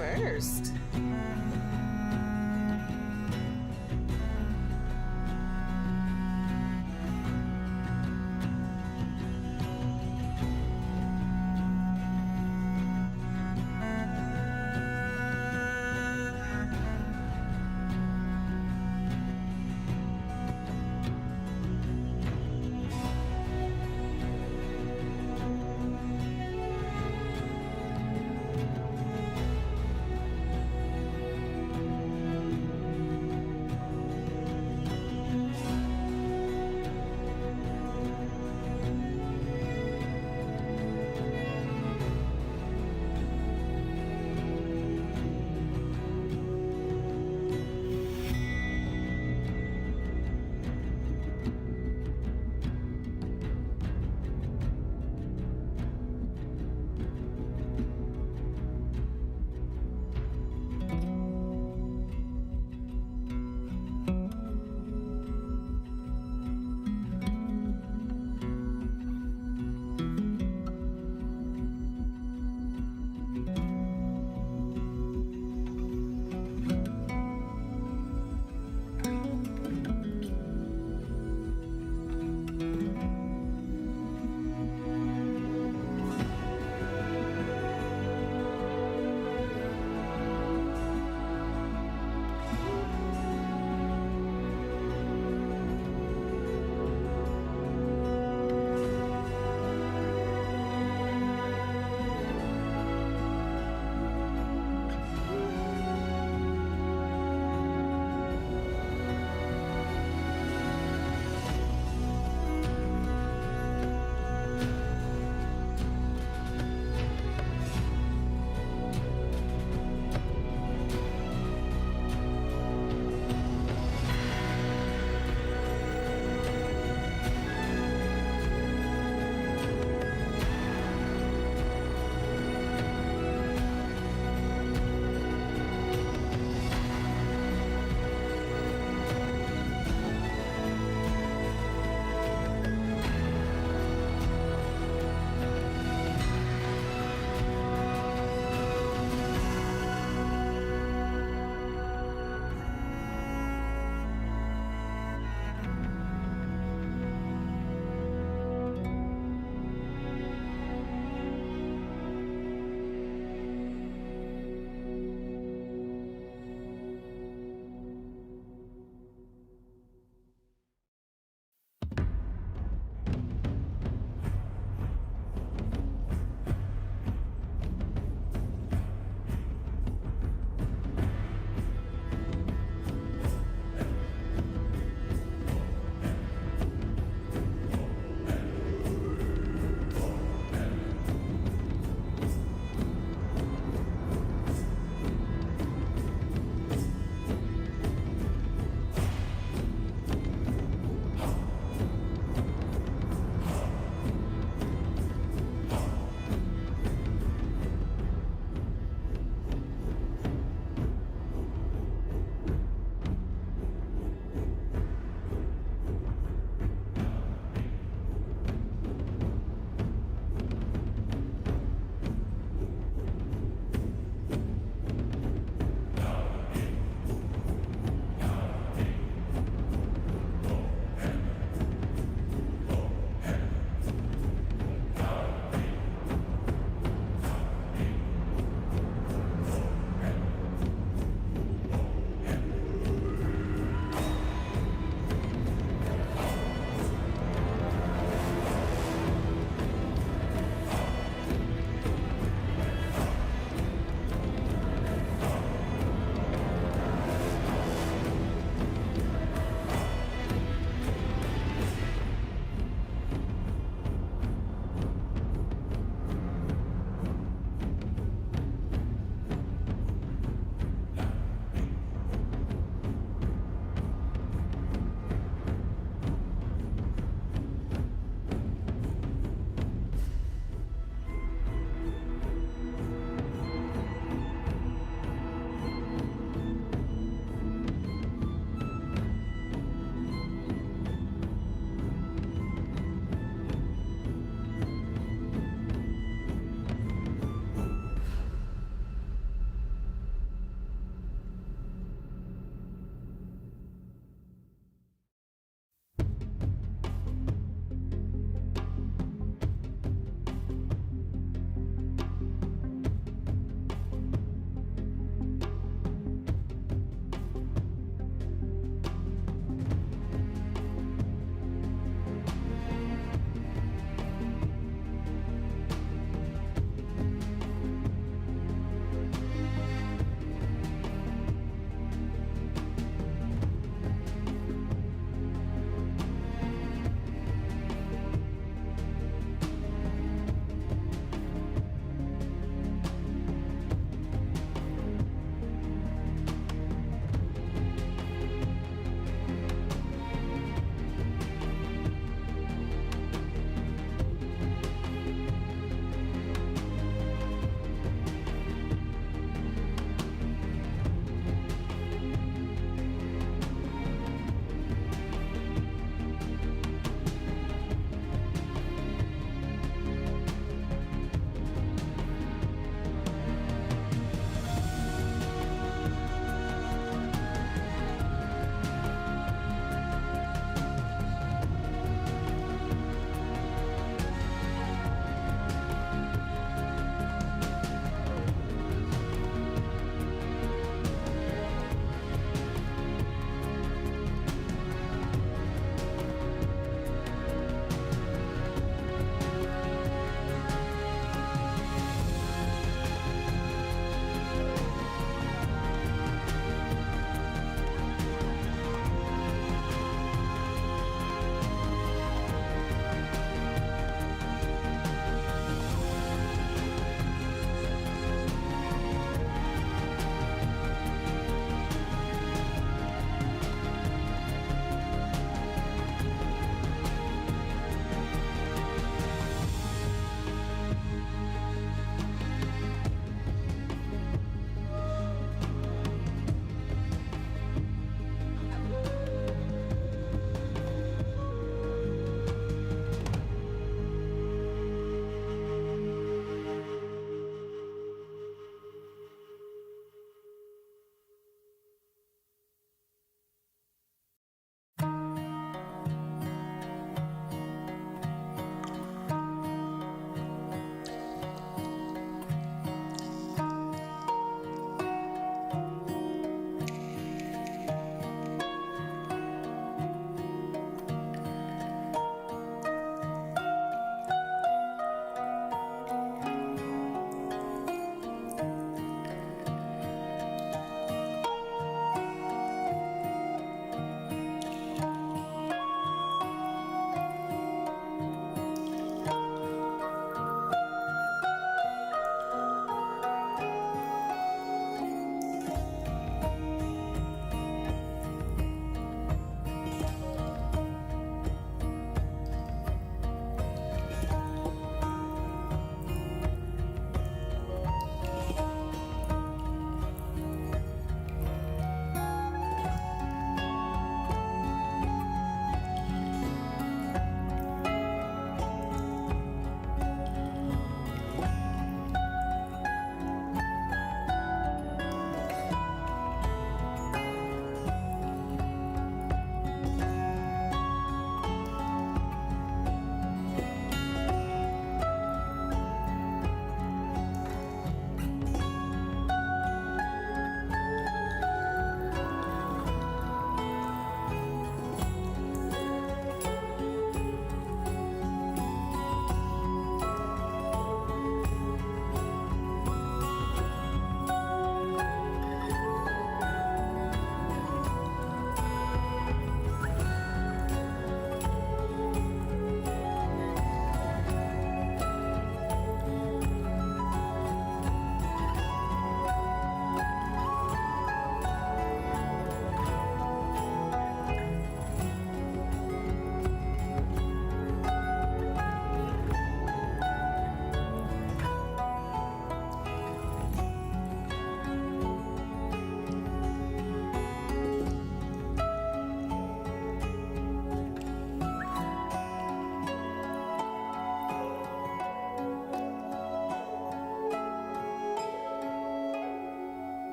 first?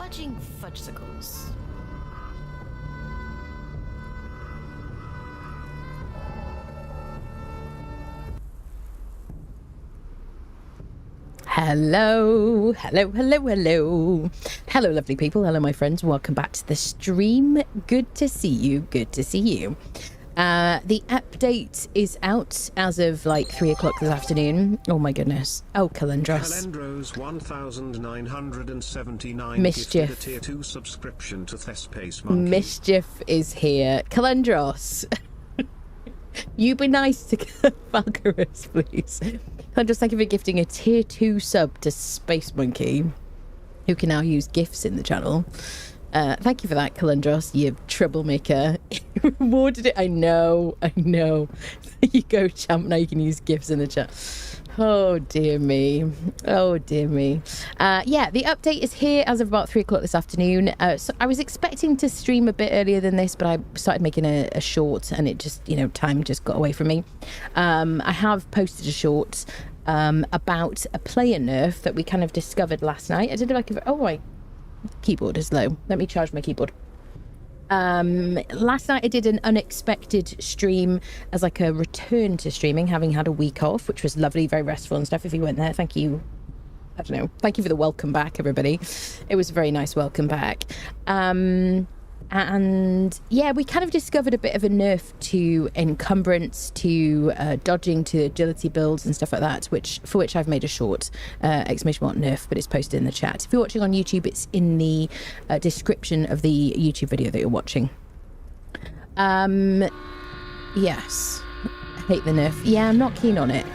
fudging fudgesicles. Hello, hello, hello, hello. Hello, lovely people. Hello, my friends. Welcome back to the stream. Good to see you. Good to see you. The update is out as of like 3 o'clock this afternoon. Oh my goodness. Oh, Calendros. Calendros 1979 Mischief. gifted a tier 2 subscription to Thespace Monkey. Mischief is here. Calendros. You be nice to Valkyrus, please. Calendros, thank you for gifting a tier 2 sub to Space Monkey, who can now use gifts in the channel. Thank you for that, Calendros, you troublemaker. You rewarded it. I know. There you go, champ. Now you can use gifts in the chat. Oh, dear me. Oh, dear me. Yeah, the update is here as of about 3 o'clock this afternoon. So I was expecting to stream a bit earlier than this, but I started making a short and it just, you know, time just got away from me. I have posted a short about a player nerf that we kind of discovered last night. I did like a... Oh, my keyboard is low. Let me charge my keyboard. Last night I did an unexpected stream as like a return to streaming, having had a week off, which was lovely, very restful and stuff. If you went there, thank you. I don't know. Thank you for the welcome back, everybody. It was a very nice welcome back. And yeah, we kind of discovered a bit of a nerf to encumbrance, to dodging, to agility builds and stuff like that, for which I've made a short exclamation mark nerf, but it's posted in the chat. If you're watching on YouTube, it's in the description of the YouTube video that you're watching. Yes, I hate the nerf. Yeah, I'm not keen on it.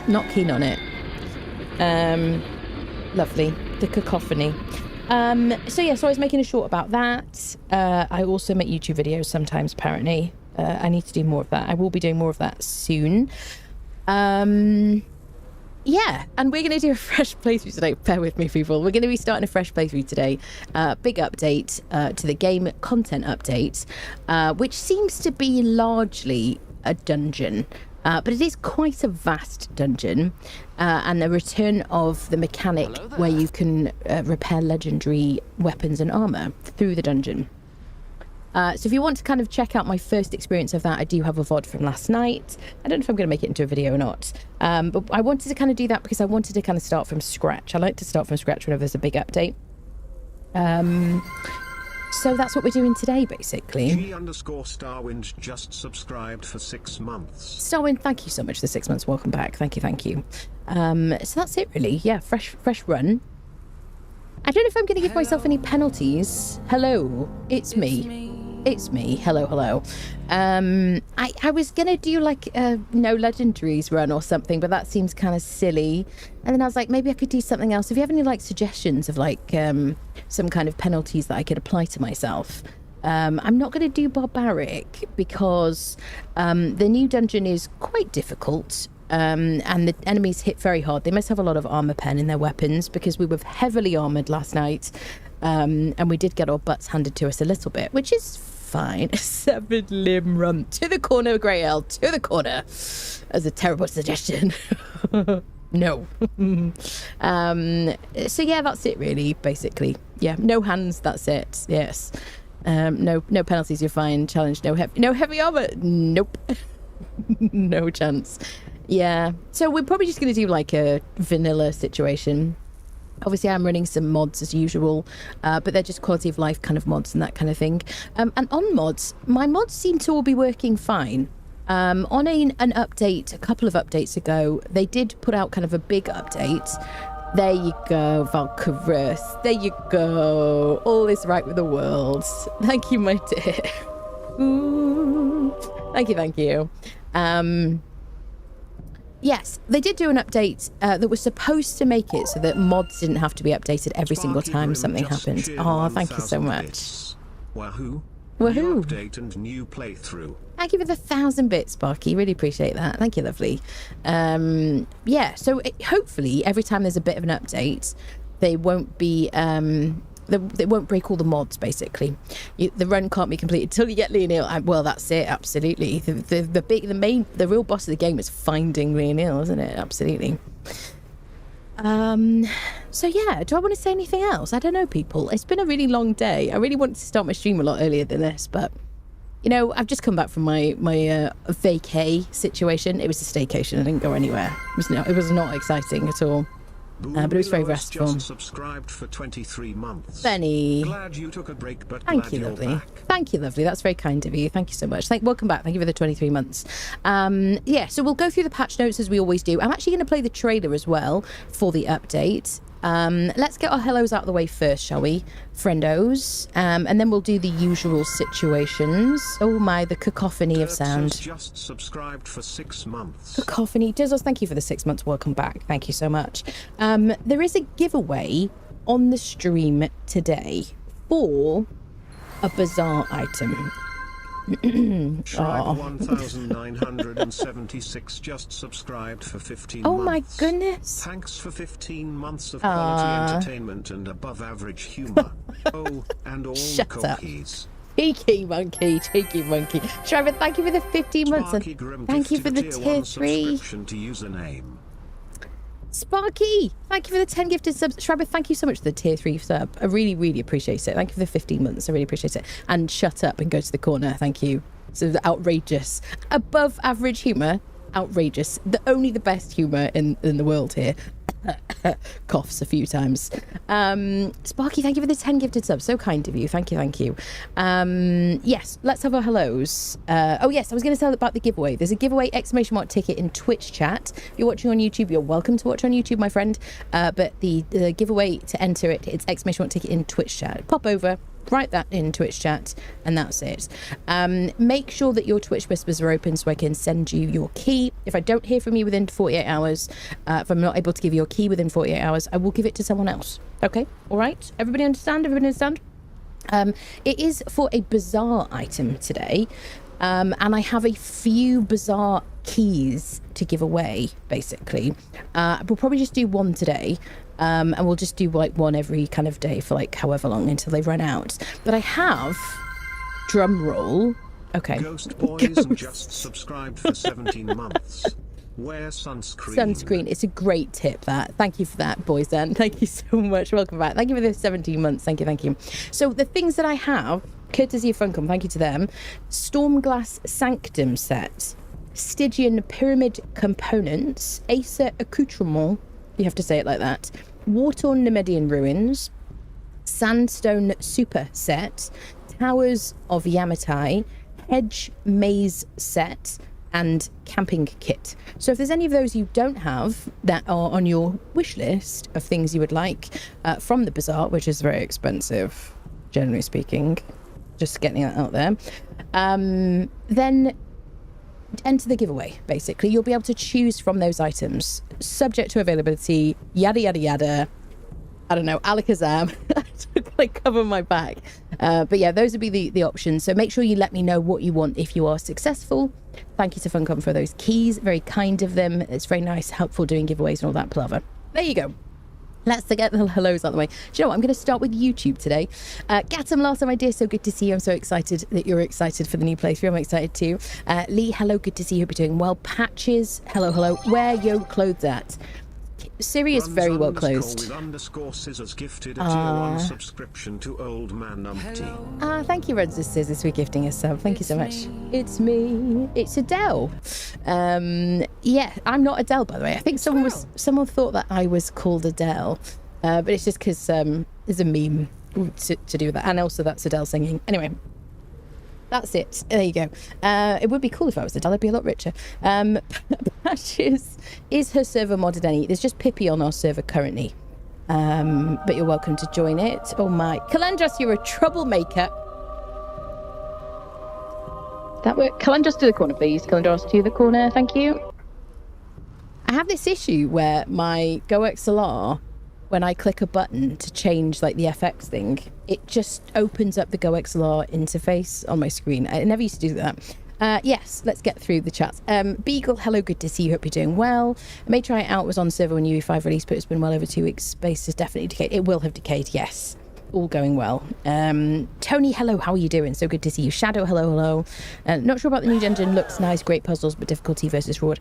Lovely, the cacophony. So yeah, so I was making a short about that. I also make YouTube videos sometimes, apparently. I need to do more of that. I will be doing more of that soon. Yeah, and we're going to do a fresh playthrough today. Bear with me, people. We're going to be starting a fresh playthrough today. Big update to the game, content update, which seems to be largely a dungeon. But it is quite a vast dungeon, and the return of the mechanic where you can repair legendary weapons and armor through the dungeon. So if you want to kind of check out my first experience of that, I do have a VOD from last night. I don't know if I'm going to make it into a video or not, but I wanted to kind of do that because I wanted to kind of start from scratch. I like to start from scratch whenever there's a big update. So that's what we're doing today, basically. G_Starwind just subscribed for 6 months. Starwind, thank you so much for the 6 months. Welcome back. Thank you. So that's it, really. Yeah, fresh run. I don't know if I'm going to give myself any penalties. Hello, it's me. Hello. I was going to do like a no legendaries run or something, but that seems kind of silly. And then I was like, maybe I could do something else. If you have any like suggestions of like some kind of penalties that I could apply to myself. I'm not going to do barbaric because the new dungeon is quite difficult. And the enemies hit very hard. They must have a lot of armor pen in their weapons because we were heavily armored last night. And we did get our butts handed to us a little bit, which is fine. A 7-limb run to the corner, Grey L, to the corner. As a terrible suggestion. No. So yeah, that's it really, basically. Yeah, no hands, that's it. Yes. No penalties, you're fine. Challenge, no heavy armor. Nope. No chance. Yeah. So we're probably just going to do like a vanilla situation. Obviously, I'm running some mods as usual, but they're just quality of life kind of mods and that kind of thing. And on mods, my mods seem to all be working fine. On an update, a couple of updates ago, they did put out kind of a big update. There you go, Valkyrus. There you go. All is right with the world. Thank you, my dear. Ooh. Thank you. Yes, they did do an update that was supposed to make it so that mods didn't have to be updated every single time something happened. Oh, thank you so much. Wahoo. Woohoo. New update and new playthrough. Thank you for the 1,000 bits, Sparky. Really appreciate that. Thank you, lovely. Yeah, so hopefully every time there's a bit of an update, they won't be... they won't break all the mods, basically. The run can't be completed until you get Leonil. Well, that's it, absolutely. The real boss of the game is finding Leonil, isn't it? Absolutely. So yeah, do I want to say anything else? I don't know, people. It's been a really long day. I really wanted to start my stream a lot earlier than this, but you know, I've just come back from my vacay situation. It was a staycation. I didn't go anywhere. It was not exciting at all. But it was very restful. Just subscribed for 23 months. Benny. Glad you took a break, but Thank you, lovely. Thank you, lovely. That's very kind of you. Thank you so much. Welcome back. Thank you for the 23 months. Yeah, so we'll go through the patch notes as we always do. I'm actually going to play the trailer as well for the update. Let's get our hellos out of the way first, shall we, friendos? And then we'll do the usual situations. Oh my, the cacophony of sound. Just subscribed for 6 months. Cacophony. Dizzles, thank you for the 6 months. Welcome back. Thank you so much. There is a giveaway on the stream today for a bizarre item. Tribe 1976 just subscribed for 15 Oh months. my goodness. Thanks for 15 months of quality entertainment and above average humour. Oh, and all Shut the up. cookies. Cheeky monkey. Shriver, thank you for the 15 months. Sparky And Grim thank you for the gifted a tier 1 3. subscription to username. Sparky, thank you for the 10 gifted subs. Shriver, thank you so much for the tier 3 sub. I really, really appreciate it. Thank you for the 15 months. I really appreciate it. And shut up and go to the corner. Thank you. So outrageous. Above average humour. Outrageous. Only the best humour in the world here. Coughs a few times. Sparky, thank you for the 10 gifted subs. So kind of you. Thank you. Yes, let's have our hellos. Oh yes, I was going to tell about the giveaway. There's a giveaway ! Ticket in Twitch chat. If you're watching on YouTube, you're welcome to watch on YouTube, my friend. But the giveaway to enter it's ! Ticket in Twitch chat. Pop over, write that in Twitch chat, and that's it. Make sure that your Twitch whispers are open so I can send you your key. If I don't hear from you within 48 hours, if I'm not able to give you your key within 48 hours, I will give it to someone else. Okay? All right? Everybody understand? It is for a bizarre item today, and I have a few bizarre keys to give away, basically. We'll probably just do one today. And we'll just do like one every kind of day for like however long until they run out. But I have, drum roll. Okay. Ghost Boys just subscribed for 17 months. Wear sunscreen. Sunscreen. It's a great tip, that. Thank you for that, boys then. Thank you so much. Welcome back. Thank you for the 17 months. Thank you. So the things that I have, courtesy of Funcom, thank you to them. Stormglass Sanctum set. Stygian Pyramid Components. Acer Accoutrement. You have to say it like that. War-torn Nemedian Ruins, Sandstone Super Set, Towers of Yamatai, Hedge Maze Set, and Camping Kit. So if there's any of those you don't have that are on your wish list of things you would like from the bazaar, which is very expensive, generally speaking, just getting that out there, then enter the giveaway. Basically, you'll be able to choose from those items subject to availability, yada yada. I don't know, alakazam. I took like cover my back, but yeah, those would be the options. So make sure you let me know what you want if you are successful. Thank you to Funcom for those keys, very kind of them. It's very nice, helpful doing giveaways and all that palaver. There you go. Let's get the hellos out of the way. Do you know what? I'm going to start with YouTube today. Gatum, last time, my dear, so good to see you. I'm so excited that you're excited for the new playthrough. I'm excited too. Lee, hello, good to see you. Hope you're doing well. Patches, hello. Where yo clothes at? Siri is very well closed. Scissors gifted a tier 1 subscription to Old Man Numpty. Thank you, Runs Scissors, for gifting us sub. Thank you so much. It's me. It's Adele. Yeah, I'm not Adele, by the way. I think someone thought that I was called Adele, but it's just because there's a meme to do with that, and also that's Adele singing. Anyway. That's it. There you go. It would be cool if I was Adele. I'd be a lot richer. Patches, is her server modded any? There's just Pippi on our server currently. But you're welcome to join it. Oh my. Calandras, you're a troublemaker. That work? Calandras to the corner, please. Calandras to the corner. Thank you. I have this issue where my GoXLR, when I click a button to change like the FX thing, it just opens up the GoXLR interface on my screen. I never used to do that. Yes, let's get through the chats. Beagle, hello, good to see you. Hope you're doing well. I may try it out. It was on server when Ue5 released, but it's been well over 2 weeks. Space has definitely decayed. It will have decayed, yes. All going well. Tony, hello, how are you doing? So good to see you. Shadow, hello. Not sure about the new dungeon. Looks nice, great puzzles, but difficulty versus reward.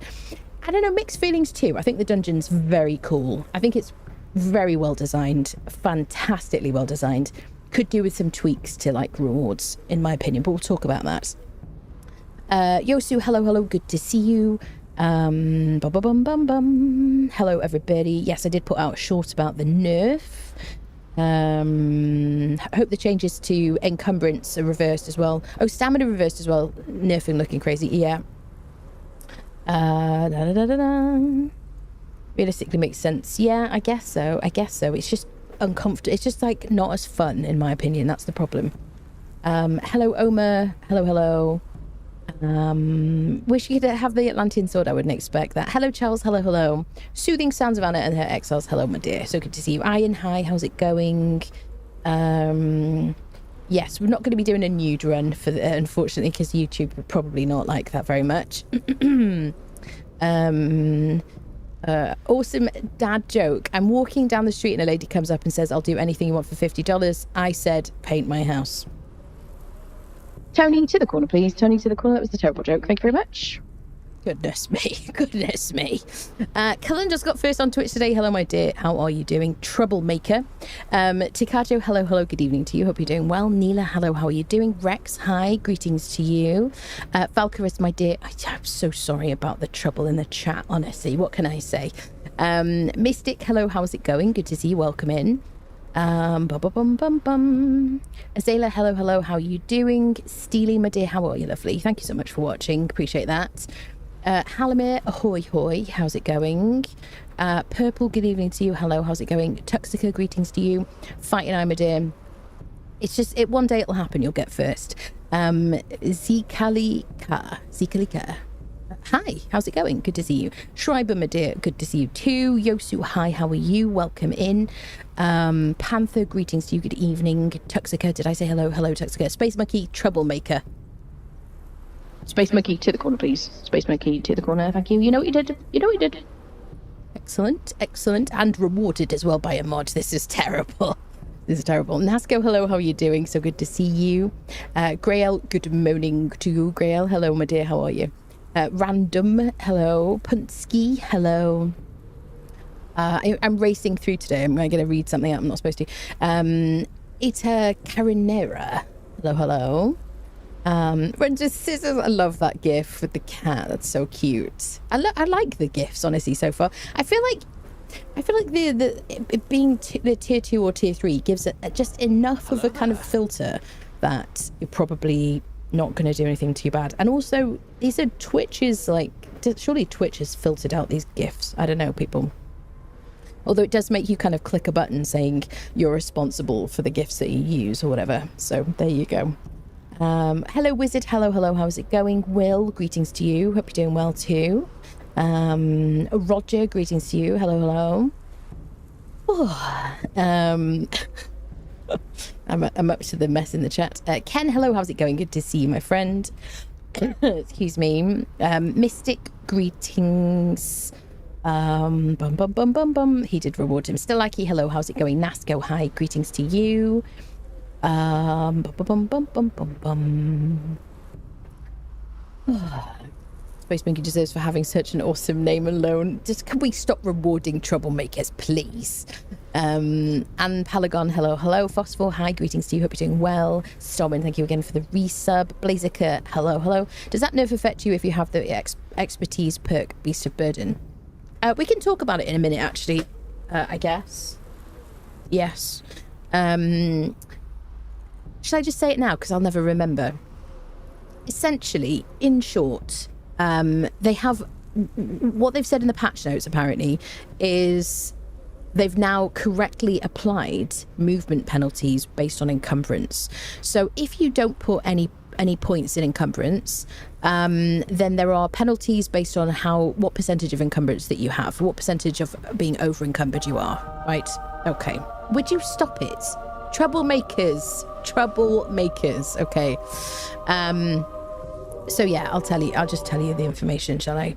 I don't know, mixed feelings too. I think the dungeon's very cool. I think it's very well designed, fantastically well designed. Could do with some tweaks to like rewards, in my opinion, but we'll talk about that. Yosu, hello, good to see you. Bum, bum, bum, bum. Hello, everybody. Yes, I did put out a short about the nerf. I hope the changes to encumbrance are reversed as well. Oh, stamina reversed as well. Nerfing looking crazy. Yeah. Realistically makes sense. Yeah, I guess so. It's just uncomfortable. It's just like not as fun, in my opinion. That's the problem. Hello, Oma. Hello. Wish you could have the Atlantean sword. I wouldn't expect that. Hello, Charles. Hello. Soothing sounds of Anna and her exiles. Hello, my dear. So good to see you. Iron, hi. How's it going? Yes, we're not going to be doing a nude run for the, unfortunately, because YouTube would probably not like that very much. Awesome dad joke. I'm walking down the street and a lady comes up and says, I'll do anything you want for $50. I said, paint my house. Tony, to the corner, please. Tony, to the corner. That was a terrible joke. Thank you very much. Goodness me. Cullen just got first on Twitch today. Hello, my dear. How are you doing? Troublemaker. Tikajo, hello. Good evening to you. Hope you're doing well. Neela, hello. How are you doing? Rex, hi. Greetings to you. Valkyris, my dear. I'm so sorry about the trouble in the chat, honestly. What can I say? Mystic, hello. How's it going? Good to see you. Welcome in. Azela, hello. How are you doing? Steely, my dear. How are you? Lovely. Thank you so much for watching. Appreciate that. Halimir, ahoy. How's it going? Purple, good evening to you. Hello, how's it going? Tuxica, greetings to you. Fighting Eye, my dear. It's just, one day it'll happen. You'll get first. Zikalika. Hi, how's it going? Good to see you. Schreiber, my dear, good to see you too. Yosu, hi, how are you? Welcome in. Panther, greetings to you. Good evening. Tuxica, did I say hello? Hello, Tuxica. Space Monkey, troublemaker. Space Monkey, to the corner, please. Space Monkey, to the corner. Thank you. You know what you did? Excellent. And rewarded as well by a mod. This is terrible. Nasco, hello, how are you doing? So good to see you. Grael, good morning to you, Grael. Hello, my dear, how are you? Random, hello. Punsky, hello. I'm racing through today. I'm going to read something out I'm not supposed to. Ita Carinera, hello. Runs with scissors. I love that gif with the cat. That's so cute. I like the gifs, honestly, so far. I feel like it being the tier 2 or tier 3 gives it just enough of a kind of filter that you're probably not going to do anything too bad. And also, these are Twitch's, like, surely Twitch has filtered out these gifs. I don't know, people. Although it does make you kind of click a button saying you're responsible for the gifs that you use or whatever. So there you go. Hello, Wizard. Hello. How's it going? Will, greetings to you. Hope you're doing well too. Roger, greetings to you. Hello. I'm up to the mess in the chat. Ken, hello. How's it going? Good to see you, my friend. Excuse me. Mystic, greetings. He did reward him. Still likey, hello. How's it going? Nasco, hi. Greetings to you. Space Monkey deserves for having such an awesome name alone. Just can we stop rewarding troublemakers, please? And Palagon, hello. Phosphor, hi, greetings to you. Hope you're doing well. Stormin, thank you again for the resub. Blazerker, hello. Does that nerf affect you if you have the expertise perk Beast of Burden? We can talk about it in a minute, actually. I guess. Yes. Should I just say it now? Because I'll never remember. Essentially, in short, they have... What they've said in the patch notes, apparently, is they've now correctly applied movement penalties based on encumbrance. So if you don't put any points in encumbrance, then there are penalties based on what percentage of encumbrance that you have, what percentage of being over encumbered you are, right? Okay. Would you stop it? Troublemakers, okay. So yeah, I'll just tell you the information, shall I?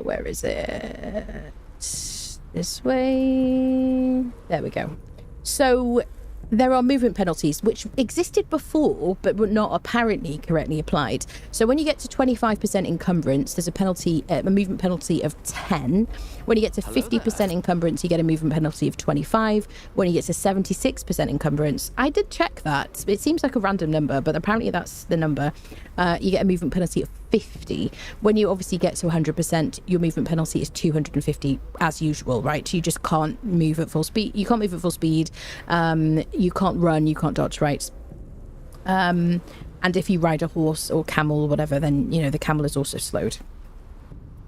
Where is it? This way. There we go. So there are movement penalties which existed before but were not apparently correctly applied. So when you get to 25% encumbrance, there's a penalty, a movement penalty of 10. When you get to 50% encumbrance, you get a movement penalty of 25. When you get to 76% encumbrance, I did check that. It seems like a random number, but apparently that's the number. You get a movement penalty of 50. When you obviously get to 100%, your movement penalty is 250 as usual, right? You just can't move at full speed. You can't move at full speed. You can't run, you can't dodge, right? And if you ride a horse or camel or whatever, then, you know, the camel is also slowed.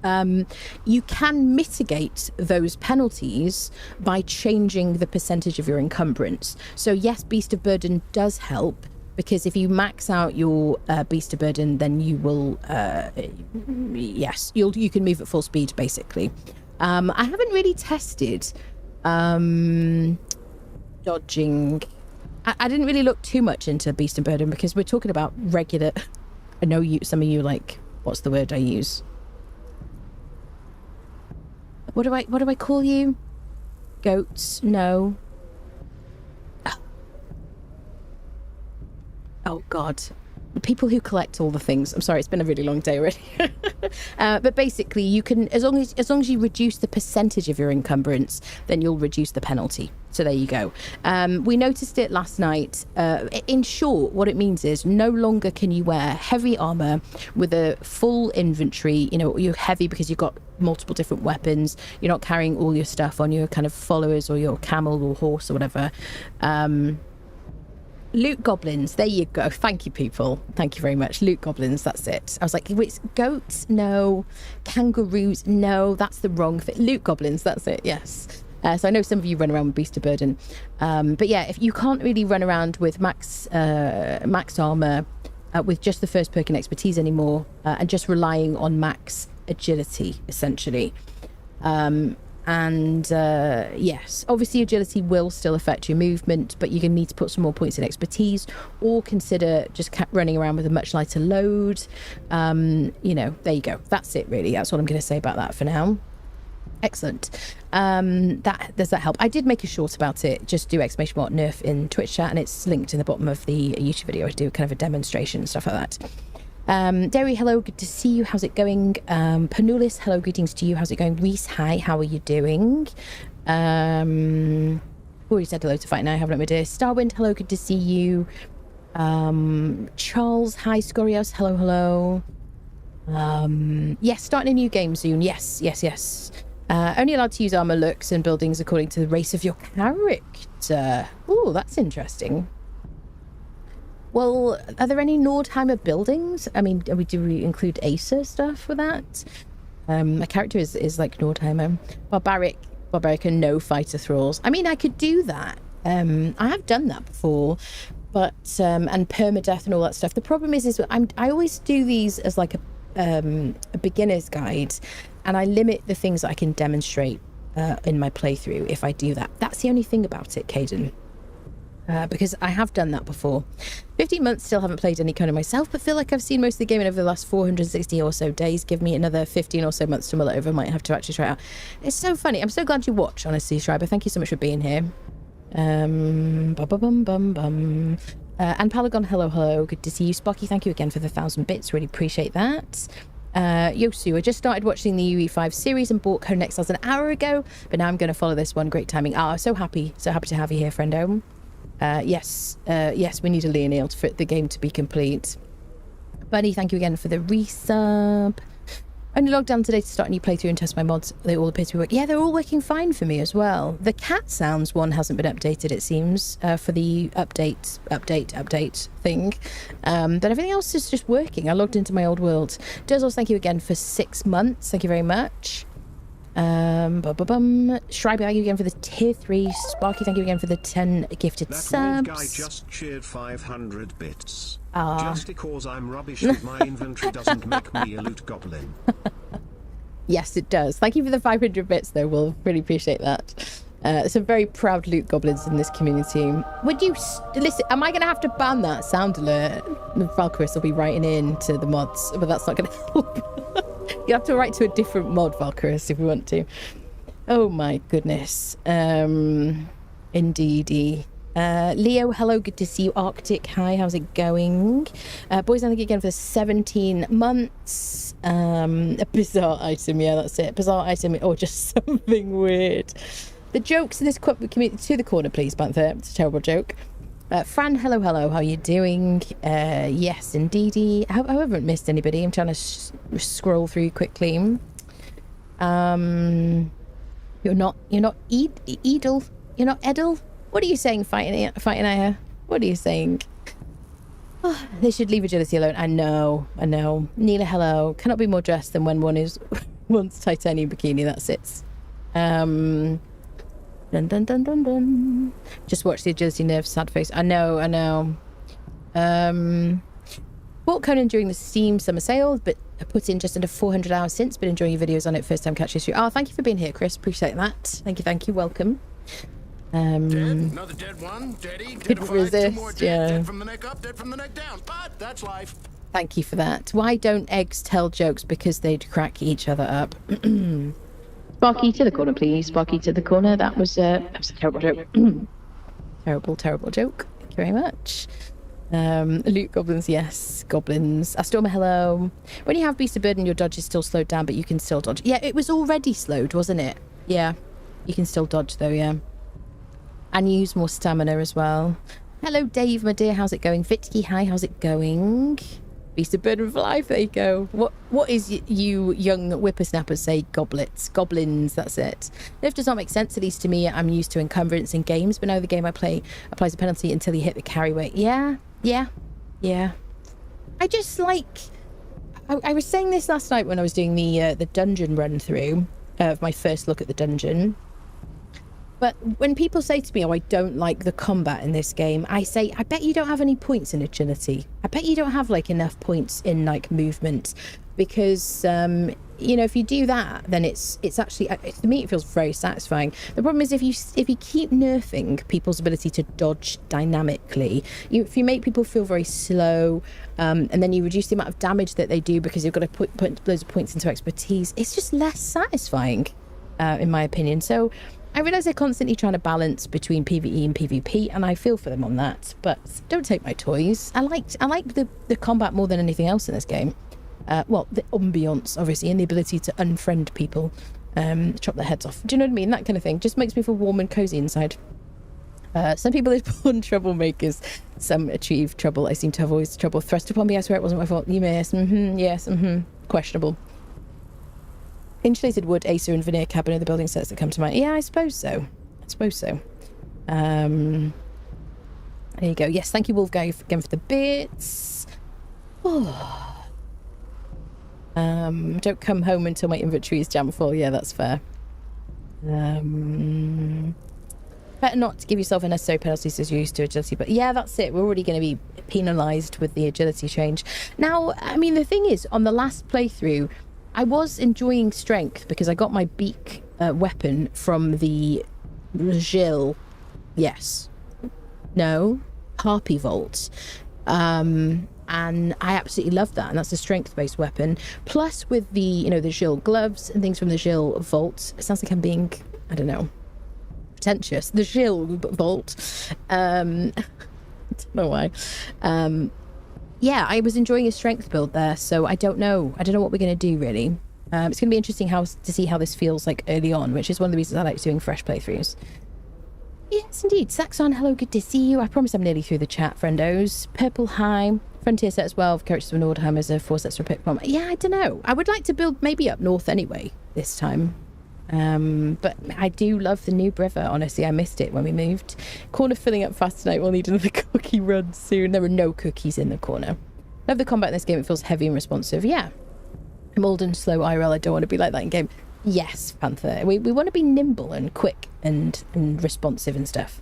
You can mitigate those penalties by changing the percentage of your encumbrance. So yes, Beast of Burden does help, because if you max out your Beast of Burden, then you will, yes, you can move at full speed, basically. I haven't really tested dodging. I didn't really look too much into Beast of Burden, because we're talking about regular. I know some of you like, what's the word I use? What do I call you? Goats? No. Oh God, the people who collect all the things. I'm sorry, it's been a really long day already. But basically, you can, as long as you reduce the percentage of your encumbrance, then you'll reduce the penalty. So there you go. We noticed it last night. In short, what it means is no longer can you wear heavy armor with a full inventory. You know, you're heavy because you've got multiple different weapons. You're not carrying all your stuff on your kind of followers or your camel or horse or whatever. Loot goblins, there you go. Thank you, people. Thank you very much. Loot goblins, that's it. I was like, wait, goats? No. Kangaroos? No, that's the wrong thing. Loot goblins, that's it, yes. So I know some of you run around with Beast of Burden. But yeah, if you can't really run around with maxed armor with just the first perk and expertise anymore, and just relying on max agility, essentially. Yes, obviously agility will still affect your movement, but you're going to need to put some more points in expertise, or consider just running around with a much lighter load. You know, there you go. That's it, really. That's what I'm going to say about that for now. Excellent. Does that help? I did make a short about it. Just do exclamation nerf in Twitch chat, and it's linked in the bottom of the YouTube video. I do kind of a demonstration and stuff like that. Derry, hello, good to see you. How's it going? Panulis, hello, greetings to you. How's it going? Reese, hi, how are you doing? Already said hello to Fight Now, haven't I, my dear? Starwind, hello, good to see you. Charles, hi, Scorios, hello. Yes, starting a new game soon. Yes. Only allowed to use armor, looks, and buildings according to the race of your character. Oh, that's interesting. Well, are there any Nordheimer buildings? I mean, do we include Acer stuff for that? My character is like Nordheimer. Barbaric and no fighter thralls. I mean, I could do that. I have done that before, but and permadeath and all that stuff. The problem is I always do these as like a beginner's guide, and I limit the things that I can demonstrate in my playthrough if I do that. That's the only thing about it, Caden. Because I have done that before. 15 months, still haven't played any Conan myself, but feel like I've seen most of the game in over the last 460 or so days. Give me another 15 or so months to mull it over. Might have to actually try it out. It's so funny. I'm so glad you watch, honestly, Schreiber. Thank you so much for being here. And Paragon, hello. Good to see you. Sparky, thank you again for the 1,000 bits. Really appreciate that. Yosu, I just started watching the UE5 series and bought Conan Exiles an hour ago, but now I'm going to follow this one. Great timing. So happy to have you here, friendo. Yes, we need a Leonil for the game to be complete. Bunny, thank you again for the resub. Only logged on today to start a new playthrough and test my mods. They all appear to be working. Yeah, they're all working fine for me as well. The cat sounds one hasn't been updated, it seems, for the update thing. But everything else is just working. I logged into my old world. Duzzles, thank you again for 6 months. Thank you very much. Schreiber, thank you again for the tier 3. Sparky, thank you again for the 10 gifted that subs. Guy just cheered 500 bits. Just because I'm rubbish with my inventory doesn't make me a loot goblin. Yes, it does. Thank you for the 500 bits, though. We'll really appreciate that. Some very proud loot goblins in this community. Would you listen? Am I going to have to ban that sound alert? Valkyris will be writing in to the mods, but that's not going to help. You have to write to a different mod, Valkyris, if you want to. Oh my goodness. Indeedy. Leo, hello, good to see you. Arctic, hi, how's it going? Boys on the Gig again for 17 months. A bizarre item, yeah, that's it. Bizarre item or just something weird. The jokes in this community to the corner, please, Panther. It's a terrible joke. Fran, hello, how are you doing? Yes, indeedy. I haven't missed anybody. I'm trying to scroll through quickly. You're not Edel. You're not Edel. What are you saying, fighting Aya? What are you saying? Oh, they should leave agility alone. I know. Neela, hello. Cannot be more dressed than when one is one's titanium bikini. That's it. Dun dun dun dun dun. Just watch the agility nerf. Sad face. I know. Bought Conan during the Steam summer sale, but I put in just under 400 hours since. Been enjoying your videos on it. First time catching you. Oh, thank you for being here, Chris. Appreciate that. Thank you. Welcome. Dead, another dead one, deady, couldn't resist, more dead, yeah. Dead from the neck up, dead from the neck down, but that's life. Thank you for that. Why don't eggs tell jokes? Because they'd crack each other up. Sparky to the corner, please. Sparky to the corner. That was a terrible joke. terrible joke. Thank you very much. Loot goblins, yes. Goblins. Astorma, hello. When you have Beast of Burden, your dodge is still slowed down, but you can still dodge. Yeah, it was already slowed, wasn't it? Yeah. You can still dodge, though, yeah. And use more stamina as well. Hello, Dave, my dear. How's it going? Vitsky, hi. How's it going? Beast of Burden for life. There you go. What is you young whippersnappers say? Goblins. That's it. Nerf does not make sense, at least to me. I'm used to encumbrance in games, but now the game I play applies a penalty until you hit the carry weight. Yeah. I just like. I was saying this last night when I was doing the dungeon run through of my first look at the dungeon. But when people say to me, oh, I don't like the combat in this game, I say, I bet you don't have any points in agility. I bet you don't have like enough points in like movement, because you know, if you do that, then it's actually, to me, it feels very satisfying. The problem is if you keep nerfing people's ability to dodge dynamically, if you make people feel very slow, and then you reduce the amount of damage that they do because you've got to put loads of points into expertise, it's just less satisfying, in my opinion. So I realise they're constantly trying to balance between PvE and PvP, and I feel for them on that. But don't take my toys. I like the combat more than anything else in this game. Well, the ambience, obviously, and the ability to unfriend people, chop their heads off. Do you know what I mean? That kind of thing just makes me feel warm and cozy inside. Some people are born troublemakers. Some achieve trouble. I seem to have always trouble thrust upon me. I swear it wasn't my fault. You may. Yes. Questionable. Insulated wood, Acer, and veneer cabin are the building sets that come to mind. Yeah, I suppose so. There you go. Yes, thank you, Wolf Guy, again for the bits. Don't come home until my inventory is jam full. Yeah, that's fair. Better not to give yourself unnecessary penalties as you're used to agility, but yeah, that's it. We're already going to be penalised with the agility change. Now, I mean, the thing is, on the last playthrough, I was enjoying strength because I got my beak weapon from the Gil. Yes. No. Harpy Vault. And I absolutely love that. And that's a strength-based weapon. Plus with the, you know, the Gil gloves and things from the Gil Vault. It sounds like I'm being, I don't know, pretentious. The Gil Vault. I don't know why. Yeah, I was enjoying a strength build there, so I don't know what we're going to do, really. It's going to be interesting to see how this feels like early on, which is one of the reasons I like doing fresh playthroughs. Yes, indeed. Saxon, hello, good to see you. I promise I'm nearly through the chat, friendos. Purple, hi. Frontier set as well, characters of Nordheim as a 4 sets for Pokemon. Yeah, I don't know. I would like to build maybe up north anyway, this time. But I do love the new river. Honestly, I missed it when we moved. Corner filling up fast tonight. We'll need another cookie run soon. There are no cookies in the corner. Love the combat in this game. It feels heavy and responsive. Yeah, I'm old and slow IRL. I don't want to be like that in game. Yes, Panther. We want to be nimble and quick and responsive and stuff.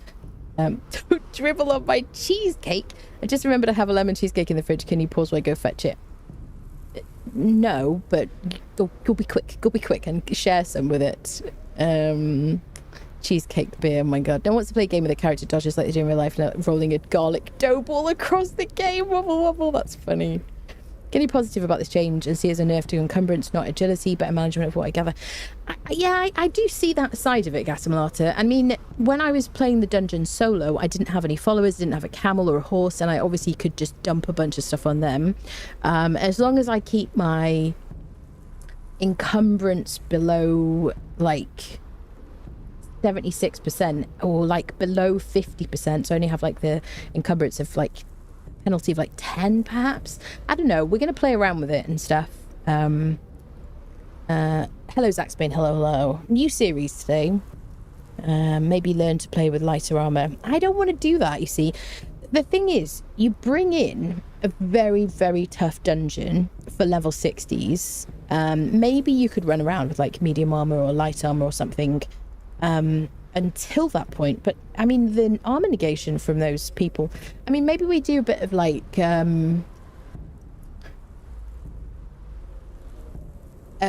Don't dribble on my cheesecake. I just remembered I have a lemon cheesecake in the fridge. Can you pause while I go fetch it? No, but go be quick. Go be quick and share some with it. Cheesecake beer, oh my god. No one wants to play a game with a character dodges like they do in real life, rolling a garlic dough ball across the game. Wobble wobble, that's funny. Getting positive about this change and see it as a nerf to encumbrance, not agility, better management of what I gather. I do see that side of it, Gatamolata. I mean, when I was playing the dungeon solo, I didn't have any followers, didn't have a camel or a horse, and I obviously could just dump a bunch of stuff on them. As long as I keep my encumbrance below, like, 76% or, like, below 50%, so I only have, like, the encumbrance of, like, penalty of like 10 perhaps. I don't know, we're gonna play around with it and stuff. Hello Zach Spain, hello. New series today. Maybe learn to play with lighter armor. I don't want to do that, you see. The thing is, you bring in a very, very tough dungeon for level 60s. Maybe you could run around with like medium armor or light armor or something until that point, but I mean the armor negation from those people, I mean maybe we do a bit of like a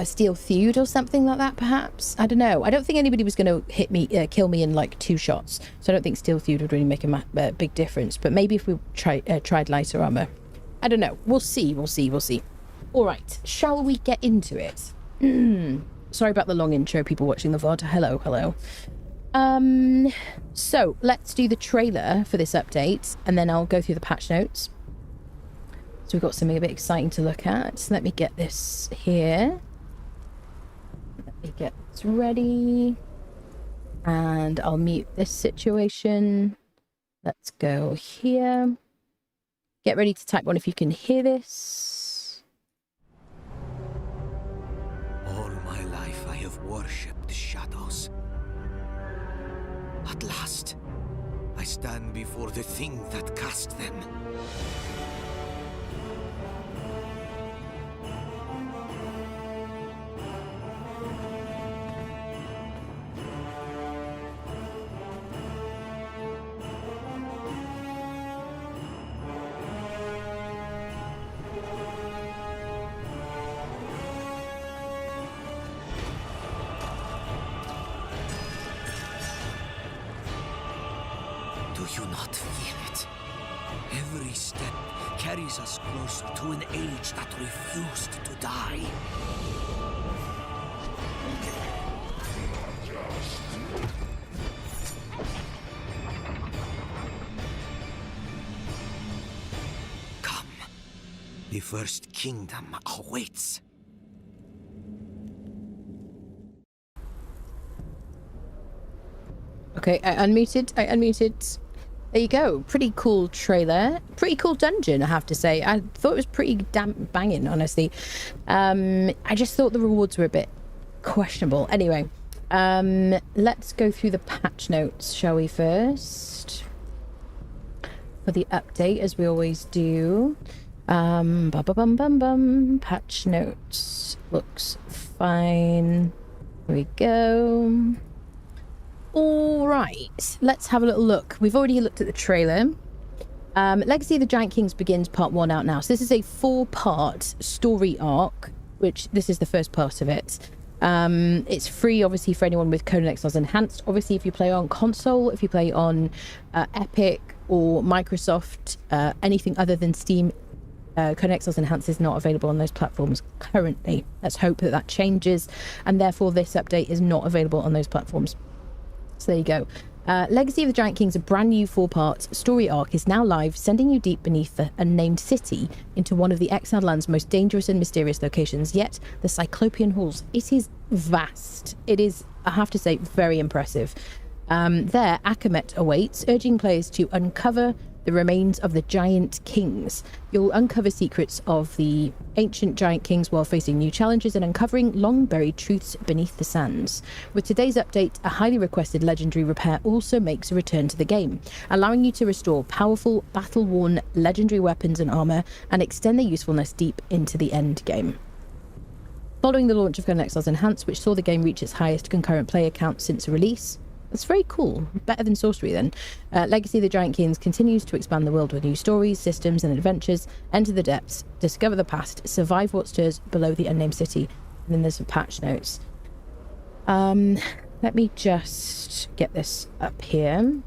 steel feud or something like that perhaps. I don't know. I don't think anybody was going to hit me kill me in like 2 shots, so I don't think steel feud would really make a big difference, but maybe if we tried lighter armor. I don't know, we'll see. All right, shall we get into it? Sorry about the long intro, people watching the VOD. Hello. So let's do the trailer for this update and then I'll go through the patch notes. So we've got something a bit exciting to look at. So let me get this here. Let me get this ready. And I'll mute this situation. Let's go here. Get ready to type 1 if you can hear this. All my life I have worshipped the shadows. At last, I stand before the thing that cast them. Do you not feel it? Every step carries us closer to an age that refused to die. Come. The first kingdom awaits. Okay, I unmuted. There you go. Pretty cool trailer. Pretty cool dungeon, I have to say. I thought it was pretty damn banging, honestly. I just thought the rewards were a bit questionable. Anyway, let's go through the patch notes, shall we, first? For the update, as we always do. Patch notes. Looks fine. Here we go. All right, let's have a little look. We've already looked at the trailer. Legacy of the Giant Kings begins part 1 out now. So this is a 4-part story arc, which this is the first part of it. It's free, obviously, for anyone with Conan Exiles Enhanced. Obviously, if you play on console, if you play on Epic or Microsoft, anything other than Steam, Conan Exiles Enhanced is not available on those platforms currently. Let's hope that that changes, and therefore this update is not available on those platforms. So there you go. Legacy of the Giant Kings, a brand new 4-part story arc, is now live, sending you deep beneath the unnamed city into one of the exiled land's most dangerous and mysterious locations yet, the Cyclopean Halls. It is vast. It is, I have to say, very impressive. There, Akhemet awaits, urging players to uncover the remains of the Giant Kings. You'll uncover secrets of the ancient Giant Kings while facing new challenges and uncovering long-buried truths beneath the sands. With today's update, a highly requested legendary repair also makes a return to the game, allowing you to restore powerful, battle-worn legendary weapons and armor and extend their usefulness deep into the end game. Following the launch of Conan Exiles Enhanced, which saw the game reach its highest concurrent player count since release, that's very cool. Better than Sorcery, then. Legacy of the Giant Kings continues to expand the world with new stories, systems, and adventures. Enter the depths, discover the past, survive what stirs below the unnamed city. And then there's some patch notes. Let me just get this up here.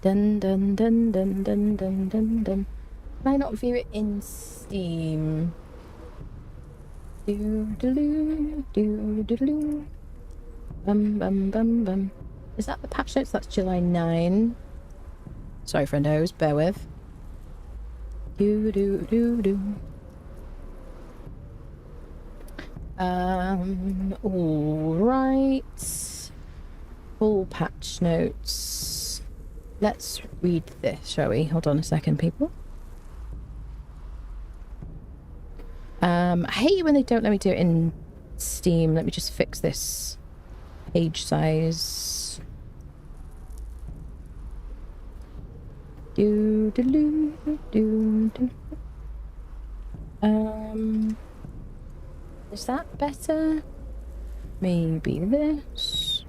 Dun dun dun dun dun dun dun dun. Can I not view it in Steam? Do-do-do, do-do-do. Bum, bum, bum, bum. Is that the patch notes? That's July 9. Sorry, friendos, bear with. Do-do-do-do. All right. Full patch notes. Let's read this, shall we? Hold on a second, people. I hate it when they don't let me do it in Steam. Let me just fix this page size. Do do do do do. Is that better? Maybe this.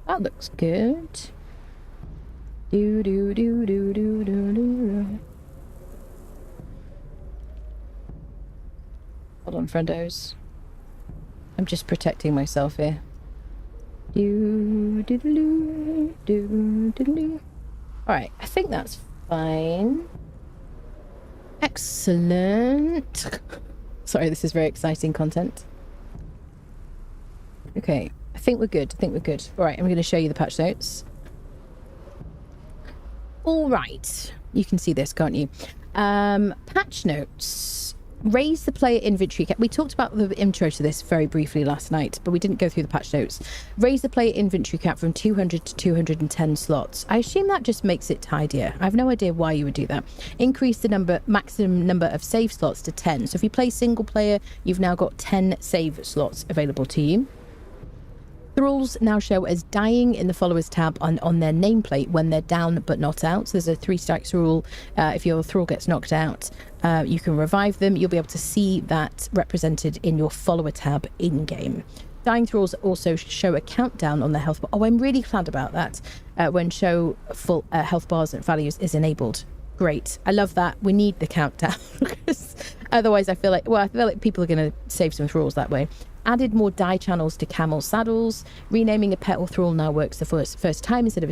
That looks good. Do do do do do do do. Hold on, friendos. I'm just protecting myself here. Do do do do do do. All right, I think that's fine. Excellent. Sorry, this is very exciting content. Okay, I think we're good. All right, I'm going to show you the patch notes. All right, you can see this, can't you? Patch notes. Raise the player inventory cap. We talked about the intro to this very briefly last night, but we didn't go through the patch notes. Raise the player inventory cap from 200 to 210 slots. I assume that just makes it tidier. I have no idea why you would do that. Increase the maximum number of save slots to 10. So if you play single player, you've now got 10 save slots available to you. Thralls now show as dying in the followers tab on their nameplate when they're down but not out. So there's a 3 stacks rule. If your thrall gets knocked out, you can revive them. You'll be able to see that represented in your follower tab in game. Dying thralls also show a countdown on their health bar. Oh, I'm really glad about that. When show full health bars and values is enabled. Great. I love that. We need the countdown. Otherwise, I feel like people are going to save some thralls that way. Added more die channels to camel saddles. Renaming a pet or thrall now works the first time instead of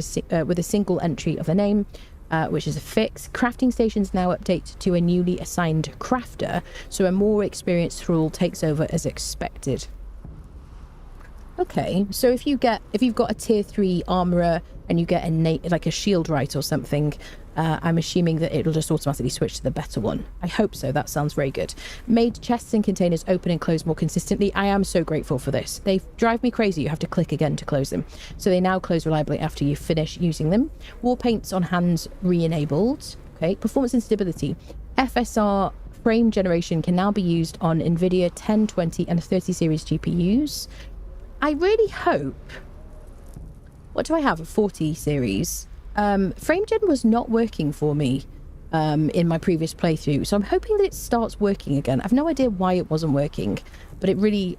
with a single entry of a name, which is a fix. Crafting stations now update to a newly assigned crafter, so a more experienced thrall takes over as expected. Okay, so if you've got a tier 3 armorer and you get a shield right or something, I'm assuming that it'll just automatically switch to the better one. I hope so. That sounds very good. Made chests and containers open and close more consistently. I am so grateful for this. They drive me crazy. You have to click again to close them. So they now close reliably after you finish using them. War paints on hands re-enabled. Okay. Performance and stability. FSR frame generation can now be used on NVIDIA 10, 20 and 30 series GPUs. I really hope... What do I have? A 40 series? Frame gen was not working for me in my previous playthrough, so I'm hoping that it starts working again. I've no idea why it wasn't working, but it really,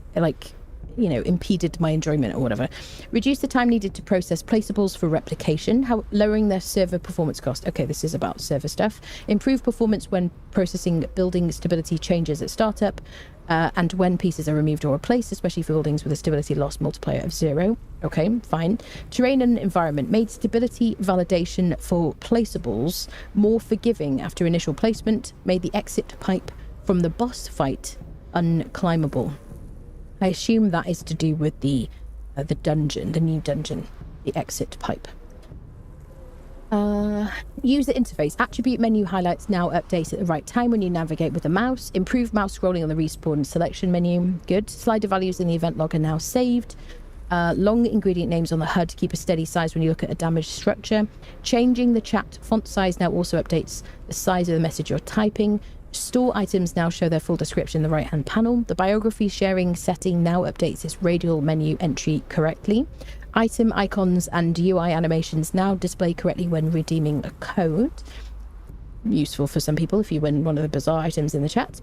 impeded my enjoyment or whatever. Reduce the time needed to process placeables for replication, lowering their server performance cost. Okay, this is about server stuff. Improve performance when processing building stability changes at startup, and when pieces are removed or replaced, especially for buildings with a stability loss multiplier of 0. Okay, fine. Terrain and environment. Made stability validation for placeables more forgiving after initial placement. Made the exit pipe from the boss fight unclimbable. I assume that is to do with the dungeon, the new dungeon, the exit pipe. User interface. Attribute menu highlights now update at the right time when you navigate with the mouse. Improve mouse scrolling on the respawn selection menu. Good. Slider values in the event log are now saved. Long ingredient names on the HUD keep a steady size when you look at a damaged structure. Changing the chat font size now also updates the size of the message you're typing. Store items now show their full description in the right hand panel. The biography sharing setting now updates its radial menu entry correctly. Item icons and UI animations now display correctly when redeeming a code. Useful for some people if you win one of the bizarre items in the chat.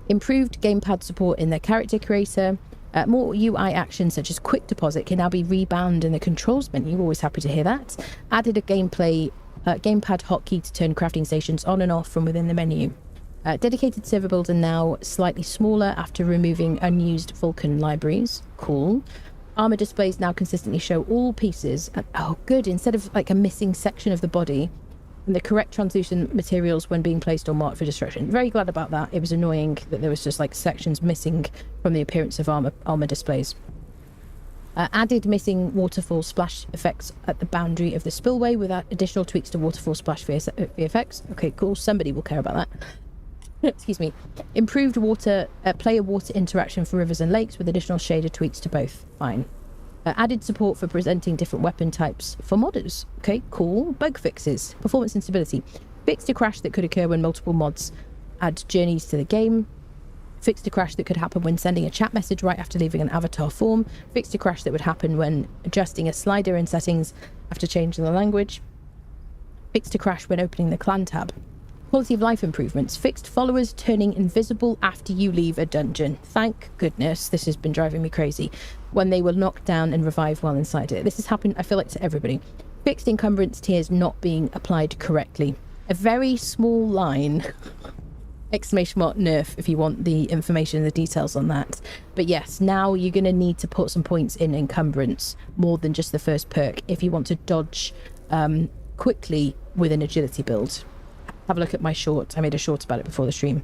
Improved gamepad support in the character creator. More UI actions such as quick deposit can now be rebound in the controls menu. Always happy to hear that. Added a gamepad hotkey to turn crafting stations on and off from within the menu. Dedicated server builder now slightly smaller after removing unused Vulkan libraries. Cool. Armor displays now consistently show all pieces. Oh, good. Instead of like a missing section of the body, and the correct translucent materials when being placed or marked for destruction. Very glad about that. It was annoying that there was just like sections missing from the appearance of armor displays. Added missing waterfall splash effects at the boundary of the spillway without additional tweaks to waterfall splash VFX. Okay, cool. Somebody will care about that. Excuse me. Improved player water interaction for rivers and lakes with additional shader tweaks to both. Fine. Added support for presenting different weapon types for modders. Okay, cool. Bug fixes. Performance instability. Fixed a crash that could occur when multiple mods add journeys to the game. Fixed a crash that could happen when sending a chat message right after leaving an avatar form. Fixed a crash that would happen when adjusting a slider in settings after changing the language. Fixed a crash when opening the clan tab. Quality of life improvements. Fixed followers turning invisible after you leave a dungeon. Thank goodness. This has been driving me crazy. When they were knocked down and revived while inside it. This has happened, I feel like, to everybody. Fixed encumbrance tiers not being applied correctly. A very small line. Exclamation mark nerf if you want the information and the details on that. But yes, now you're going to need to put some points in encumbrance more than just the first perk if you want to dodge quickly with an agility build. Have a look at my short. I made a short about it before the stream.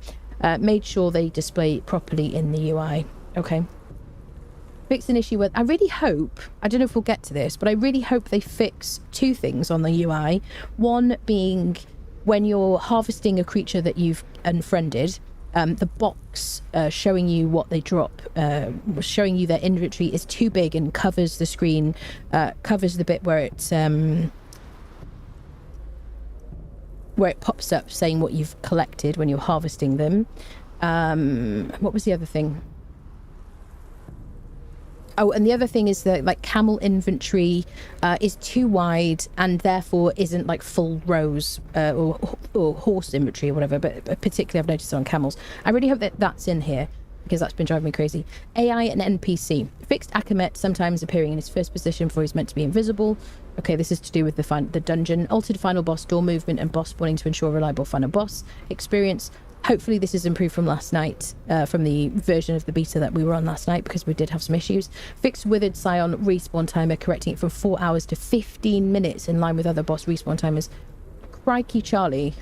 Made sure they display properly in the UI. Okay. Fix an issue with... I really hope... I don't know if we'll get to this, but I really hope they fix two things on the UI. One being when you're harvesting a creature that you've unfriended, the box showing you what they drop, showing you their inventory is too big and covers the screen, covers the bit where it pops up saying what you've collected when you're harvesting them. What was the other thing? Oh, and the other thing is that like camel inventory is too wide and therefore isn't like full rows or horse inventory or whatever, but particularly I've noticed on camels. I really hope that that's in here because that's been driving me crazy. AI and NPC. Fixed Akamet sometimes appearing in his first position before he's meant to be invisible. Okay, this is to do with the dungeon. Altered final boss door movement and boss spawning to ensure reliable final boss experience. Hopefully this is improved from last night, from the version of the beta that we were on last night, because we did have some issues. Fixed Withered Scion respawn timer, correcting it from 4 hours to 15 minutes in line with other boss respawn timers. Crikey Charlie.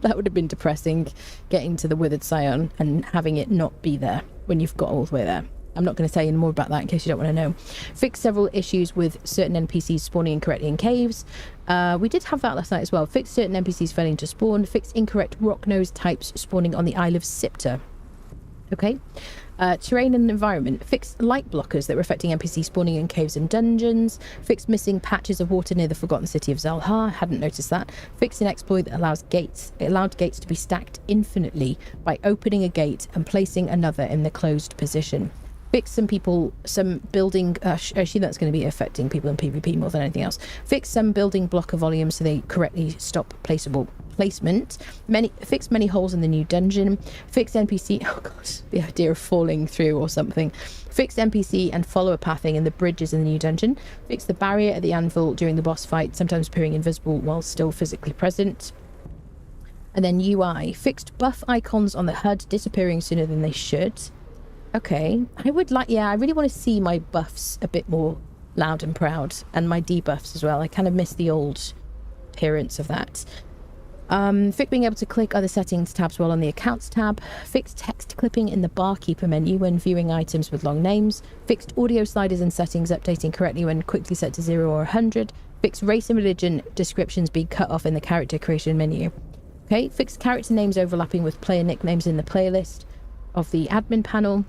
That would have been depressing, getting to the Withered Scion and having it not be there when you've got all the way there. I'm not going to say any more about that in case you don't want to know. Fixed several issues with certain NPCs spawning incorrectly in caves. We did have that last night as well. Fixed certain NPCs failing to spawn. Fixed incorrect rock nose types spawning on the Isle of Siptah. Okay. Terrain and environment. Fixed light blockers that were affecting NPCs spawning in caves and dungeons. Fixed missing patches of water near the forgotten city of Zalhar. Hadn't noticed that. Fixed an exploit that allowed gates to be stacked infinitely by opening a gate and placing another in the closed position. Fix some building... I assume that's going to be affecting people in PvP more than anything else. Fix some building blocker volumes so they correctly stop placeable placement. Fix many holes in the new dungeon. Fix NPC... Oh, God. The idea of falling through or something. Fix NPC and follower pathing in the bridges in the new dungeon. Fix the barrier at the anvil during the boss fight, sometimes appearing invisible while still physically present. And then UI. Fixed buff icons on the HUD disappearing sooner than they should. Okay, I really want to see my buffs a bit more loud and proud, and my debuffs as well. I kind of miss the old appearance of that. Fix being able to click other settings tabs while on the accounts tab. Fixed text clipping in the barkeeper menu when viewing items with long names. Fixed audio sliders and settings updating correctly when quickly set to 0 or 100. Fixed race and religion descriptions being cut off in the character creation menu. Okay, fixed character names overlapping with player nicknames in the playlist of the admin panel.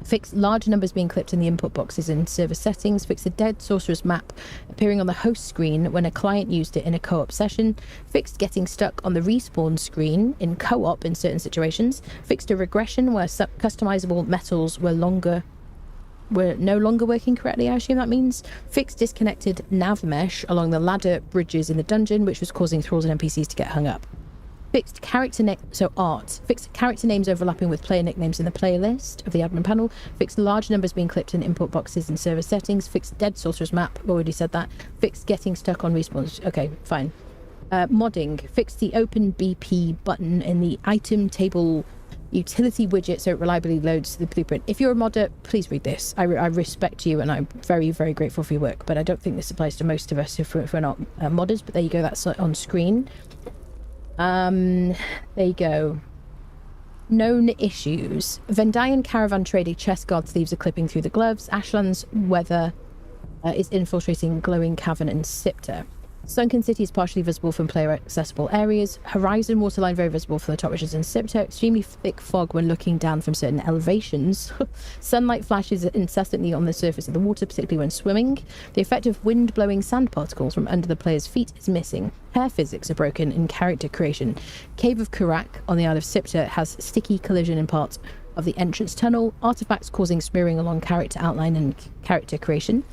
Fix large numbers being clipped in the input boxes in server settings. Fix the dead sorcerer's map appearing on the host screen when a client used it in a co-op session. Fixed getting stuck on the respawn screen in co-op in certain situations. Fixed a regression where customizable metals were no longer working correctly, I assume that means. Fixed disconnected nav mesh along the ladder bridges in the dungeon, which was causing thralls and NPCs to get hung up. Fixed character Fixed character names overlapping with player nicknames in the playlist of the admin panel. Fixed large numbers being clipped in input boxes in server settings. Fixed dead sorcerer's map. Already said that. Fixed getting stuck on respawns. Okay, fine. Modding. Fixed the open BP button in the item table. utility widget so it reliably loads the blueprint. If you're a modder, please read this. I respect you and I'm very, very grateful for your work, but I don't think this applies to most of us if we're not modders, but there you go, that's on screen. There you go. Known issues. Vendayan caravan trader chest guard thieves are clipping through the gloves. Ashland's weather is infiltrating glowing cavern in Siptah. Sunken City is partially visible from player accessible areas. Horizon waterline very visible from the top ridges in Siptah. Extremely thick fog when looking down from certain elevations. Sunlight flashes incessantly on the surface of the water, particularly when swimming. The effect of wind blowing sand particles from under the player's feet is missing. Hair physics are broken in character creation. Cave of Kurak on the Isle of Siptah has sticky collision in parts of the entrance tunnel. Artifacts causing smearing along character outline and character creation.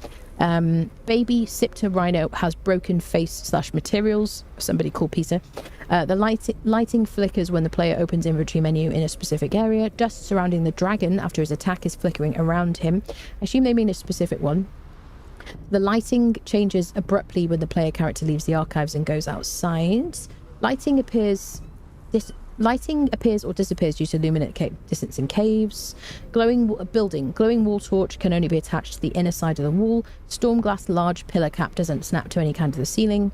Baby Siptah Rhino has broken face / materials. Somebody called Peter. The lighting flickers when the player opens inventory menu in a specific area. Dust surrounding the dragon after his attack is flickering around him. I assume they mean a specific one. The lighting changes abruptly when the player character leaves the archives and goes outside. Lighting appears or disappears due to luminant distance in caves. Glowing wall torch can only be attached to the inner side of the wall. Storm glass large pillar cap doesn't snap to any kind of the ceiling.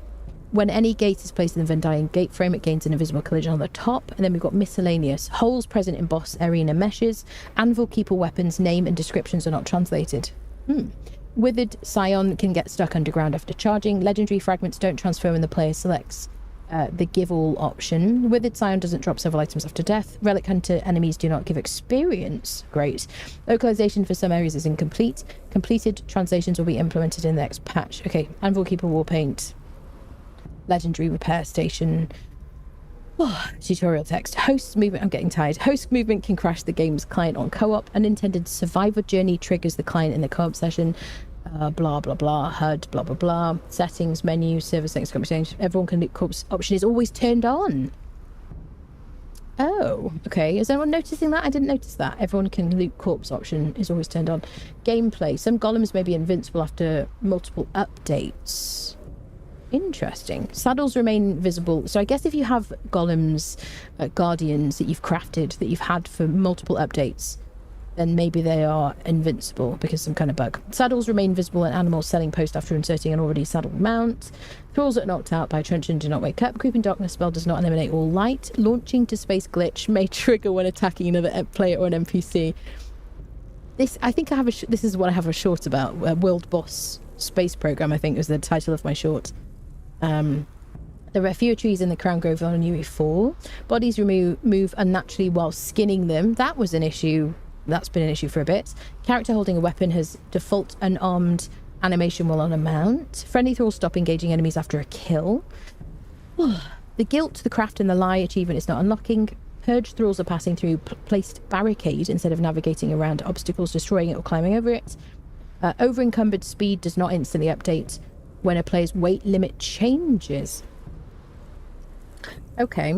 When any gate is placed in the Vendayan gate frame, it gains an invisible collision on the top. And then we've got miscellaneous. Holes present in boss arena meshes. Anvil keeper weapons name and descriptions are not translated. Withered Scion can get stuck underground after charging. Legendary fragments don't transfer when the player selects the give all option. Withered Scion doesn't drop several items after death. Relic hunter enemies do not give experience. Great. Localization for some areas is incomplete. Completed translations will be implemented in the next patch. Okay, Anvil Keeper War Paint. Legendary repair station. Tutorial text. Host movement. I'm getting tired. Host movement can crash the game's client on co-op. Unintended survivor journey triggers the client in the co-op session. Blah blah blah, HUD blah blah blah, settings menu, server settings can be changed. Everyone can loot corpse option is always turned on. Oh, okay. Is anyone noticing that? I didn't notice that. Everyone can loot corpse option is always turned on. Gameplay. Some golems may be invincible after multiple updates. Interesting. Saddles remain visible. So I guess if you have golems, guardians that you've crafted, that you've had for multiple updates, then maybe they are invincible because of some kind of bug. Saddles remain visible in animals selling post after inserting an already saddled mount. Thralls that are knocked out by a truncheon do not wake up. Creeping darkness spell does not eliminate all light. Launching to space glitch may trigger when attacking another player or an NPC. I think I have this is what I have a short about. World Boss Space Program, I think, was the title of my short. There are fewer trees in the Crown Grove on UE4. Bodies move unnaturally while skinning them. That was an issue. That's been an issue for a bit. Character holding a weapon has default unarmed animation while on a mount. Friendly thralls stop engaging enemies after a kill. The guilt, the craft and the lie achievement is not unlocking. Purge thralls are passing through placed barricade instead of navigating around obstacles, destroying it or climbing over it. Over encumbered speed does not instantly update when a player's weight limit changes. Okay.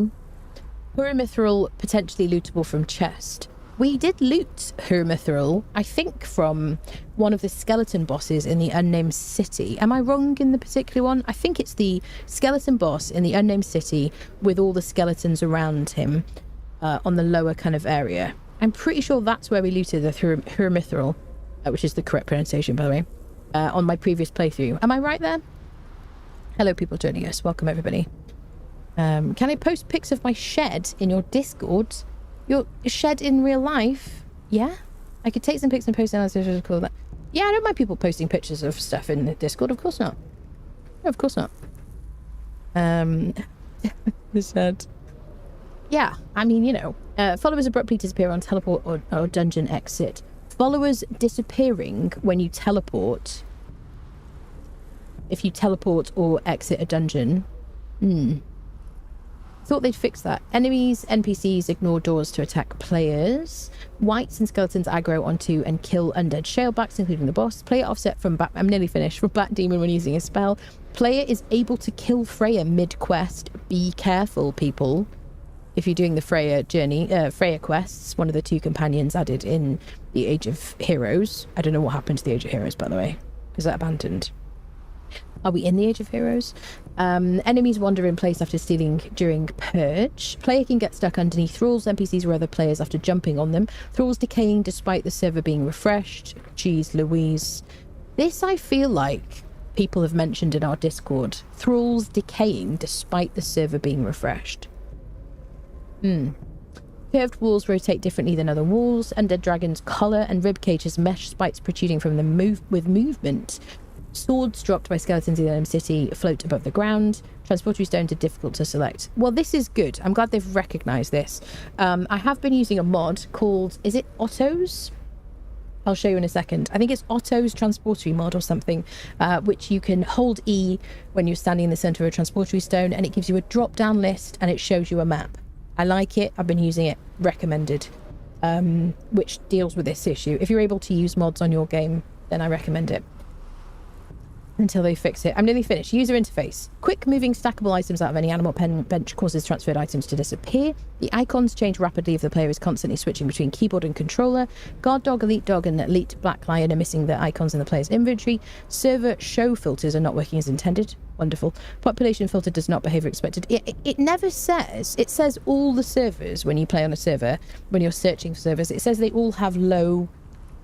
Huramithril potentially lootable from chest. We did loot Huramithril, I think, from one of the skeleton bosses in the Unnamed City. Am I wrong in the particular one? I think it's the skeleton boss in the Unnamed City with all the skeletons around him on the lower kind of area. I'm pretty sure that's where we looted the Huramithril, which is the correct pronunciation, by the way, on my previous playthrough. Am I right there? Hello, people joining us. Welcome, everybody. Can I post pics of my shed in your Discord? Your shed in real life? Yeah? I could take some pics and post them as I call that. Yeah, I don't mind people posting pictures of stuff in the Discord. Of course not. No, of course not. The shed. Yeah, I mean, you know. Followers abruptly disappear on teleport or dungeon exit. Followers disappearing when you teleport. If you teleport or exit a dungeon. Thought they'd fix that. Enemies, NPCs ignore doors to attack players. Wights and skeletons aggro onto and kill undead shalebacks, including the boss. Player offset from Bat... I'm nearly finished. From Bat Demon when using a spell. Player is able to kill Freya mid-quest. Be careful, people. If you're doing the Freya journey, Freya quests, one of the two companions added in the Age of Heroes. I don't know what happened to the Age of Heroes, by the way. Is that abandoned? Are we in the Age of Heroes? Enemies wander in place after stealing during Purge. Player can get stuck underneath thralls, NPCs, or other players after jumping on them. Thralls decaying despite the server being refreshed. Jeez Louise. This I feel like people have mentioned in our Discord. Thralls decaying despite the server being refreshed. Curved walls rotate differently than other walls. Undead dragons' collar and rib cages, mesh spikes protruding from them with movement. Swords dropped by skeletons in the enemy city float above the ground. Transportory stones are difficult to select. Well, this is good. I'm glad they've recognised this. I have been using a mod called... Is it Otto's? I'll show you in a second. I think it's Otto's Transportory mod or something, which you can hold E when you're standing in the centre of a Transportory stone, and it gives you a drop-down list and it shows you a map. I like it. I've been using it. Recommended. Which deals with this issue. If you're able to use mods on your game, then I recommend it. Until they fix it. I'm nearly finished. User interface. Quick moving stackable items out of any animal bench causes transferred items to disappear. The icons change rapidly if the player is constantly switching between keyboard and controller. Guard dog, elite dog, and elite black lion are missing the icons in the player's inventory. Server show filters are not working as intended. Wonderful. Population filter does not behave as expected. It never says. It says all the servers when you play on a server, when you're searching for servers, it says they all have low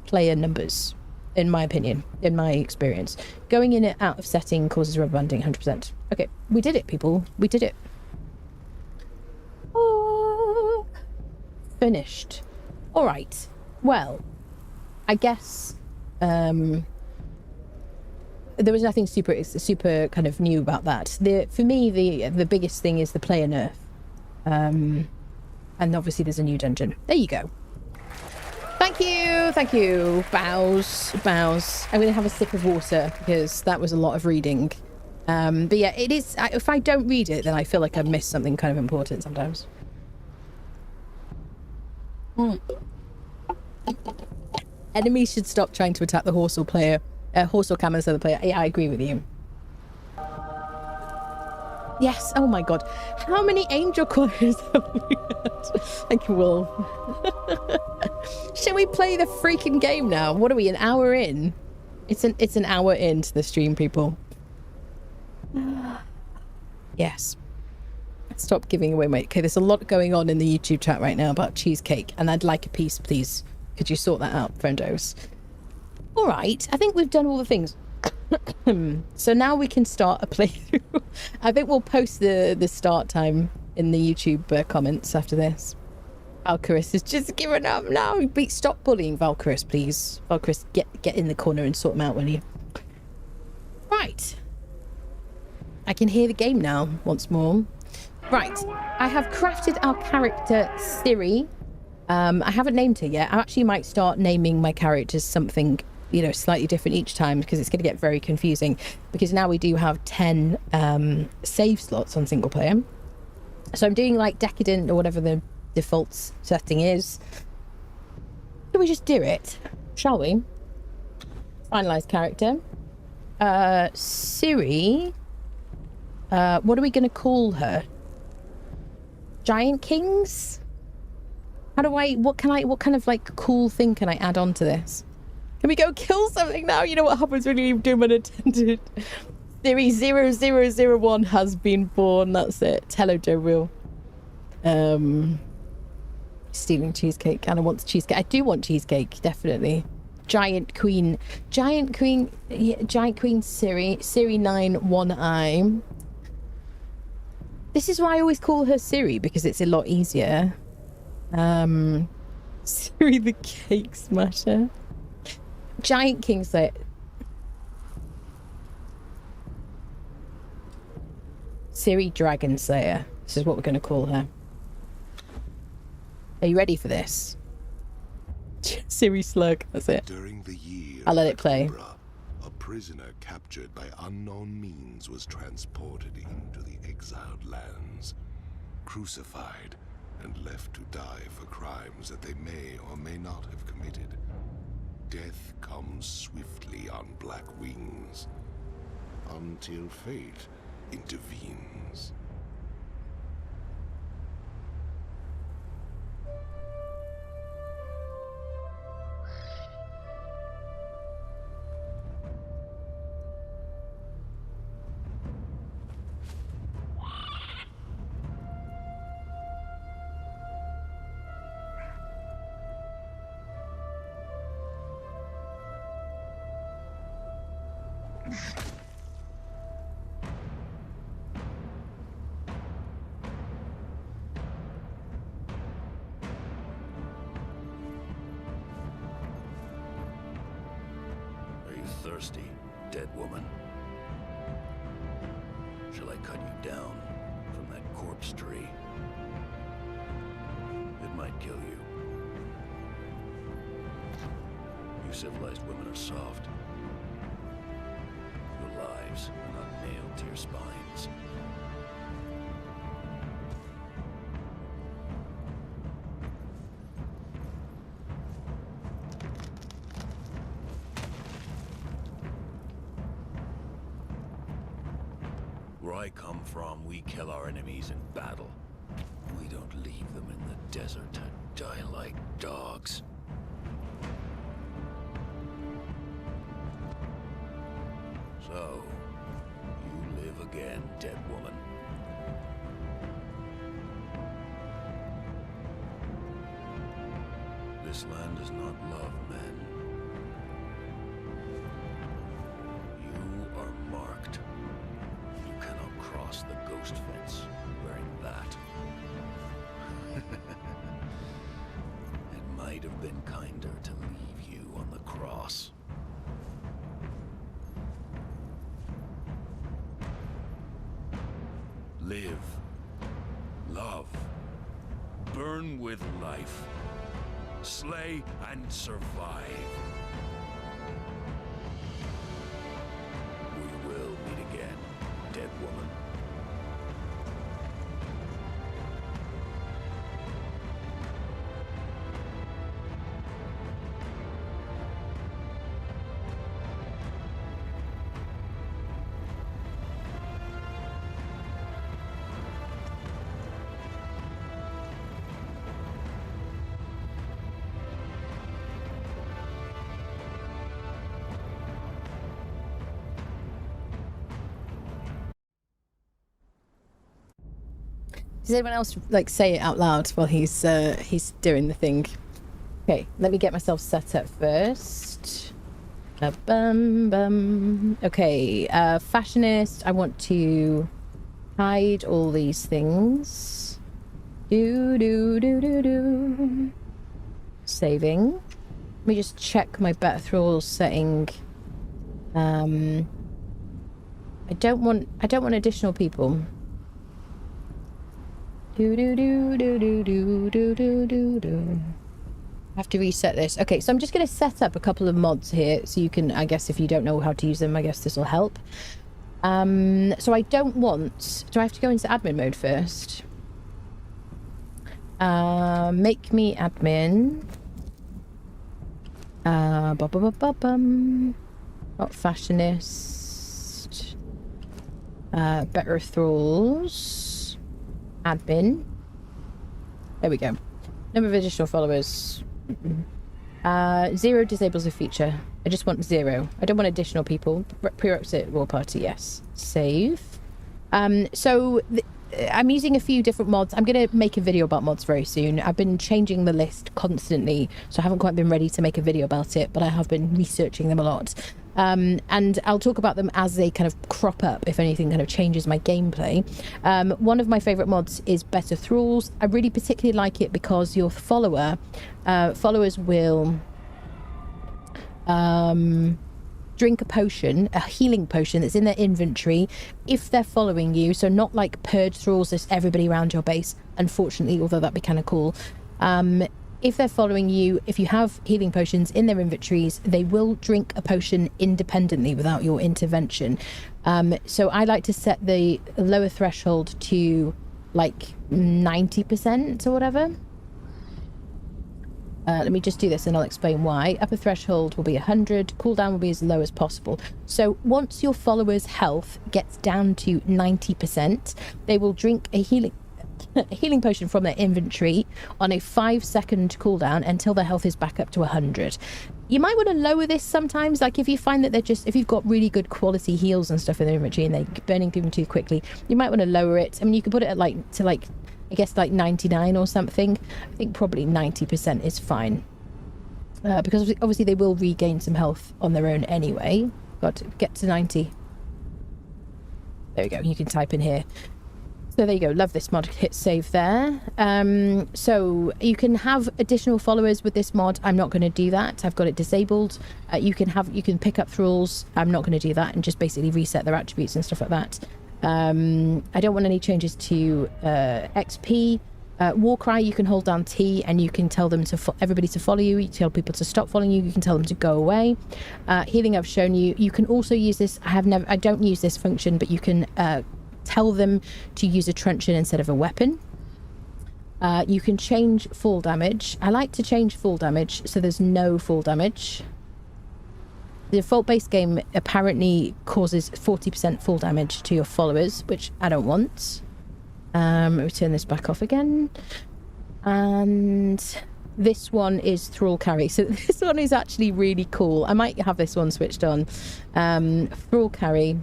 player numbers. In my opinion, in my experience. Going in and out of setting causes rubber banding 100%. Okay, we did it, people. We did it. Oh, finished. All right. Well, I guess there was nothing super kind of new about that. For me, the biggest thing is the player nerf. And obviously there's a new dungeon. There you go. Thank you, Bows. I'm going to have a sip of water because that was a lot of reading. But yeah, it is. If I don't read it, then I feel like I've missed something kind of important sometimes. Enemies should stop trying to attack the horse or camel instead of the player. Yeah, I agree with you. Yes, oh my god. How many angel coins have we had? Thank you, Will. Shall we play the freaking game now? What are we, an hour in? It's an hour into the stream, people. Yes. Stop giving away my... Okay, there's a lot going on in the YouTube chat right now about cheesecake, and I'd like a piece, please. Could you sort that out, friendos? All right, I think we've done all the things. So now we can start a playthrough. I think we'll post the start time in the YouTube comments after this. Valkyris is just giving up now. Stop bullying Valkyris, please. Valkyris, get in the corner and sort them out, will you? Right. I can hear the game now once more. Right. I have crafted our character Siri. I haven't named her yet. I actually might start naming my characters something, you know, slightly different each time because it's going to get very confusing, because now we do have 10 save slots on single player. So I'm doing like Decadent or whatever the default setting is. Can we just do it? Shall we? Finalize character. Siri. What are we going to call her? Giant Kings? What kind of like cool thing can I add on to this? Can we go kill something now? You know what happens when you leave Doom unattended. Siri 0001 has been born. That's it. Hello, Joe Real. Stealing cheesecake. Anna wants cheesecake. I do want cheesecake, definitely. Giant Queen Siri 9-1i. This is why I always call her Siri, because it's a lot easier. Siri the Cake Smasher. Giant Kingslayer. Siri Dragon Slayer. This is what we're going to call her. Are you ready for this? Siri Slug. That's it. During the year I'll let it play. A prisoner captured by unknown means was transported into the exiled lands, crucified, and left to die for crimes that they may or may not have committed. Death comes swiftly on black wings, until fate intervenes. Are you thirsty, dead woman? Shall I cut you down from that corpse tree? It might kill you. You civilized women are soft. Your lives are not nailed to your spines. Where I come from, we kill our enemies in battle. We don't leave them in the desert to die like dogs. So, you live again, dead woman. This land does not love men. You are marked. You cannot cross the ghost fence wearing that. It might have been kinder to leave you on the cross. Live, love, burn with life, slay and survive. We will meet again, dead woman. Does anyone else like say it out loud while he's doing the thing? Okay, let me get myself set up first. Bum bum. Okay, fashionist. I want to hide all these things. Do. Saving. Let me just check my better thralls setting. I don't want additional people. I have to reset this. Okay, so I'm just going to set up a couple of mods here so you can, I guess if you don't know how to use them, I guess this will help. So I don't want... Do I have to go into admin mode first? Make me admin. Not fashionist. Better thralls. Admin. There we go. Number of additional followers. 0 disables a feature. I just want 0. I don't want additional people. Prerequisite war party, yes. Save. So I'm using a few different mods. I'm going to make a video about mods very soon. I've been changing the list constantly, so I haven't quite been ready to make a video about it, but I have been researching them a lot. And I'll talk about them as they kind of crop up, if anything kind of changes my gameplay. One of my favourite mods is Better Thralls. I really particularly like it because your followers will drink a potion, a healing potion that's in their inventory if they're following you. So not like Purge Thralls, there's everybody around your base, unfortunately, although that'd be kind of cool. If they're following you, if you have healing potions in their inventories, they will drink a potion independently without your intervention. So I like to set the lower threshold to like 90% or whatever. Let me just do this and I'll explain why. Upper threshold will be 100, cooldown will be as low as possible. So once your followers' health gets down to 90%, they will drink a healing potion from their inventory on a 5-second cooldown until their health is back up to 100. You might want to lower this sometimes, like if you find that if you've got really good quality heals and stuff in their inventory and they're burning through them too quickly, you might want to lower it. I mean, you could put it at I guess like 99 or something. I think probably 90% is fine. Because obviously they will regain some health on their own anyway. God, get to 90. There we go. You can type in here. So there you go. Love this mod. Hit save there. So you can have additional followers with this mod. I'm not going to do that. I've got it disabled. You can pick up thralls. I'm not going to do that and just basically reset their attributes and stuff like that. I don't want any changes to XP. Warcry, you can hold down T and you can tell them to everybody to follow you. You tell people to stop following you. You can tell them to go away. Healing, I've shown you. You can also use this. I don't use this function, but you can tell them to use a truncheon instead of a weapon. You can change fall damage. I like to change fall damage so there's no fall damage. The default base game apparently causes 40% fall damage to your followers, which I don't want. Let me turn this back off again. And this one is thrall carry. So this one is actually really cool. I might have this one switched on. Thrall carry.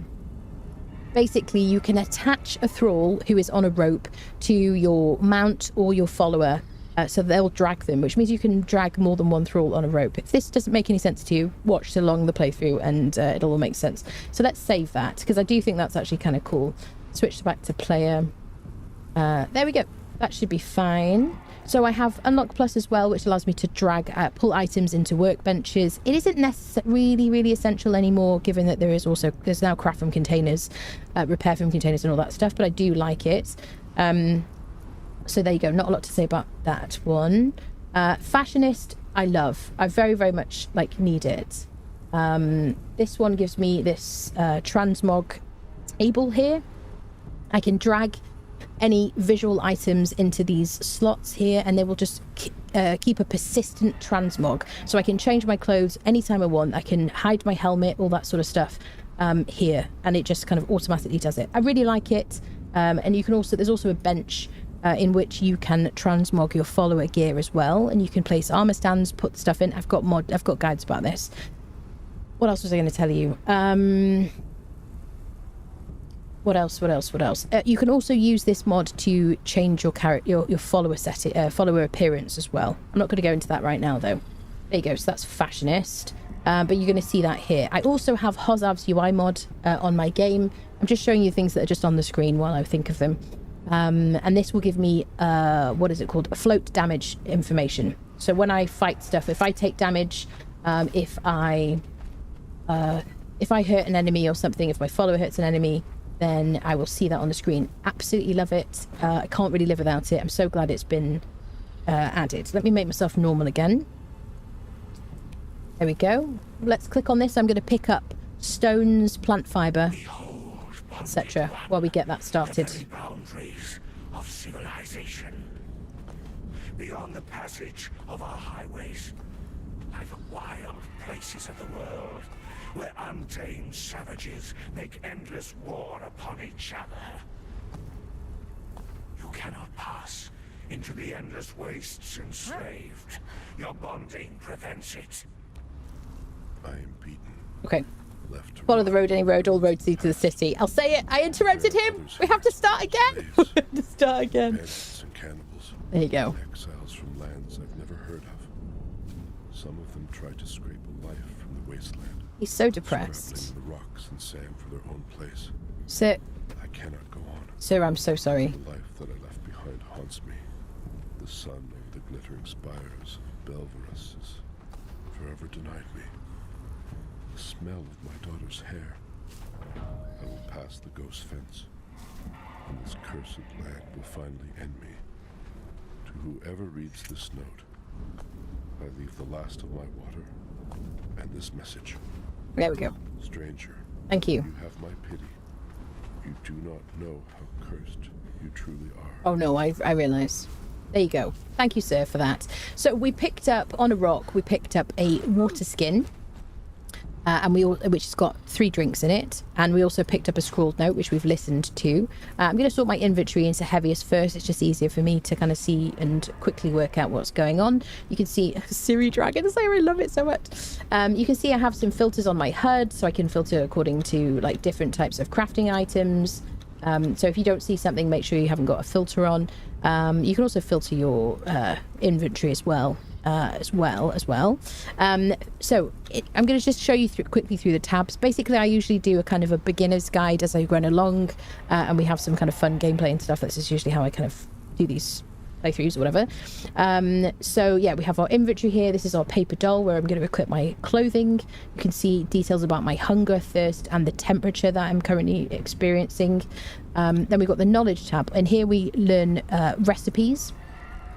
Basically, you can attach a thrall who is on a rope to your mount or your follower. So they'll drag them, which means you can drag more than one thrall on a rope. If this doesn't make any sense to you, watch along the playthrough and it'll all make sense. So let's save that, because I do think that's actually kind of cool. Switch back to player. There we go. That should be fine. So I have Unlock Plus as well, which allows me to drag, pull items into workbenches. It isn't really essential anymore, given that there's now craft from containers, repair from containers and all that stuff, but I do like it. So there you go. Not a lot to say about that one. Fashionist, I love. I very much need it. This one gives me this transmog table here. I can drag any visual items into these slots here and they will just keep a persistent transmog, so I can change my clothes anytime I want. I can hide my helmet, all that sort of stuff here, and it just kind of automatically does it. I really like it. And you can also, there's also a bench in which you can transmog your follower gear as well, and you can place armor stands, put stuff in. I've got guides about this. What else was I going to tell you? What else? You can also use this mod to change your follower follower appearance as well. I'm not going to go into that right now though. There you go. So that's Fashionist. But you're going to see that here. I also have Hozav's UI mod on my game. I'm just showing you things that are just on the screen while I think of them. And this will give me what is it called? Float damage information. So when I fight stuff, if I take damage, if I hurt an enemy or something, if my follower hurts an enemy, then I will see that on the screen. Absolutely love it. I can't really live without it. I'm so glad it's been added. Let me make myself normal again. There we go. Let's click on this. I'm going to pick up stones, plant fiber, etc. while we get that started. The boundaries of civilization. Beyond the passage of our highways lie the wild places of the world, where untamed savages make endless war upon each other. You cannot pass into the endless wastes enslaved. Your bonding prevents it. I am beaten. Okay. Left to Follow right. the road, any road, all roads lead to the city. I'll say it. I interrupted him. We have to start again. We have to start again. Bandits and cannibals. There you go. Exiles from lands I've never heard of. Some of them try to scrape a life from the wasteland. He's so depressed. Scrabbling the rocks and sand for their own place. Sir, I cannot go on. sir, I'm so sorry. The life that I left behind haunts me. The sun over the glittering spires of Belverus has forever denied me. The smell of my daughter's hair. I will pass the ghost fence, and this cursed land will finally end me. To whoever reads this note, I leave the last of my water and this message. There we go. Stranger, Thank you. you have my pity. You do not know how cursed you truly are. Oh no, I realise. There you go. Thank you, sir, for that. So we picked up, on a rock, we picked up a water skin. Which has got 3 drinks in it, and we also picked up a scrawled note which we've listened to. I'm going to sort my inventory into heaviest first. It's just easier for me to kind of see and quickly work out what's going on. You can see Siri Dragons. I love it so much. You can see I have some filters on my HUD, so I can filter according to like different types of crafting items. So if you don't see something, make sure you haven't got a filter on. You can also filter your inventory as well. as well. So I'm going to just show you quickly through the tabs. Basically, I usually do a kind of a beginner's guide as I run along, and we have some kind of fun gameplay and stuff. That's just usually how I kind of do these playthroughs or whatever. So yeah, we have our inventory here. This is our paper doll where I'm going to equip my clothing. You can see details about my hunger, thirst, and the temperature that I'm currently experiencing. Then we've got the knowledge tab, and here we learn recipes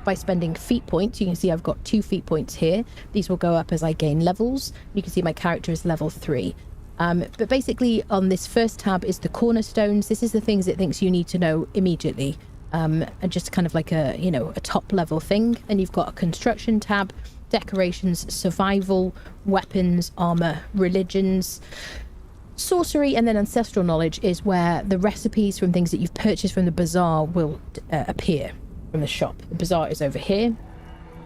by spending feat points. You can see I've got 2 feat points here. These will go up as I gain levels. You can see my character is level 3. But basically on this first tab is the cornerstones. This is the things it thinks you need to know immediately. And just kind of like a, you know, a top level thing. And you've got a construction tab, decorations, survival, weapons, armor, religions, sorcery, and then ancestral knowledge is where the recipes from things that you've purchased from the bazaar will appear from the shop. The bazaar is over here.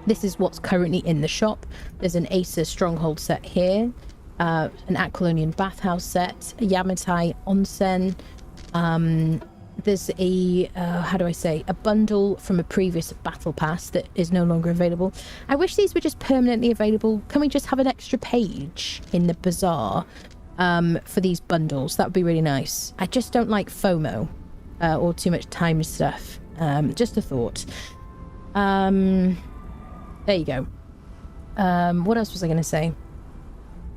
This is what's currently in the shop. There's an Acer stronghold set here, an Aquilonian bathhouse set, a Yamatai onsen. There's a how do I say, a bundle from a previous battle pass that is no longer available. I wish these were just permanently available. Can we just have an extra page in the bazaar for these bundles? That would be really nice. I just don't like FOMO or too much time stuff. Just a thought. There you go. What else was I going to say?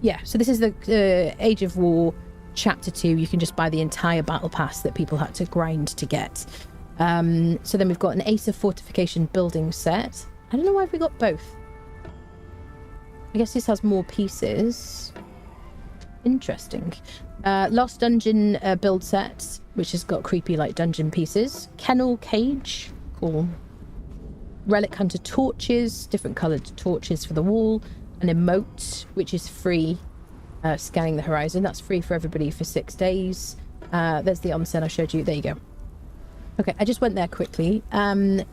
Yeah, so this is the Age of War Chapter 2. You can just buy the entire battle pass that people had to grind to get. So then we've got an Acer fortification building set. I don't know why we got both. I guess this has more pieces. Interesting. Lost Dungeon build set, which has got creepy like dungeon pieces. Kennel cage, cool. Relic hunter torches, different coloured torches for the wall. An emote, which is free. Scanning the horizon, that's free for everybody for 6 days. There's the onsen I showed you. There you go. Okay, I just went there quickly.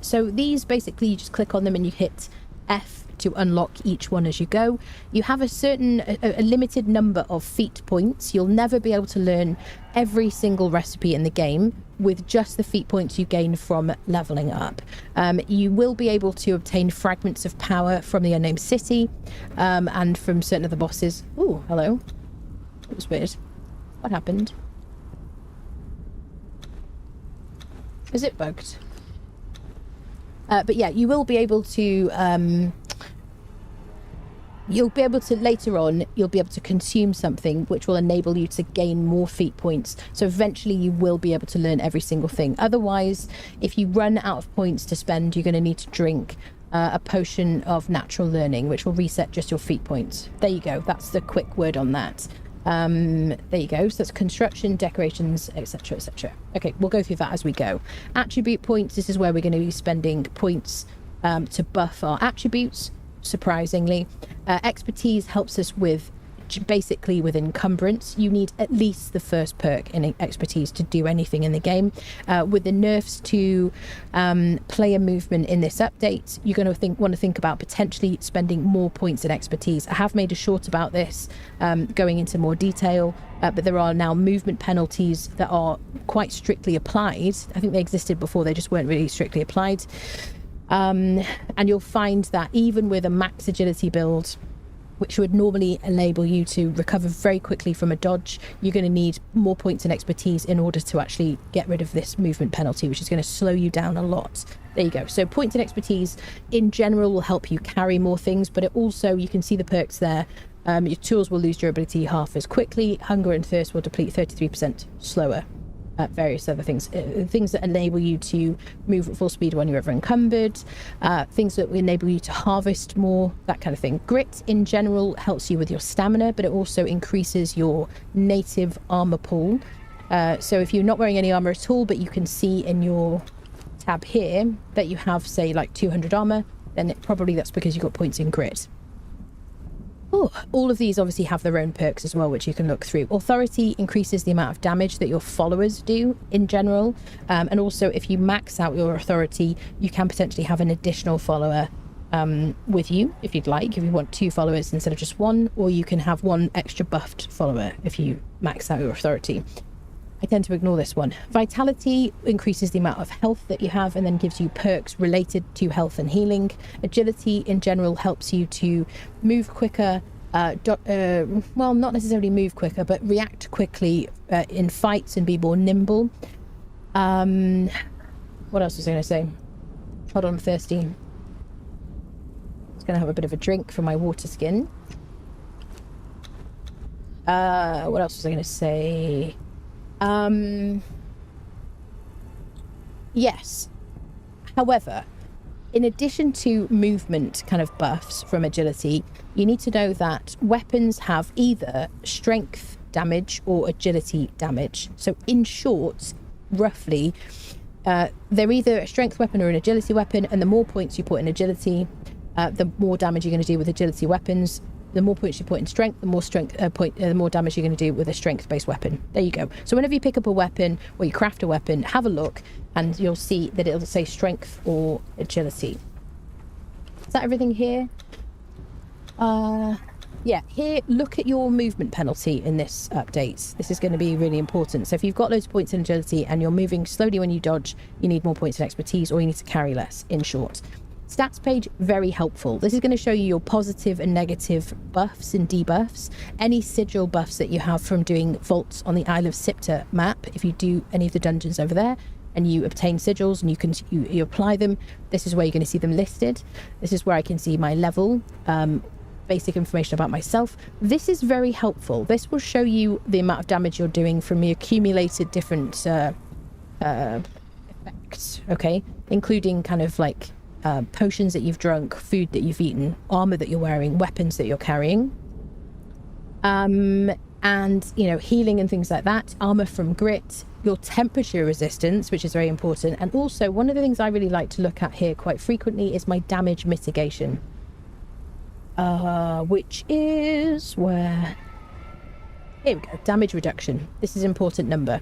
So these basically, you just click on them and you hit F to unlock each one as you go. You have a limited number of feat points. You'll never be able to learn every single recipe in the game with just the feat points you gain from leveling up. You will be able to obtain fragments of power from the unnamed city and from certain of the bosses. Oh, hello. That was weird. What happened? Is it bugged? But yeah, you will be able to later on, you'll be able to consume something which will enable you to gain more feat points. So eventually you will be able to learn every single thing. Otherwise, if you run out of points to spend, you're going to need to drink a potion of natural learning, which will reset just your feat points. There you go. That's the quick word on that. There you go. So that's construction, decorations, etc, etc. Okay, we'll go through that as we go. Attribute points. This is where we're going to be spending points to buff our attributes. Surprisingly, expertise helps us with basically with encumbrance. You need at least the first perk in expertise to do anything in the game. With the nerfs to player movement in this update, you're going to want to think about potentially spending more points in expertise. I have made a short about this, going into more detail, but there are now movement penalties that are quite strictly applied. I think they existed before, they just weren't really strictly applied. And you'll find that even with a max agility build, which would normally enable you to recover very quickly from a dodge, you're going to need more points in expertise in order to actually get rid of this movement penalty, which is going to slow you down a lot. There you go. So points in expertise in general will help you carry more things, but it also, you can see the perks there. Your tools will lose durability half as quickly. Hunger and thirst will deplete 33% slower. Various other things, things that enable you to move at full speed when you're ever encumbered, things that will enable you to harvest more, that kind of thing. Grit in general helps you with your stamina, but it also increases your native armor pool. So if you're not wearing any armor at all, but you can see in your tab here that you have, say, like 200 armor, then that's because you've got points in grit. Oh, all of these obviously have their own perks as well, which you can look through. Authority increases the amount of damage that your followers do in general. And also, if you max out your authority, you can potentially have an additional follower with you, if you'd like, if you want 2 followers instead of just 1, or you can have 1 extra buffed follower if you max out your authority. I tend to ignore this one. Vitality increases the amount of health that you have and then gives you perks related to health and healing. Agility in general helps you to move quicker, well, not necessarily move quicker, but react quickly in fights and be more nimble. What else was I going to say? Hold on, I'm thirsty. I'm just going to have a bit of a drink from my water skin. What else was I going to say? Yes. However, in addition to movement kind of buffs from agility, you need to know that weapons have either strength damage or agility damage. So in short, roughly, they're either a strength weapon or an agility weapon, and the more points you put in agility, the more damage you're going to do with agility weapons. The more points you put in strength, the more the more damage you're going to do with a strength-based weapon. There you go. So whenever you pick up a weapon or you craft a weapon, have a look, and you'll see that it'll say strength or agility. Is that everything here? Yeah, here, look at your movement penalty in this update. This is going to be really important. So if you've got loads of points in agility and you're moving slowly when you dodge, you need more points in expertise, or you need to carry less, in short. Stats page, very helpful. This is going to show you your positive and negative buffs and debuffs. Any sigil buffs that you have from doing vaults on the Isle of Siptah map. If you do any of the dungeons over there and you obtain sigils and you apply them, this is where you're going to see them listed. This is where I can see my level, basic information about myself. This is very helpful. This will show you the amount of damage you're doing from the accumulated different effects, okay? Including kind of like potions that you've drunk, food that you've eaten, armor that you're wearing, weapons that you're carrying, and you know, healing and things like that, armor from grit, your temperature resistance, which is very important. And also one of the things I really like to look at here quite frequently is my damage mitigation, which is where, here we go, damage reduction. This is an important number.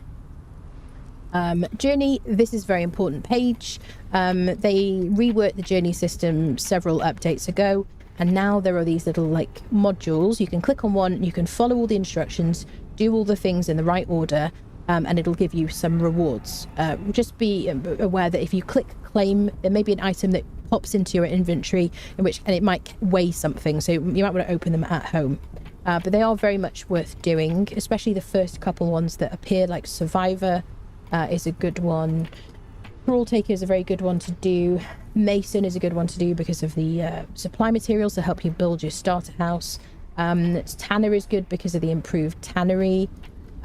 Journey, this is a very important page. They reworked the journey system several updates ago, and now there are these little like modules. You can click on one, you can follow all the instructions, do all the things in the right order, and it'll give you some rewards. Just be aware that if you click claim, there may be an item that pops into your inventory, and it might weigh something, so you might want to open them at home. But they are very much worth doing, especially the first couple ones that appear, like Survivor is a good one. Brawl Taker is a very good one to do. Mason is a good one to do because of the supply materials to help you build your starter house. Tanner is good because of the improved tannery.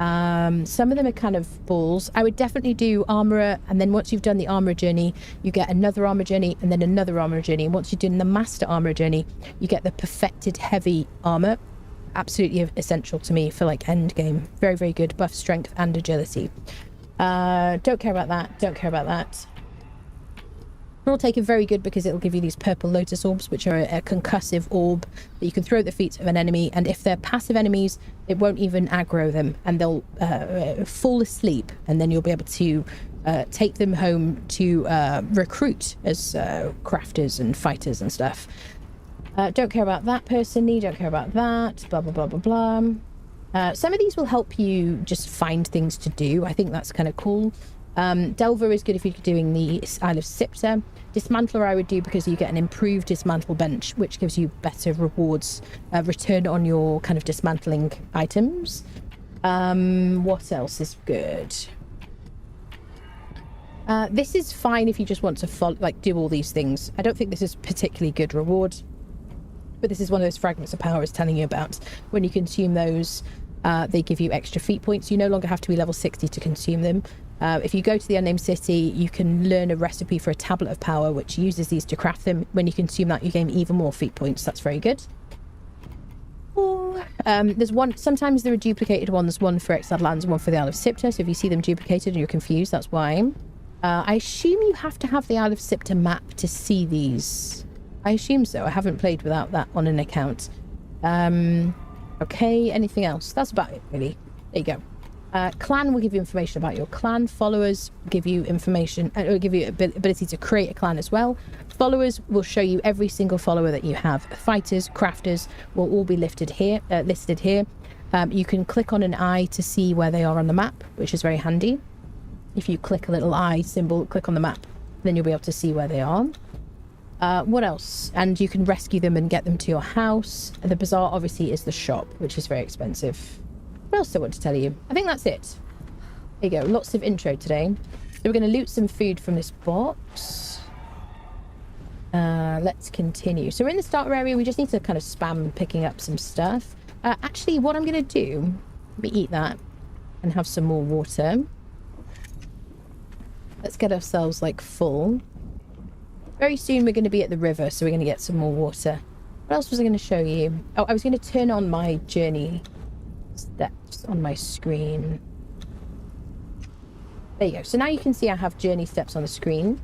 Some of them are kind of balls. I would definitely do Armourer, and then once you've done the Armourer journey, you get another Armourer journey, and then another Armourer journey. And once you're doing the Master Armourer journey, you get the Perfected Heavy Armour. Absolutely essential to me for like end game. Very, very good. Buff strength and agility. Don't care about that. Don't care about that. Brawl Taker, very good because it'll give you these purple lotus orbs, which are a concussive orb that you can throw at the feet of an enemy, and if they're passive enemies, it won't even aggro them, and they'll fall asleep, and then you'll be able to take them home to recruit as crafters and fighters and stuff. Don't care about that personally. Don't care about that. Blah, blah, blah, blah, blah. Some of these will help you just find things to do. I think that's kind of cool. Delver is good if you're doing the Isle of Siptah. Dismantler I would do because you get an improved dismantle bench, which gives you better rewards, return on your kind of dismantling items. What else is good? This is fine if you just want to follow, like, do all these things. I don't think this is particularly good reward, but this is one of those fragments of power I was telling you about. When you consume those, they give you extra feat points. You no longer have to be level 60 to consume them. If you go to the Unnamed City, you can learn a recipe for a tablet of power, which uses these to craft them. When you consume that, you gain even more feat points. That's very good. There's one, sometimes there are duplicated ones, one for Exiled Lands and one for the Isle of Siptah. So if you see them duplicated and you're confused, that's why. I assume you have to have the Isle of Siptah map to see these. I assume so. I haven't played without that on an account. Okay, anything else? That's about it, really. There you go. Clan will give you information about your clan. Followers give you information, will give you ability to create a clan as well. Followers will show you every single follower that you have. Fighters, crafters will all be listed here. You can click on an eye to see where they are on the map, which is very handy. If you click a little eye symbol, click on the map, then you'll be able to see where they are. What else? And you can rescue them and get them to your house. And the bazaar obviously is the shop, which is very expensive. What else do I want to tell you? I think that's it. There you go. Lots of intro today. So we're going to loot some food from this box. Let's continue. So we're in the starter area. We just need to kind of spam picking up some stuff. Actually, what I'm going to do, let me eat that and have some more water. Let's get ourselves like full. Very soon we're going to be at the river, so we're going to get some more water. What else was I going to show you? Oh, I was going to turn on my journey steps on my screen. There you go. So now you can see I have journey steps on the screen.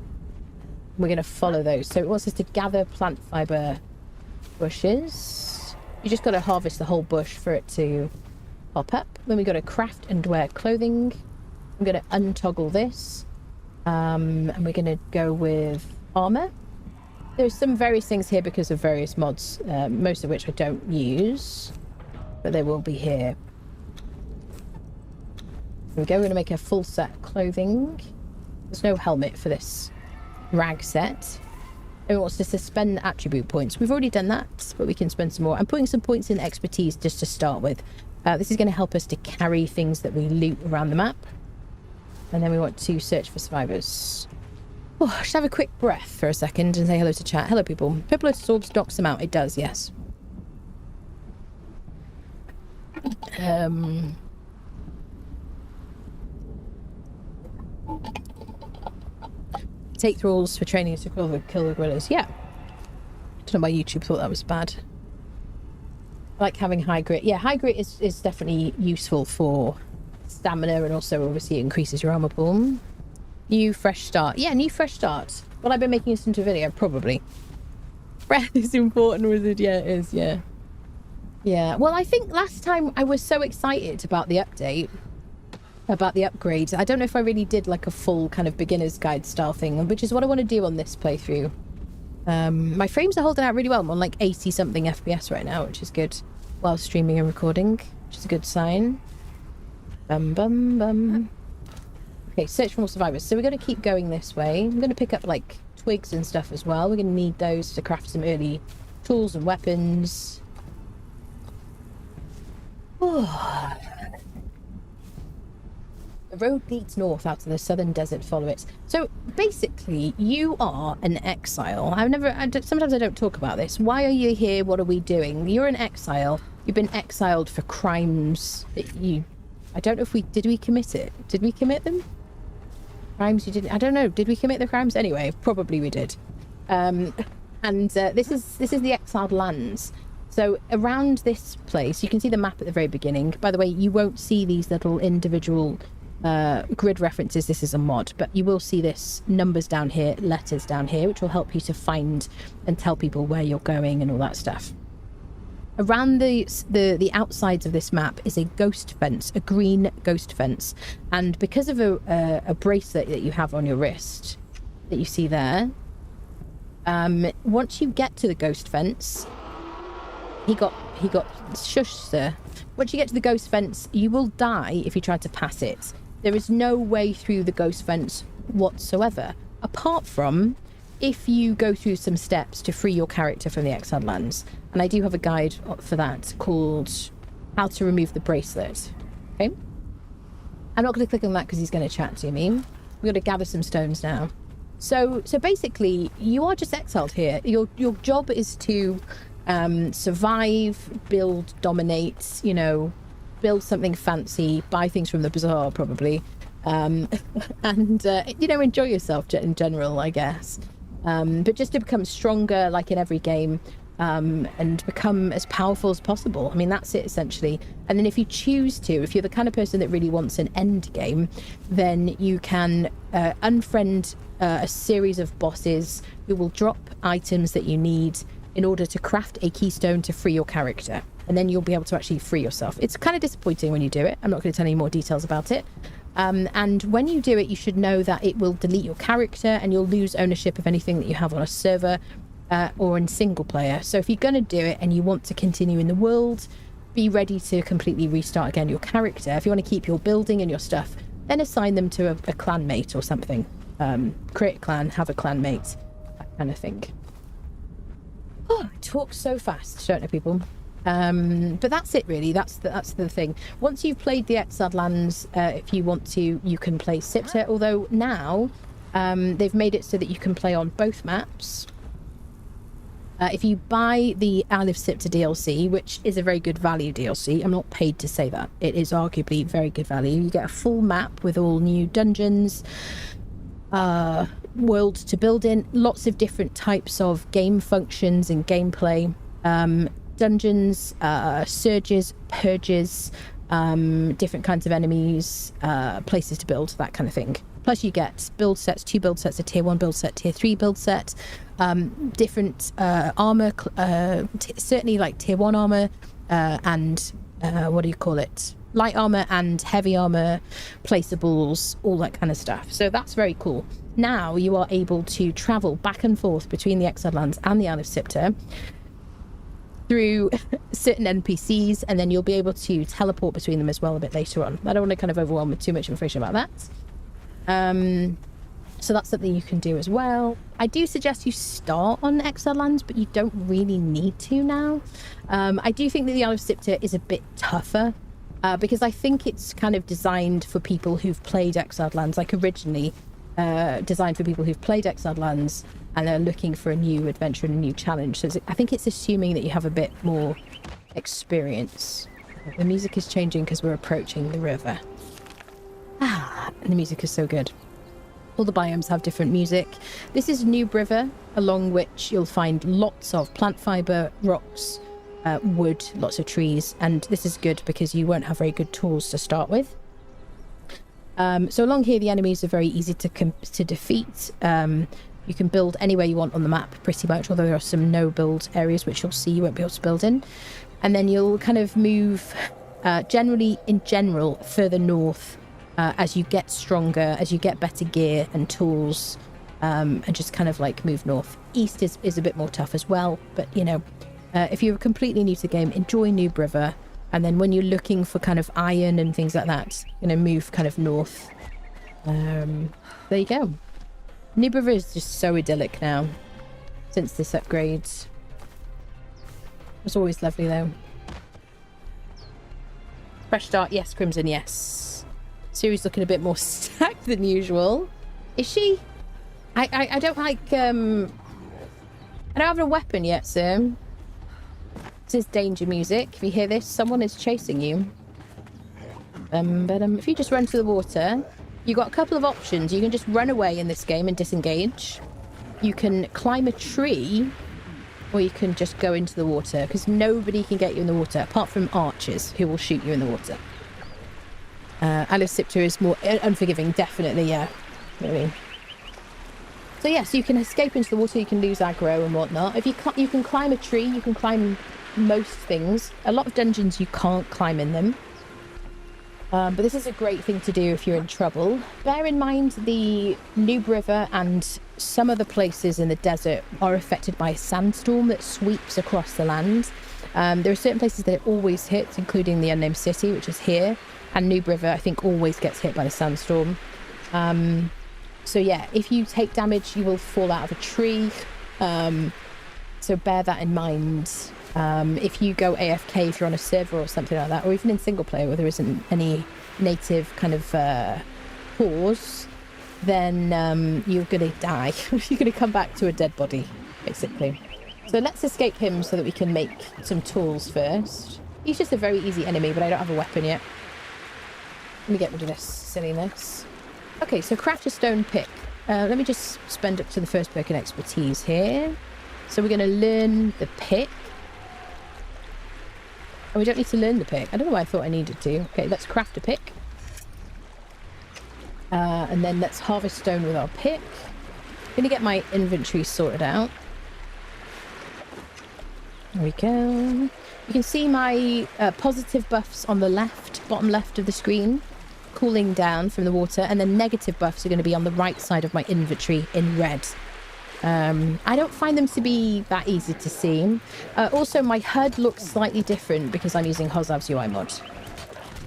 We're going to follow those. So it wants us to gather plant fiber bushes. You just got to harvest the whole bush for it to pop up. Then we got to craft and wear clothing. I'm going to untoggle this. And we're going to go with armor. There's some various things here because of various mods, most of which I don't use, but they will be here. There we go. We're going to make a full set clothing. There's no helmet for this rag set. It wants to suspend attribute points. We've already done that, but we can spend some more. I'm putting some points in expertise just to start with. This is going to help us to carry things that we loot around the map. And then we want to search for survivors. Oh, I should have a quick breath for a second and say hello to chat. Hello, people. Purple absorbs knocks them out. It does, yes. Take thralls for training to kill the gorillas. Yeah. I don't know why YouTube thought that was bad. I like having high grit. Yeah, high grit is definitely useful for stamina, and also obviously increases your armor pool. New fresh start. Yeah, new fresh start. Well, I've been making this into a video, probably. Breath is important, wizard. Yeah, it is. Yeah. Yeah. Well, I think last time I was so excited about the update, about the upgrade. I don't know if I really did like a full kind of beginner's guide style thing, which is what I want to do on this playthrough. My frames are holding out really well. I'm on like 80 something FPS right now, which is good, while streaming and recording, which is a good sign. Bum bum bum. Okay, search for more survivors. So we're going to keep going this way. I'm going to pick up like twigs and stuff as well. We're going to need those to craft some early tools and weapons. Oh. The road leads north out to the southern desert. Follow it. So basically, you are an exile. Sometimes I don't talk about this. Why are you here? What are we doing? You're an exile. You've been exiled for crimes that you... I don't know if did we commit it? Did we commit them? Crimes you didn't... I don't know. Did we commit the crimes? Anyway, probably we did. This is the exiled lands. So around this place, you can see the map at the very beginning. By the way, you won't see these little individual grid references. This is a mod, but you will see this numbers down here, letters down here, which will help you to find and tell people where you're going and all that stuff. Around the outsides of this map is a ghost fence, a green ghost fence, and because of a bracelet that you have on your wrist that you see there, once you get to the ghost fence, he got shushed, sir. Once you get to the ghost fence, you will die if you try to pass it. There is no way through the ghost fence whatsoever, apart from if you go through some steps to free your character from the exiled lands. And I do have a guide for that called How to Remove the Bracelet. Okay? I'm not going to click on that because he's going to chat to me. We've got to gather some stones now. So basically, you are just exiled here. Your job is to survive, build, dominate, build something fancy, buy things from the bazaar probably, and enjoy yourself in general, I guess. But just to become stronger, like in every game, and become as powerful as possible. I mean, that's it essentially. And then if you choose to, if you're the kind of person that really wants an end game, then you can unfriend a series of bosses who will drop items that you need in order to craft a keystone to free your character. And then you'll be able to actually free yourself. It's kind of disappointing when you do it. I'm not going to tell you more details about it. And when you do it, you should know that it will delete your character and you'll lose ownership of anything that you have on a server or in single player. So if you're going to do it and you want to continue in the world, be ready to completely restart again your character. If you want to keep your building and your stuff, then assign them to a clan mate or something. Create a clan, have a clan mate, that kind of thing. Oh, I talk so fast, don't I, people? But that's it, really. That's the thing. Once you've played the Exiled Lands, if you want to, you can play Siptah. Although now they've made it so that you can play on both maps. If you buy the Isle of Siptah DLC, which is a very good value DLC, I'm not paid to say that. It is arguably very good value. You get a full map with all new dungeons, world to build in, lots of different types of game functions and gameplay. Dungeons, surges, purges, different kinds of enemies, places to build, that kind of thing. Plus you get build sets, 2 build sets, a tier 1 build set, tier 3 build set, different armor, certainly like tier 1 armor, and what do you call it? Light armor and heavy armor, placeables, all that kind of stuff. So that's very cool. Now you are able to travel back and forth between the Exiled Lands and the Isle of Siptah through certain NPCs, and then you'll be able to teleport between them as well a bit later on. I don't want to kind of overwhelm with too much information about that. So that's something you can do as well. I do suggest you start on Exiled Lands, but you don't really need to now. I do think that the Isle of Siptah is a bit tougher, because I think it's kind of designed for people who've played Exiled Lands, like originally designed for people who've played Exiled Lands and are looking for a new adventure and a new challenge. So I think it's assuming that you have a bit more experience. The music is changing because we're approaching the river. And the music is so good. All the biomes have different music. This is Noob River, along which you'll find lots of plant fibre, rocks, wood, lots of trees, and this is good because you won't have very good tools to start with. So along here the enemies are very easy to defeat. You can build anywhere you want on the map pretty much, although there are some no build areas which you'll see you won't be able to build in. And then you'll kind of move in general further north as you get stronger, as you get better gear and tools, and just kind of like move north. East is a bit more tough as well, but you know, if you're completely new to the game, enjoy Noob River, and then when you're looking for kind of iron and things like that, you know, move kind of north. There you go. Noob River is just so idyllic now since this upgrade. It's always lovely though. Fresh start, yes. Crimson, yes. Siri's looking a bit more stacked than usual. Is she? I don't like I don't have a weapon yet, sir. This is danger music. If you hear this, someone is chasing you. If you just run to the water, you've got a couple of options. You can just run away in this game and disengage. You can climb a tree, or you can just go into the water, because nobody can get you in the water apart from archers who will shoot you in the water. Isle of Siptah is more unforgiving, definitely, yeah. You know what I mean? So yes, you can escape into the water, you can lose aggro and whatnot. If you can climb a tree, you can climb most things. A lot of dungeons you can't climb in them. But this is a great thing to do if you're in trouble. Bear in mind the Noob River and some other places in the desert are affected by a sandstorm that sweeps across the land. There are certain places that it always hits, including the Unnamed City, which is here. And Noob River, I think, always gets hit by the sandstorm. So yeah, if you take damage, you will fall out of a tree. So bear that in mind. If you go AFK, if you're on a server or something like that, or even in single player where there isn't any native kind of pause, then you're going to die. You're going to come back to a dead body, basically. So let's escape him so that we can make some tools first. He's just a very easy enemy, but I don't have a weapon yet. Let me get rid of this silliness. Okay, so craft a stone pick. Let me just spend up to the first perk in expertise here. So we're going to learn the pick. Oh, we don't need to learn the pick. I don't know why I thought I needed to. Okay, let's craft a pick. And then let's harvest stone with our pick. I'm going to get my inventory sorted out. There we go. You can see my positive buffs on the left, bottom left of the screen, cooling down from the water, and then negative buffs are going to be on the right side of my inventory in red. I don't find them to be that easy to see. Also, my HUD looks slightly different because I'm using Exiles UI mod.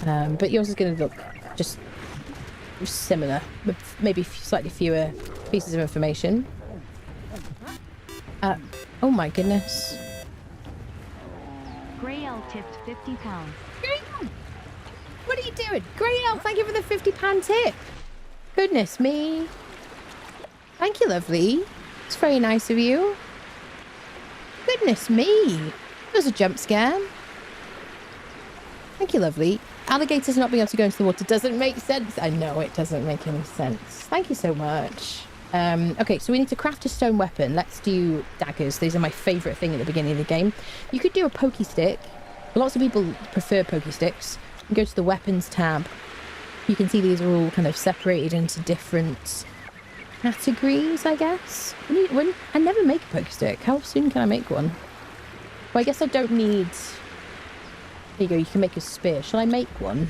But yours is going to look just similar, with maybe slightly fewer pieces of information. Oh my goodness. Grey L tipped £50. Grey L! What are you doing? Grey L, thank you for the £50 tip. Goodness me. Thank you, lovely. It's very nice of you. Goodness me. It was a jump scare. Thank you, lovely. Alligators not being able to go into the water doesn't make sense. I know it doesn't make any sense. Thank you so much. Okay, so we need to craft a stone weapon. Let's do daggers. These are my favourite thing at the beginning of the game. You could do a pokey stick. Lots of people prefer pokey sticks. You go to the weapons tab. You can see these are all kind of separated into different categories, I guess. I never make a pokey stick. How soon can I make one? Well, I guess I don't need... There you go, you can make a spear. Shall I make one?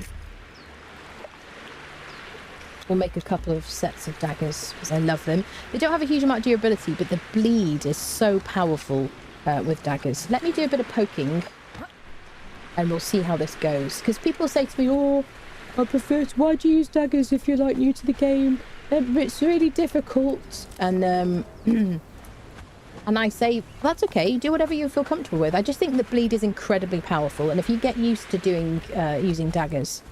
We'll make a couple of sets of daggers because I love them. They don't have a huge amount of durability, but the bleed is so powerful with daggers. Let me do a bit of poking and we'll see how this goes. Because people say to me, oh, I prefer it. Why do you use daggers if you're like new to the game? It's really difficult. And and I say, that's okay. Do whatever you feel comfortable with. I just think that bleed is incredibly powerful. And if you get used to doing using daggers...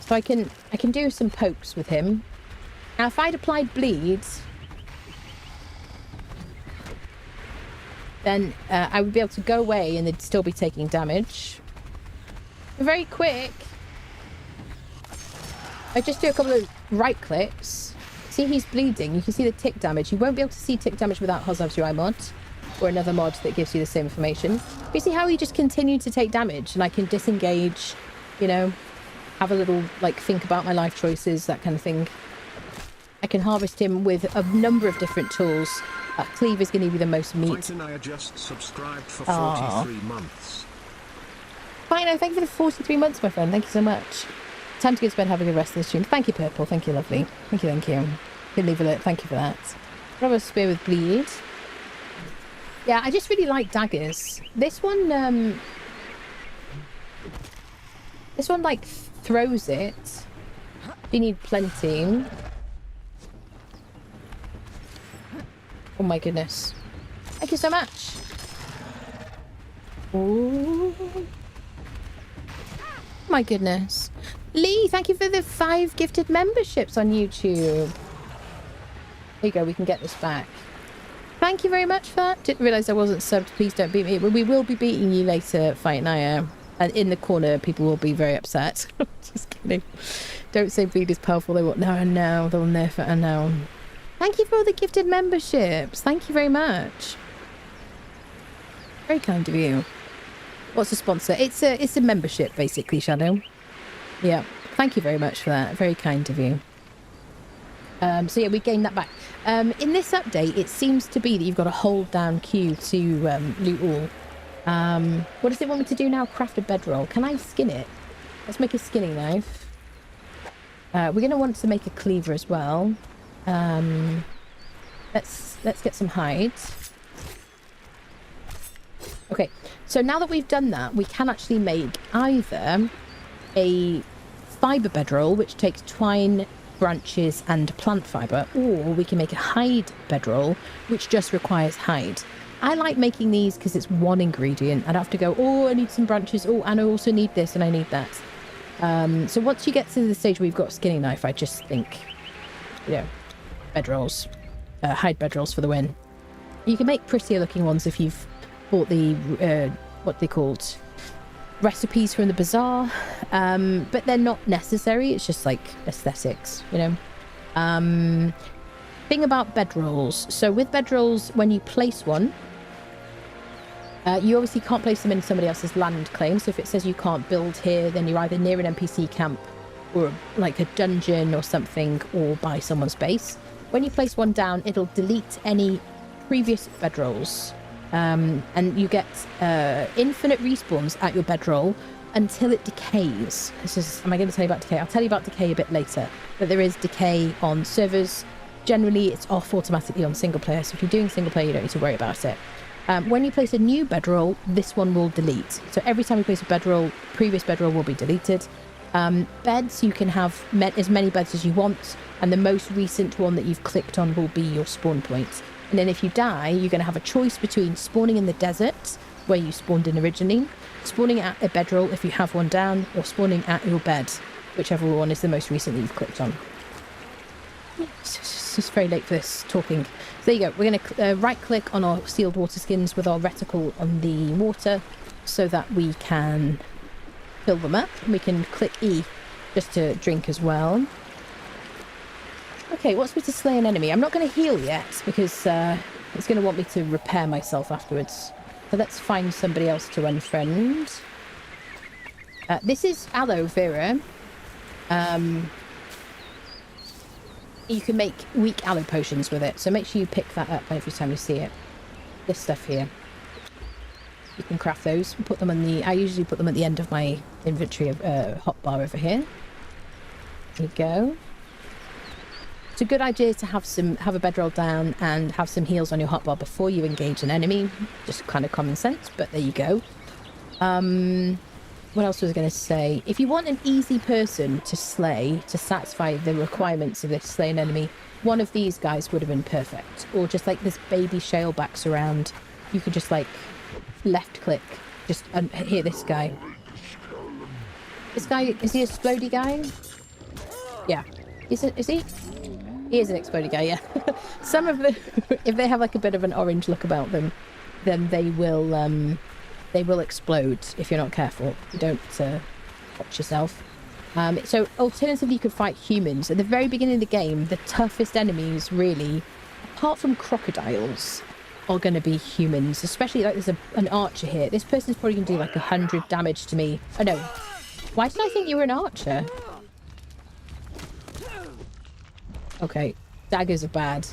So I can do some pokes with him. Now, if I'd applied bleed, then I would be able to go away and they'd still be taking damage. Very quick. I just do a couple of right clicks. See, he's bleeding. You can see the tick damage. You won't be able to see tick damage without Exiles UI mod or another mod that gives you the same information. But you see how he just continued to take damage and I can disengage, you know, have a little, like, think about my life choices, that kind of thing. I can harvest him with a number of different tools. Cleave is going to be the most meat. Fighter just subscribed for 43 months. Fine, thank you for the 43 months, my friend. Thank you so much. Time to go to bed, have a good rest of the stream. Thank you, Purple. Thank you, lovely. Thank you, thank you. Good leave alert. Thank you for that. Grab a spear with bleed. Yeah, I just really like daggers. This one, like, throws it. You need plenty. Oh my goodness. Thank you so much. Oh my goodness. Lee, thank you for the 5 gifted memberships on YouTube. There you go, we can get this back. Thank you very much for that. Didn't realise I wasn't subbed. Please don't beat me. We will be beating you later, Fight Naya. And in the corner, people will be very upset. Just kidding. Don't say bleed is powerful. They won't. No, they'll nerf it. I know. Thank you for all the gifted memberships. Thank you very much. Very kind of you. What's a sponsor? It's a membership, basically, Shadow. Yeah. Thank you very much for that. Very kind of you. So yeah, we gained that back. In this update, it seems to be that you've got to hold down Q to loot all. What does it want me to do now? Craft a bedroll. Can I skin it? Let's make a skinning knife. We're going to want to make a cleaver as well. Let's get some hides. Okay, so now that we've done that, we can actually make either a fibre bedroll, which takes twine, branches and plant fibre, or we can make a hide bedroll, which just requires hide. I like making these because it's one ingredient. I'd have to go, oh, I need some branches. Oh, and I also need this and I need that. So once you get to the stage where you've got a skinning knife, I just think, you know, bedrolls, hide bedrolls for the win. You can make prettier looking ones if you've bought the, what they called, recipes from the bazaar. But they're not necessary. It's just like aesthetics, you know. Thing about bedrolls. So with bedrolls, when you place one, you obviously can't place them in somebody else's land claim. So if it says you can't build here, then you're either near an NPC camp or like a dungeon or something, or by someone's base. When you place one down, it'll delete any previous bedrolls. And you get infinite respawns at your bedroll until it decays. Am I going to tell you about decay? I'll tell you about decay a bit later. But there is decay on servers generally it's off automatically on single player. So if you're doing single player, you don't need to worry about it. When you place a new bedroll, this one will delete. So every time you place a bedroll, previous bedroll will be deleted. Beds, you can have as many beds as you want, and the most recent one that you've clicked on will be your spawn point. And then if you die, you're going to have a choice between spawning in the desert, where you spawned in originally, spawning at a bedroll if you have one down, or spawning at your bed, whichever one is the most recent that you've clicked on. It's just very late for this talking. So there you go. We're going to right click on our sealed water skins with our reticle on the water so that we can fill them up. And we can click E just to drink as well. Okay, what's me to slay an enemy? I'm not going to heal yet because it's going to want me to repair myself afterwards. So let's find somebody else to unfriend. This is aloe vera. You can make weak aloe potions with it, so make sure you pick that up every time you see it. This stuff here. You can craft those and put them on the... I usually put them at the end of my inventory hotbar over here. There you go. It's a good idea to have a bedroll down and have some heals on your hotbar before you engage an enemy. Just kind of common sense, but there you go. What else was I going to say? If you want an easy person to slay, to satisfy the requirements of this slain enemy, one of these guys would have been perfect. Or just like this baby shellbacks around. You could just like left click. Just here, this guy. This guy, is he a explodey guy? Yeah. Is he? He is an explodey guy, yeah. Some of them, if they have like a bit of an orange look about them, then they will explode if you're not careful. You don't watch yourself. So alternatively, you could fight humans. At the very beginning of the game, the toughest enemies, really, apart from crocodiles, are going to be humans. Especially like there's an archer here. This person's probably going to do like 100 damage to me. Oh no. Why did I think you were an archer? Okay. Daggers are bad.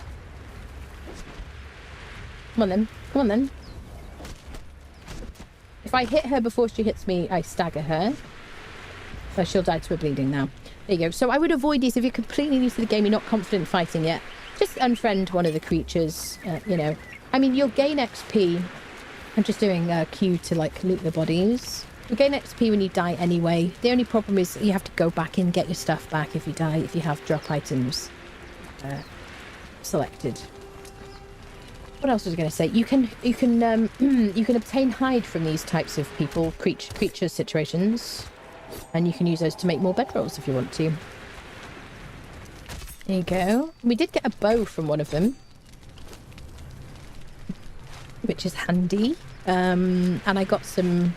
Come on then. Come on then. If I hit her before she hits me, I stagger her. So she'll die to a bleeding now. There you go. So I would avoid these if you're completely new to the game, you're not confident fighting yet. Just unfriend one of the creatures, you know. I mean, you'll gain XP. I'm just doing Q to like loot the bodies. You'll gain XP when you die anyway. The only problem is you have to go back and get your stuff back if you die, if you have drop items selected. What else was I going to say? You can obtain hide from these types of people, creature situations, and you can use those to make more bedrolls if you want to. There you go. We did get a bow from one of them, which is handy. And I got some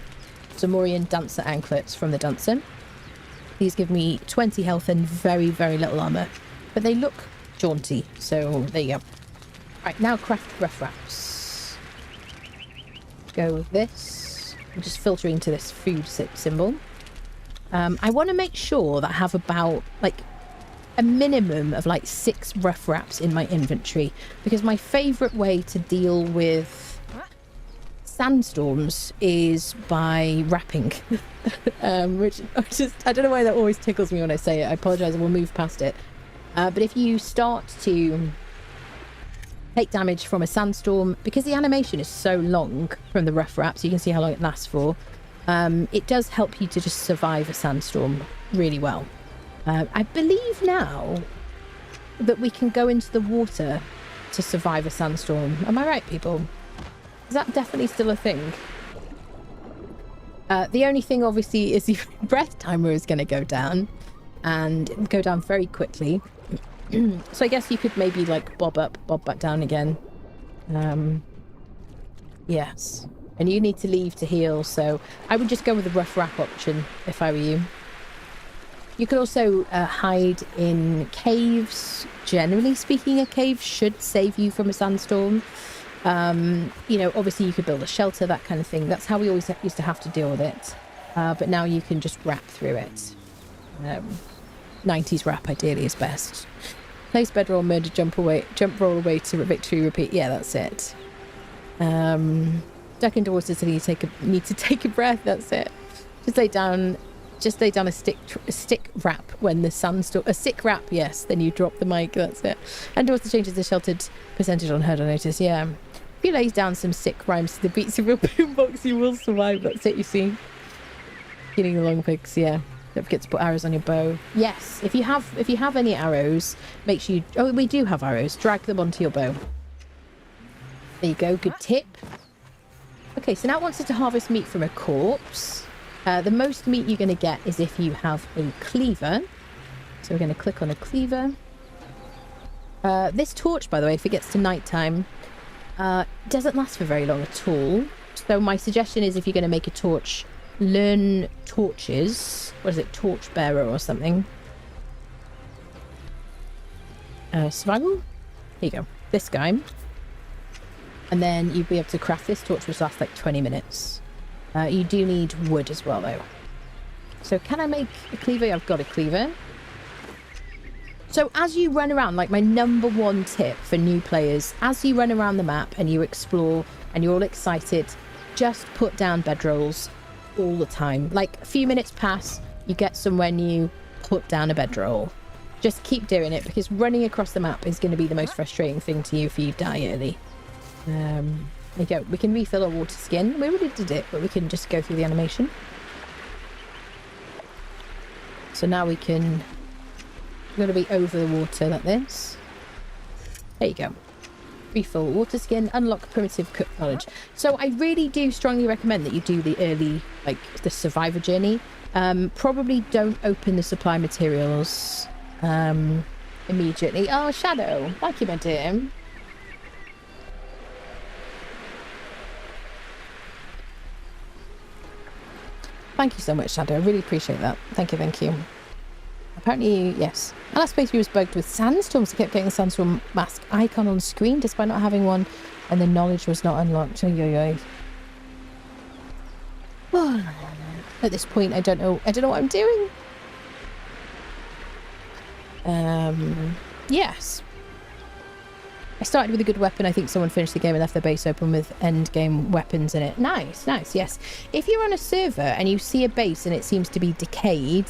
Zamorian dancer anklets from the dancer. These give me 20 health and very, very little armor, but they look jaunty. So there you go. Right, now craft rough wraps. Go with this. I'm just filtering to this food symbol. I want to make sure that I have about like a minimum of like 6 rough wraps in my inventory, because my favourite way to deal with sandstorms is by wrapping. Which I don't know why that always tickles me when I say it. I apologise, I will move past it. But if you start to take damage from a sandstorm, because the animation is so long from the rough wraps, you can see how long it lasts for. It does help you to just survive a sandstorm really well. I believe now that we can go into the water to survive a sandstorm. Am I right, people? Is that definitely still a thing? The only thing, obviously, is the breath timer is going to go down, and go down very quickly. So I guess you could maybe like bob up, bob back down again. Yes. And you need to leave to heal, so I would just go with the rough wrap option if I were you. You could also hide in caves. Generally speaking, a cave should save you from a sandstorm. You know, obviously you could build a shelter, that kind of thing. That's how we always used to have to deal with it. But now you can just wrap through it. 90s wrap ideally is best. Place bedroll, murder, jump roll away to victory, repeat. Yeah, that's it. Duck into water until you need to take a breath. That's it. Just lay down Just lay down a stick wrap when the sandstorm... A sick wrap, yes. Then you drop the mic, that's it. And also changes the sheltered percentage on heard, I noticed, yeah. If you lay down some sick rhymes to the beats of your boombox, you will survive. That's it, you see. Killing the long pigs, yeah. Don't forget to put arrows on your bow. Yes, if you have any arrows, make sure you... Oh, we do have arrows. Drag them onto your bow. There you go, good tip. Okay, so now it wants us to harvest meat from a corpse. The most meat you're going to get is if you have a cleaver. So we're going to click on a cleaver. This torch, by the way, if it gets to nighttime, doesn't last for very long at all. So my suggestion is if you're going to make a torch, learn torches. What is it? Torch bearer or something. Survival? Here you go. This guy. And then you'd be able to craft this torch, which lasts like 20 minutes. You do need wood as well, though. So can I make a cleaver? I've got a cleaver. So as you run around, like my number one tip for new players, as you run around the map and you explore and you're all excited, just put down bedrolls all the time. Like a few minutes pass, you get somewhere new, put down a bedroll. Just keep doing it, because running across the map is going to be the most frustrating thing to you if you die early. There you go. We can refill our water skin. We already did it, but we can just go through the animation. So now we can... We're going to be over the water like this. There you go. Refill water skin, unlock primitive cook knowledge. So I really do strongly recommend that you do the early, like the survivor journey. Probably don't open the supply materials immediately. Oh, Shadow. Thank you, my dear. Thank you so much, Shadow. I really appreciate that. Thank you, thank you. Apparently, yes. And I suppose he was bugged with sandstorms. He kept getting the sandstorm mask icon on screen despite not having one, and the knowledge was not unlocked. At this point, I don't know what I'm doing. Yes. I started with a good weapon. I think someone finished the game and left their base open with end game weapons in it. Nice, nice, yes. If you're on a server and you see a base and it seems to be decayed,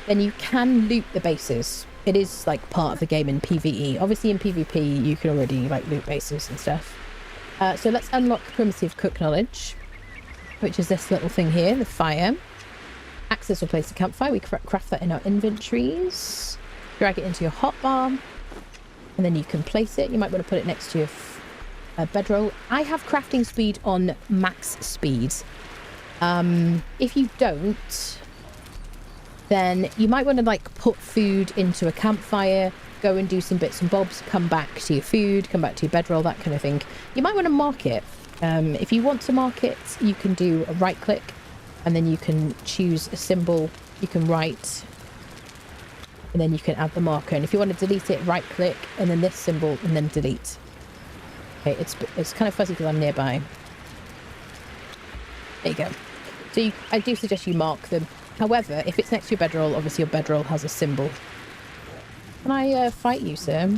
then you can loot the bases. It is like part of the game in PvE. Obviously in PvP you can already like loot bases and stuff. So let's unlock primitive cook knowledge, which is this little thing here, the fire. Access or place a campfire. We craft that in our inventories. Drag it into your hotbar. And then you can place it. You might want to put it next to your bedroll. I have crafting speed on max speed. If you don't, then you might want to like put food into a campfire, go and do some bits and bobs, come back to your food, come back to your bedroll, that kind of thing. You might want to mark it. If you want to mark it, you can do a right click and then you can choose a symbol. You can write and then you can add the marker. And if you want to delete it, right click and then this symbol and then delete. Okay, it's kind of fuzzy because I'm nearby. There you go. So I do suggest you mark them. However, if it's next to your bedroll, obviously your bedroll has a symbol. Can I fight you, sir?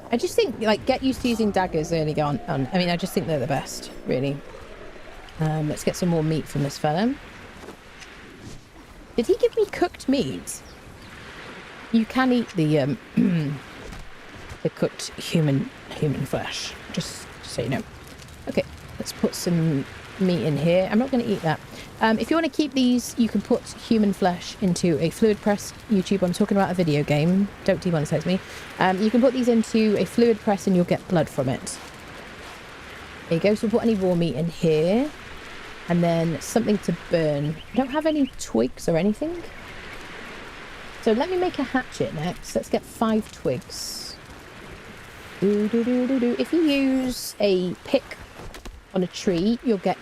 I just think, like, get used to using daggers early on. I mean, I just think they're the best, really. Let's get some more meat from this fella. Did he give me cooked meat? You can eat the cooked human flesh. Just so you know. Okay, let's put some meat in here. I'm not going to eat that. If you want to keep these, you can put human flesh into a fluid press. YouTube, I'm talking about a video game. Don't demonetize me. You can put these into a fluid press and you'll get blood from it. There you go. So we'll put any raw meat in here. And then something to burn. I don't have any twigs or anything. So let me make a hatchet next. Let's get 5 twigs. If you use a pick on a tree, you'll get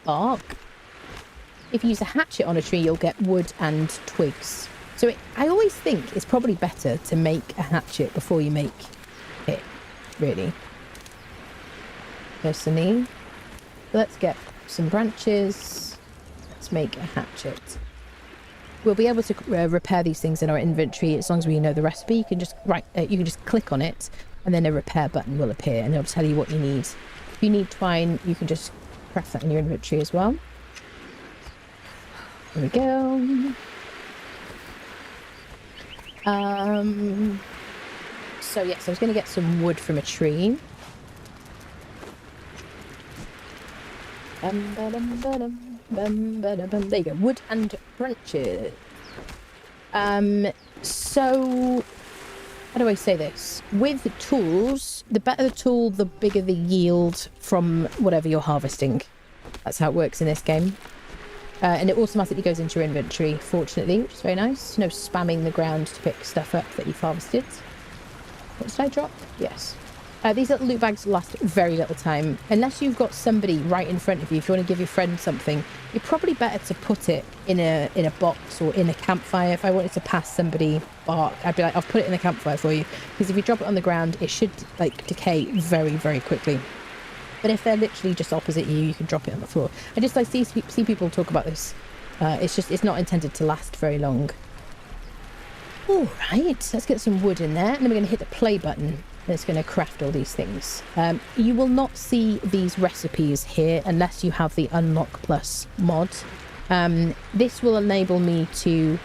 bark. If you use a hatchet on a tree, you'll get wood and twigs. So I always think it's probably better to make a hatchet before you make it, really. Personally. Let's get some branches. Let's make a hatchet. We'll be able to repair these things in our inventory as long as we know the recipe. You can just you can just click on it and then a repair button will appear and it'll tell you what you need. If you need twine, you can just craft that in your inventory as well. There we go. So yes, I was going to get some wood from a tree. There you go, wood and branches. So how do I say this? With tools, the better the tool, the bigger the yield from whatever you're harvesting. That's how it works in this game. And it automatically goes into your inventory, fortunately, which is very nice. No spamming the ground to pick stuff up that you've harvested. What did I drop? Yes. These little loot bags last very little time. Unless you've got somebody right in front of you, if you want to give your friend something, you're probably better to put it in a box or in a campfire. If I wanted to pass somebody bark, I'd be like, I'll put it in the campfire for you. Because if you drop it on the ground, it should like decay very, very quickly. But if they're literally just opposite you, you can drop it on the floor. I see people talk about this. It's not intended to last very long. All right, let's get some wood in there. And then we're going to hit the play button. And it's going to craft all these things. You will not see these recipes here unless you have the Unlock Plus mod. This will enable me to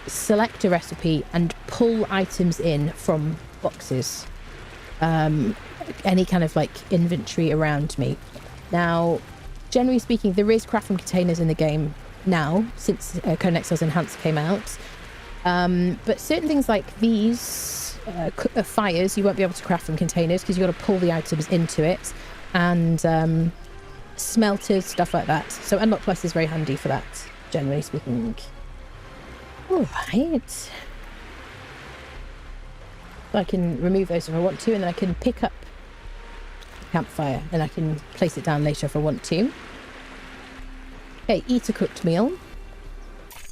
select a recipe and pull items in from boxes. Any kind of like inventory around me. Now, generally speaking, there is crafting containers in the game now since Conan Exiles Enhanced came out. But certain things like these fires, you won't be able to craft from containers because you've got to pull the items into it, and smelters, stuff like that. So Unlock Plus is very handy for that, generally speaking. All right. So I can remove those if I want to, and then I can pick up campfire and I can place it down later if I want to. Okay, eat a cooked meal. I'm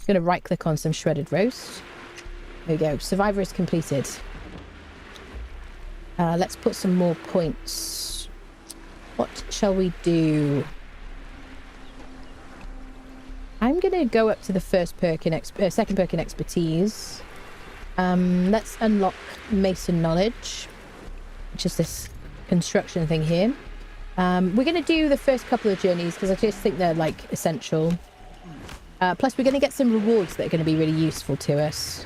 going to right click on some shredded roast. There we go. Survivor is completed. Let's put some more points. What shall we do? I'm going to go up to the first perk in second perk in expertise. Let's unlock Mason knowledge, which is this construction thing here. We're going to do the first couple of journeys because I just think they're like essential. Plus we're going to get some rewards that are going to be really useful to us.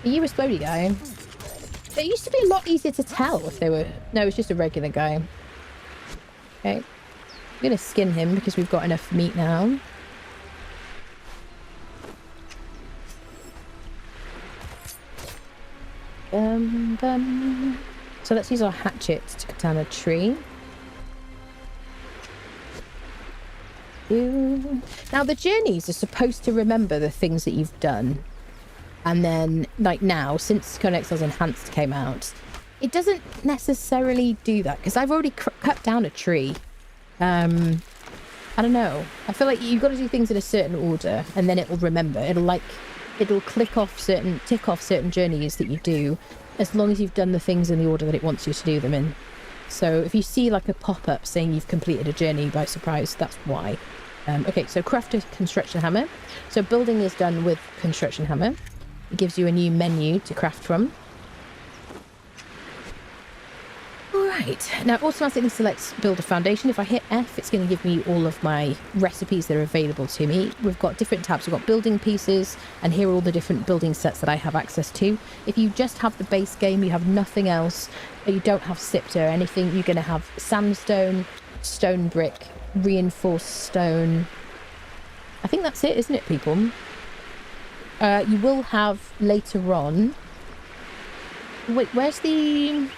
Are you a Spodey guy? It used to be a lot easier to tell if they were... No, it's just a regular guy. Okay. I'm going to skin him because we've got enough meat now. So let's use our hatchet to cut down a tree. Now the journeys are supposed to remember the things that you've done. And then, like now, since Conan Exiles Enhanced came out, it doesn't necessarily do that. Because I've already cut down a tree. I don't know. I feel like you've got to do things in a certain order. And then it will remember. It'll tick off certain journeys that you do. As long as you've done the things in the order that it wants you to do them in. So if you see like a pop-up saying you've completed a journey by surprise, that's why. Okay, so craft a construction hammer. So building is done with construction hammer. It gives you a new menu to craft from. Alright, now it automatically selects build a foundation. If I hit F, it's going to give me all of my recipes that are available to me. We've got different tabs. We've got building pieces, and here are all the different building sets that I have access to. If you just have the base game, you have nothing else, you don't have Siptah or anything, you're going to have sandstone, stone brick, reinforced stone. I think that's it, isn't it, people? You will have later on... Wait, where's the...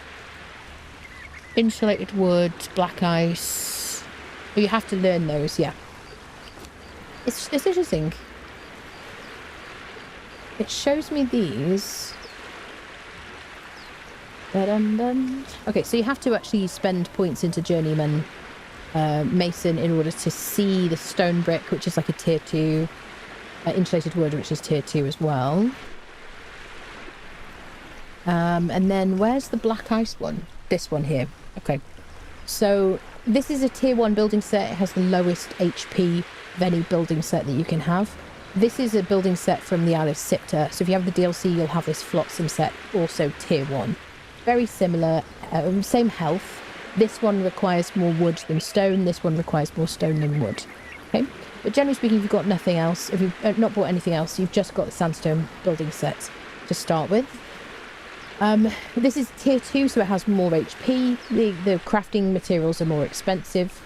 insulated wood, black ice? Oh, you have to learn those, yeah. It's interesting. It shows me these. Okay, so you have to actually spend points into Journeyman Mason in order to see the stone brick, which is like a tier 2. Insulated wood, which is tier 2 as well. And then where's the black ice one? This one here. Okay. So this is a tier 1 building set. It has the lowest HP of any building set that you can have. This is a building set from the Isle of Siptah. So if you have the DLC, you'll have this flotsam set, also tier 1. Very similar, same health. This one requires more wood than stone. This one requires more stone than wood. Okay, but generally speaking, if you've got nothing else, if you've not bought anything else, you've just got the sandstone building set to start with. This is tier 2, so it has more HP. The crafting materials are more expensive.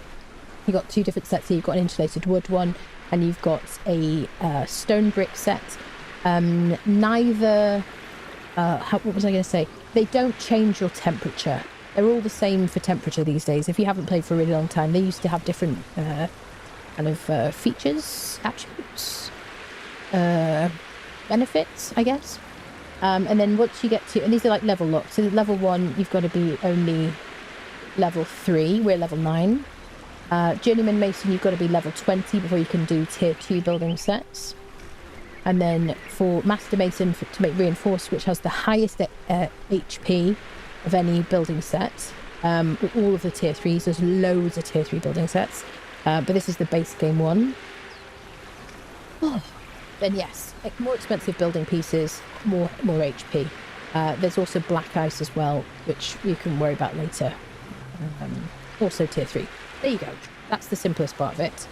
You've got 2 different sets here. You've got an insulated wood one, and you've got a stone brick set. Neither... what was I going to say? They don't change your temperature. They're all the same for temperature these days. If you haven't played for a really long time, they used to have different kind of features, attributes, benefits, I guess. And then once you get to... And these are like level locked. So level 1, you've got to be only level 3. We're level 9. Journeyman Mason, you've got to be level 20 before you can do tier 2 building sets. And then for Master Mason, to make Reinforced, which has the highest HP of any building set, all of the tier 3s, there's loads of tier 3 building sets, but this is the base game one. Oh. Then yes, like more expensive building pieces, more HP. There's also Black Ice as well, which you can worry about later. Also tier 3. There you go. That's the simplest part of it.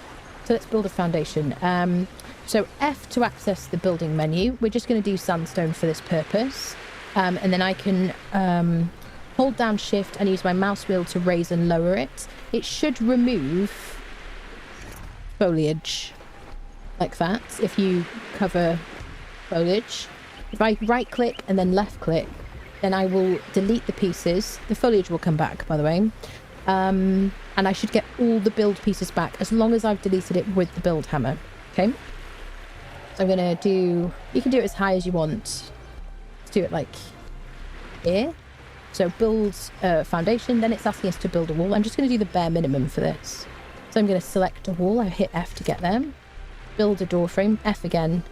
So let's build a foundation. So F to access the building menu. We're just going to do sandstone for this purpose. And then I can hold down shift and use my mouse wheel to raise and lower it. It should remove foliage like that if you cover foliage. If I right click and then left click, then I will delete the pieces. The foliage will come back, by the way. And I should get all the build pieces back as long as I've deleted it with the build hammer. Okay. So I'm going to do... You can do it as high as you want. Let's do it like here. So build foundation. Then it's asking us to build a wall. I'm just going to do the bare minimum for this. So I'm going to select a wall. I hit F to get there. Build a door frame. F again.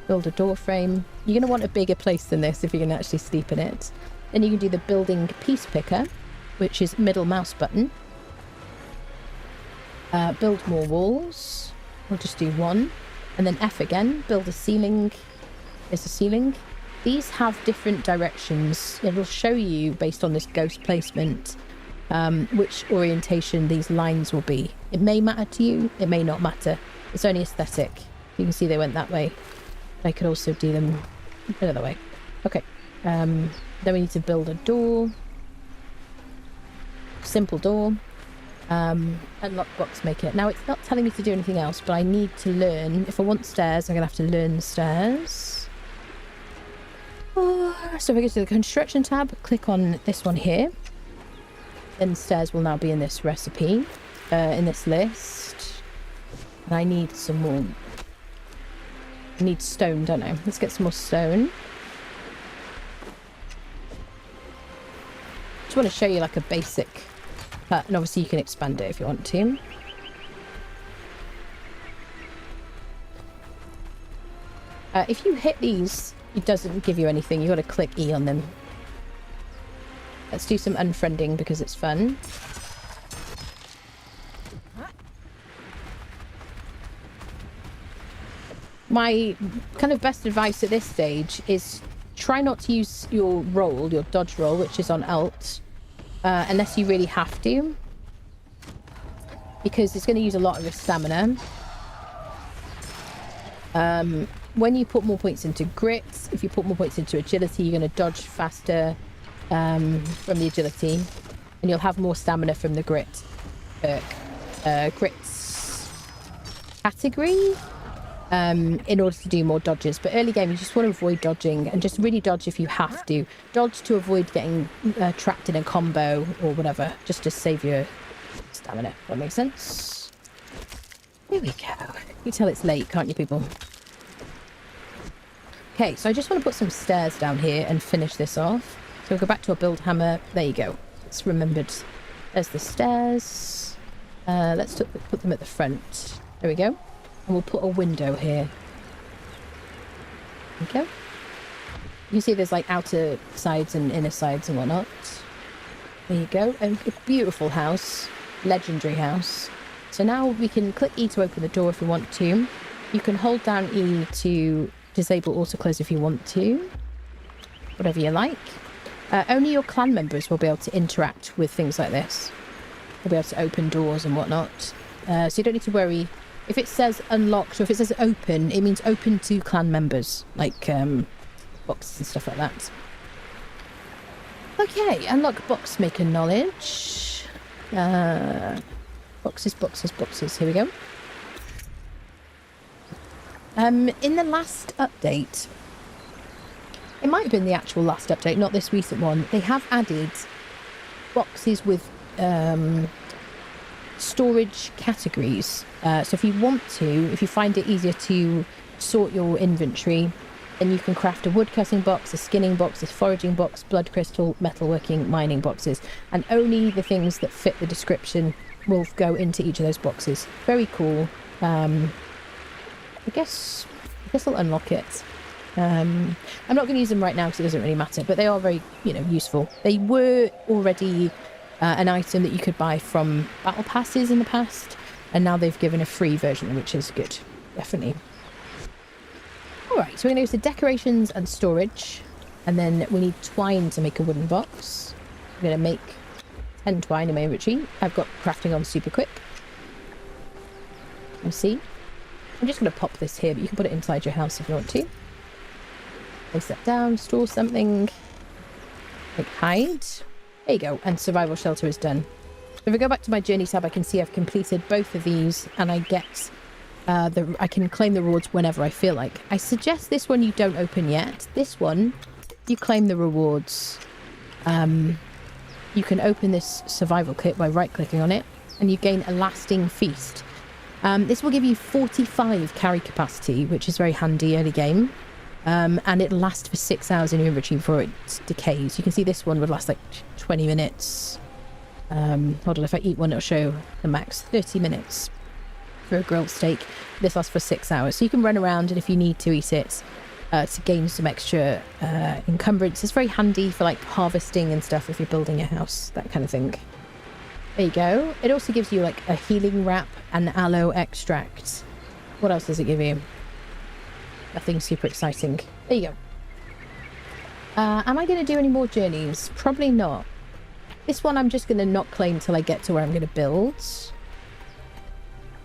Build a door frame. You're going to want a bigger place than this if you're going to actually sleep in it. Then you can do the building piece picker, which is middle mouse button. Build more walls. We'll just do 1. And then F again. Build a ceiling. There's a ceiling. These have different directions. It will show you, based on this ghost placement, which orientation these lines will be. It may matter to you. It may not matter. It's only aesthetic. You can see they went that way. I could also do them another way. Okay. Then we need to build a door. Simple door. Unlock box maker. Now it's not telling me to do anything else, but I need to learn. If I want stairs, I'm going to have to learn the stairs. So if I go to the construction tab, click on this one here. Then stairs will now be in this recipe, in this list. And I need some more. I need stone, don't I? Let's get some more stone. Just want to show you like a basic cut, and obviously you can expand it if you want to. If you hit these, it doesn't give you anything. You've got to click E on them. Let's do some unfriending because it's fun. My kind of best advice at this stage is try not to use your roll, your dodge roll, which is on Alt, unless you really have to. Because it's going to use a lot of your stamina. When you put more points into grit, if you put more points into agility, you're going to dodge faster from the agility. And you'll have more stamina from the grit grit's category. In order to do more dodges. But early game, you just want to avoid dodging and just really dodge if you have to. Dodge to avoid getting trapped in a combo or whatever, just to save your stamina. That makes sense? Here we go. You tell it's late, can't you, people? Okay, so I just want to put some stairs down here and finish this off. So we'll go back to our build hammer. There you go. It's remembered. There's the stairs. Let's put them at the front. There we go. And we'll put a window here. There we go. You can see there's like outer sides and inner sides and whatnot. There you go. A beautiful house. Legendary house. So now we can click E to open the door if we want to. You can hold down E to disable auto close if you want to. Whatever you like. Only your clan members will be able to interact with things like this. They'll be able to open doors and whatnot. So you don't need to worry. If it says unlocked or if it says open, it means open to clan members, like boxes and stuff like that. Okay, unlock box maker knowledge. Boxes, boxes, boxes. Here we go. In the last update, it might have been the actual last update, not this recent one, they have added boxes with storage categories. So if you want to, if you find it easier to sort your inventory, then you can craft a woodcutting box, a skinning box, a foraging box, blood crystal, metalworking, mining boxes, and only the things that fit the description will go into each of those boxes. Very cool. I guess I'll unlock it. I'm not going to use them right now because it doesn't really matter, but they are very, useful. They were already an item that you could buy from battle passes in the past, and now they've given a free version, which is good, definitely. Alright, so we're going to go to decorations and storage, and then we need twine to make a wooden box. I'm going to make 10 twine in my inventory. I've got crafting on super quick. And see, I'm just going to pop this here, but you can put it inside your house if you want to. Place that down, store something, like hide. There you go, and survival shelter is done. So if I go back to my journey tab, I can see I've completed both of these, and I get I can claim the rewards whenever I feel like. I suggest this one you don't open yet. This one, you claim the rewards. You can open this survival kit by right-clicking on it, and you gain a lasting feast. This will give you 45 carry capacity, which is very handy early game. And it'll last for 6 hours in your inventory before it decays. You can see this one would last like 20 minutes. Hold on, if I eat one, it'll show the max 30 minutes for a grilled steak. This lasts for 6 hours. So you can run around, and if you need to eat it to gain some extra encumbrance. It's very handy for like harvesting and stuff if you're building a house, that kind of thing. There you go. It also gives you like a healing wrap and aloe extract. What else does it give you? Nothing super exciting. There you go. Am I going to do any more journeys? Probably not. This one I'm just going to not claim till I get to where I'm going to build.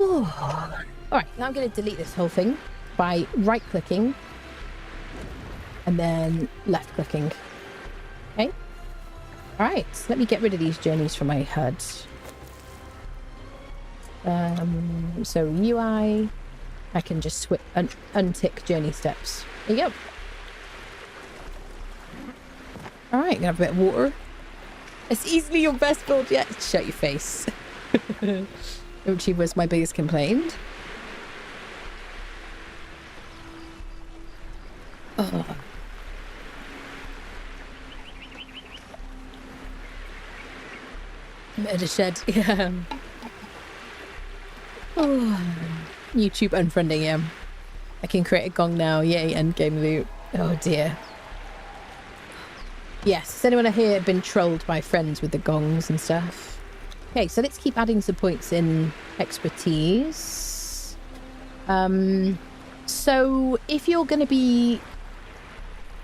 Alright, now I'm going to delete this whole thing by right-clicking and then left-clicking. Okay. Alright, let me get rid of these journeys from my HUD. So UI... I can just untick journey steps. There you go. Alright, gonna have a bit of water. It's easily your best build yet. Shut your face. Which was my biggest complaint. Oh. Murder shed. Yeah. Oh. YouTube unfriending him. I can create a gong now. Yay, endgame loot. Oh dear. Yes, has anyone here been trolled by friends with the gongs and stuff? Okay, so let's keep adding some points in expertise. So if you're going to be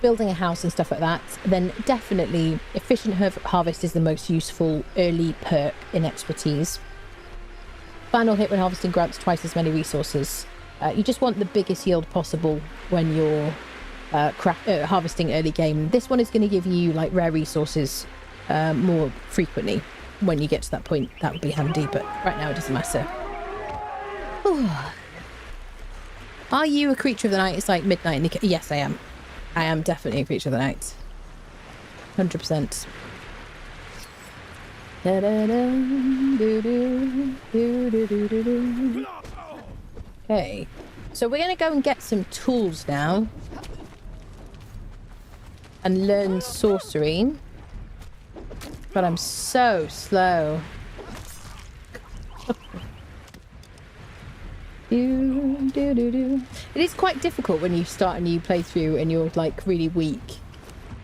building a house and stuff like that, then definitely efficient harvest is the most useful early perk in expertise. Final hit when harvesting grants twice as many resources. You just want the biggest yield possible when you're harvesting early game. This one is going to give you like rare resources more frequently. When you get to that point, that would be handy, but right now it doesn't matter. Are you a creature of the night? It's like midnight in the... Yes, I am. I am definitely a creature of the night. 100%. Okay, so we're going to go and get some tools now and learn sorcery, but I'm so slow. It is quite difficult when you start a new playthrough and you're like really weak.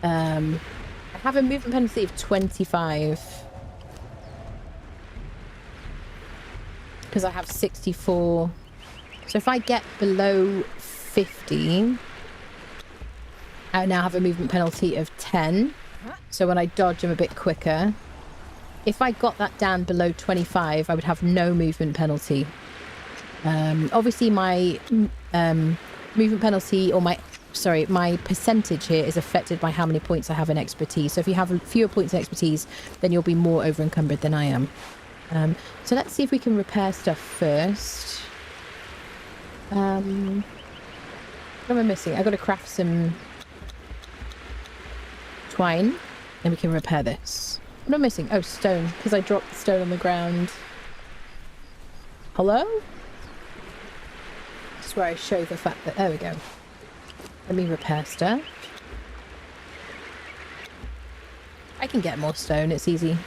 I have a movement penalty of 25 because I have 64. So if I get below 50, I now have a movement penalty of 10. So when I dodge, I'm a bit quicker. If I got that down below 25, I would have no movement penalty. Obviously, my movement penalty, or my percentage here is affected by how many points I have in expertise. So if you have fewer points in expertise, then you'll be more over encumbered than I am. So let's see if we can repair stuff first. What am I missing? I've got to craft some twine, then we can repair this. What am I missing? Oh, stone, because I dropped the stone on the ground. Hello? This is where I show the fact that... There we go. Let me repair stuff. I can get more stone, it's easy.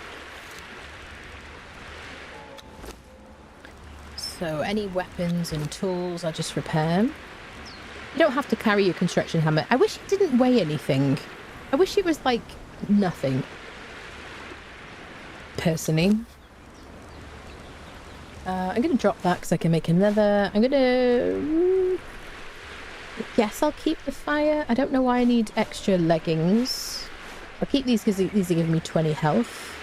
So any weapons and tools, I'll just repair. You don't have to carry your construction hammer. I wish it didn't weigh anything. I wish it was like nothing. Personally. I'm going to drop that because I can make another. I'm going to... Yes, I'll keep the fire. I don't know why I need extra leggings. I'll keep these because these are giving me 20 health.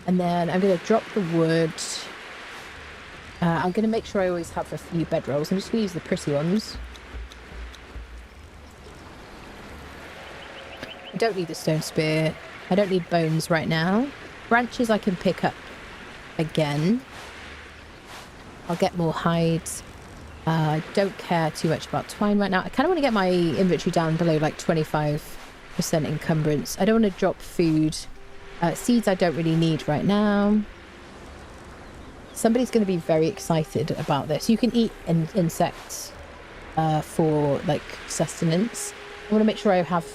And then I'm going to drop the wood. I'm going to make sure I always have a few bedrolls. I'm just going to use the pretty ones. I don't need the stone spear. I don't need bones right now. Branches I can pick up again. I'll get more hides. I don't care too much about twine right now. I kind of want to get my inventory down below like 25% encumbrance. I don't want to drop food. Seeds I don't really need right now. Somebody's going to be very excited about this. You can eat insects for like sustenance. I want to make sure I have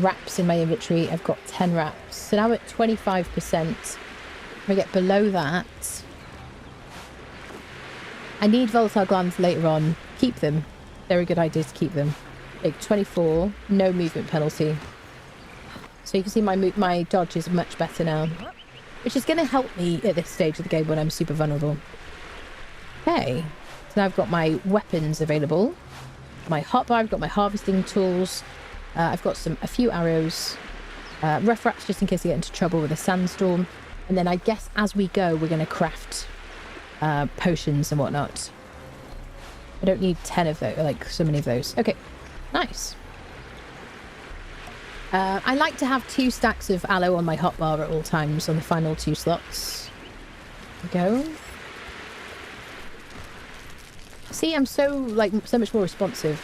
wraps in my inventory. I've got 10 wraps. So now at 25%. If I get below that, I need volatile glands later on. Keep them. They're a good idea to keep them. Like 24, no movement penalty. So you can see my dodge is much better now, which is going to help me at this stage of the game when I'm super vulnerable. Okay, so now I've got my weapons available. My hotbar, I've got my harvesting tools. I've got a few arrows, rough rats just in case I get into trouble with a sandstorm. And then I guess as we go, we're going to craft potions and whatnot. I don't need 10 of those, like so many of those. Okay, nice. I like to have 2 stacks of aloe on my hotbar at all times on the final 2 slots. There we go. See, I'm so much more responsive.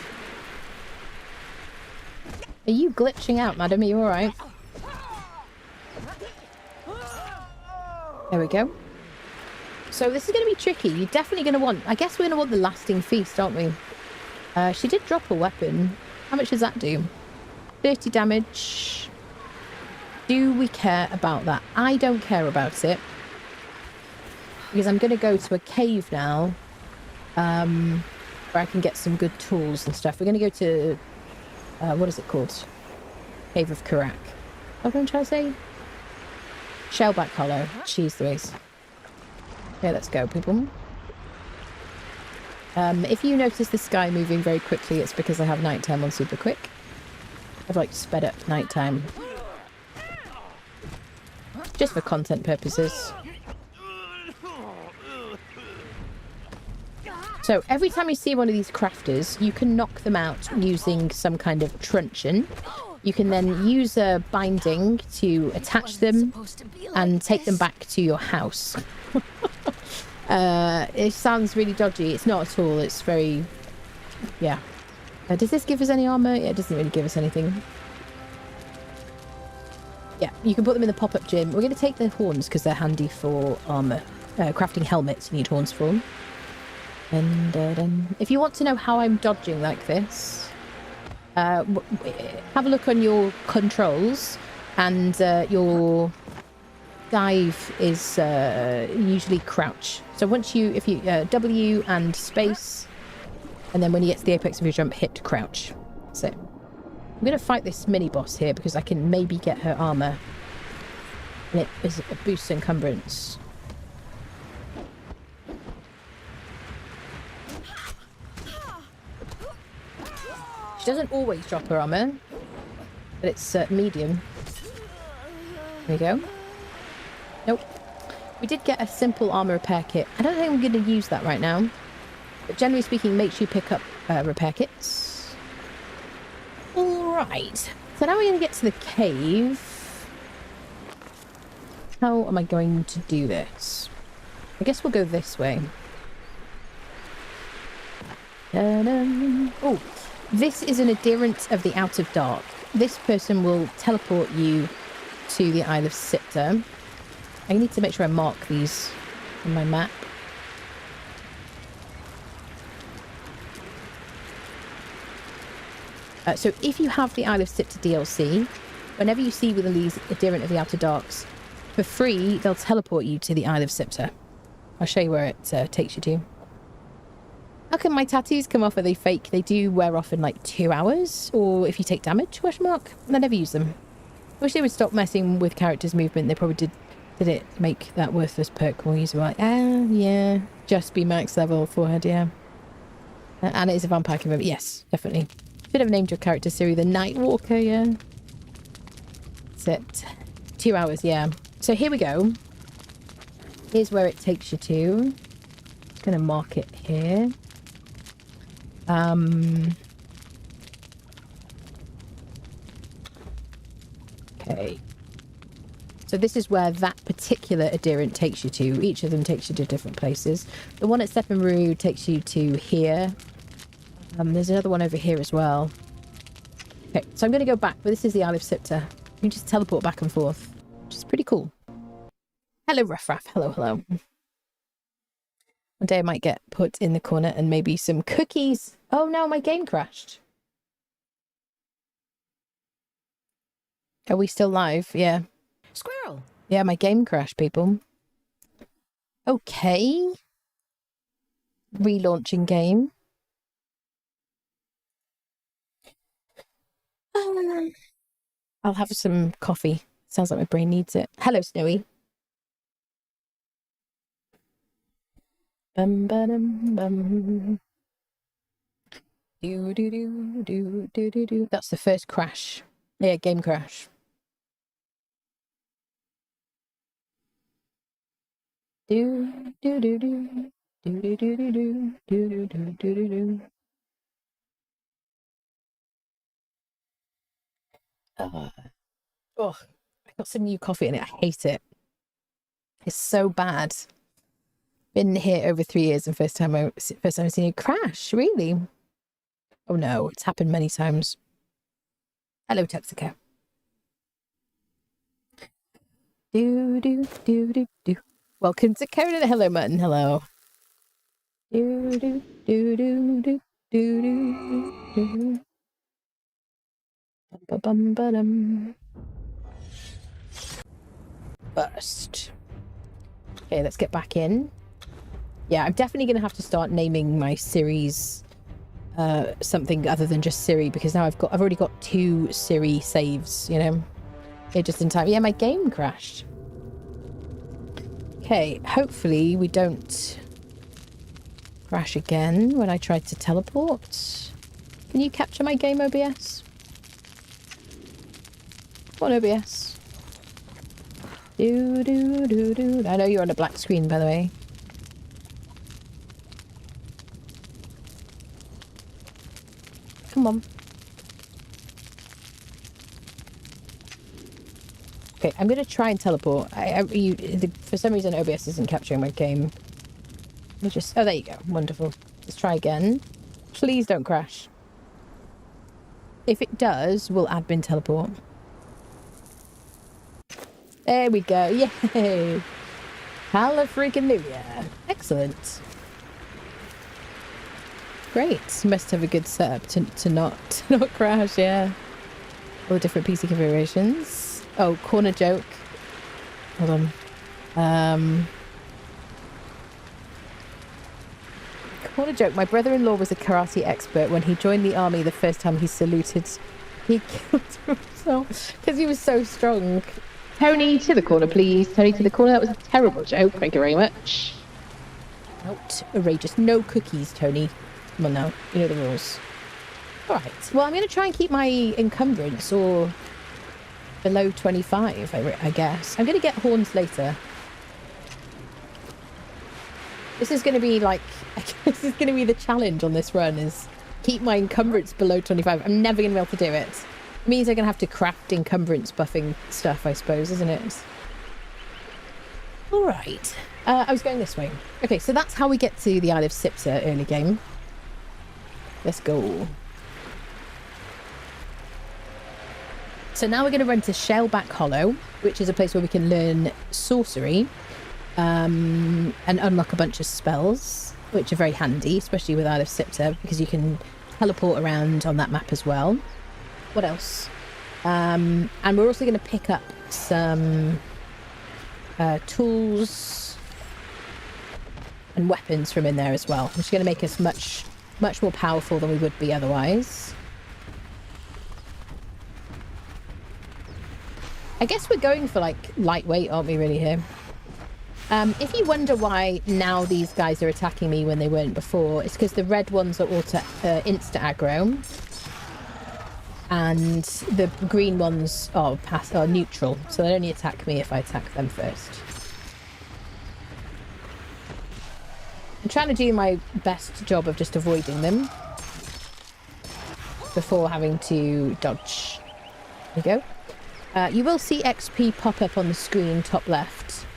Are you glitching out, madam? Are you alright? There we go. So this is going to be tricky. You're definitely going to want... I guess we're going to want the lasting feast, aren't we? She did drop a weapon. How much does that do? 30 damage. Do we care about that? I don't care about it. Because I'm going to go to a cave now. Where I can get some good tools and stuff. We're going to go to... what is it called? Cave of Karak. What am I trying to say? Shellback Hollow. Cheese Louise. Okay, let's go, people. If you notice the sky moving very quickly, it's because I have nighttime on super quick. I've like sped up nighttime. Just for content purposes. So every time you see one of these crafters, you can knock them out using some kind of truncheon. You can then use a binding to attach them and take them back to your house. It sounds really dodgy. It's not at all. It's very... Yeah. Does this give us any armor? Yeah, it doesn't really give us anything. Yeah, you can put them in the pop-up gym. We're going to take the horns because they're handy for armor. Crafting helmets, you need horns for them. And if you want to know how I'm dodging like this, have a look on your controls, and your dive is usually crouch. So once if you W and space, and then when you get to the apex of your jump, hit crouch. That's it. I'm going to fight this mini boss here because I can maybe get her armor, and it is a boost encumbrance. She doesn't always drop her armor, but it's medium. There we go. Nope. We did get a simple armor repair kit. I don't think I'm going to use that right now. But generally speaking, make sure you pick up repair kits. Alright. So now we're going to get to the cave. How am I going to do this? I guess we'll go this way. Oh, this is an adherent of the Out of Dark. This person will teleport you to the Isle of Siptah. I need to make sure I mark these on my map. So if you have the Isle of Siptah DLC, whenever you see one of these adherent of the Outer Darks, for free, they'll teleport you to the Isle of Siptah. I'll show you where it takes you to. How can my tattoos come off? Are they fake? They do wear off in like 2 hours, or if you take damage, question mark. I never use them. I wish they would stop messing with characters' movement. They probably did it make that worthless perk more usable. Like, yeah, just be max level forehead, yeah. And it is a vampire commitment. Yes, definitely. Should have named your character Siri the Nightwalker, yeah. That's it. 2 hours, yeah. So here we go. Here's where it takes you to. Just gonna mark it here. Okay. So this is where that particular adherent takes you to. Each of them takes you to different places. The one at Steppenrue takes you to here. There's another one over here as well. Okay, so I'm going to go back, but this is the Isle of Siptah. You can just teleport back and forth, which is pretty cool. Hello, Ruff. Hello, hello. One day I might get put in the corner and maybe some cookies. Oh no, my game crashed. Are we still live? Yeah. Squirrel. Yeah, my game crashed, people. Okay. Relaunching game. I'll have some coffee. Sounds like my brain needs it. Hello, Snowy. Bum ba-dum bum. Do do do do do do do. That's the first crash. Yeah, game crash. Do do do do do do do do do do do do do do. Oh, I got some new coffee in it. I hate it. It's so bad. Been here over 3 years and first time I've seen it crash. Really? Oh no, it's happened many times. Hello, Tuxica. Do do do do do. Welcome to Conan. Hello, Mutton. Hello. Do do do do do do do do. Bum bum bum. Burst. Okay, let's get back in. Yeah, I'm definitely going to have to start naming my series something other than just Siri, because now I've already got 2 Siri saves, you know. Yeah, just in time. Yeah, my game crashed. Okay, hopefully we don't crash again when I tried to teleport. Can you capture my game, OBS? Come on, OBS. Do do do do. I know you're on a black screen, by the way. Come on. Okay, I'm going to try and teleport. For some reason, OBS isn't capturing my game. Oh, there you go. Wonderful. Let's try again. Please don't crash. If it does, we'll admin teleport. There we go. Yay! Hallelujah. Excellent. Great. Must have a good setup to not crash, yeah. All different PC configurations. Oh, corner joke. Hold on. Corner joke. My brother-in-law was a karate expert. When he joined the army, the first time he saluted, he killed himself because he was so strong. Tony, to the corner, please. Tony, to the corner. That was a terrible joke. Thank you very much. Outrageous. No cookies, Tony. Come on now. You know the rules. All right. Well, I'm going to try and keep my encumbrance or below 25, I guess. I'm going to get horns later. This is going to be like, this is going to be the challenge on this run, is keep my encumbrance below 25. I'm never going to be able to do it. It means I'm going to have to craft encumbrance buffing stuff, I suppose, isn't it? All right. I was going this way. Okay, so that's how we get to the Isle of Siptah early game. Let's go. So now we're going to run to Shellback Hollow, which is a place where we can learn sorcery and unlock a bunch of spells, which are very handy, especially with Isle of Siptah, because you can teleport around on that map as well. What else? And we're also going to pick up some tools and weapons from in there as well, which is going to make us much more powerful than we would be otherwise. I guess we're going for like lightweight, aren't we, really, here? If you wonder why now these guys are attacking me when they weren't before, it's because the red ones are insta aggro, and the green ones are neutral, so they only attack me if I attack them first. I'm trying to do my best job of just avoiding them before having to dodge. There you go. You will see XP pop up on the screen top left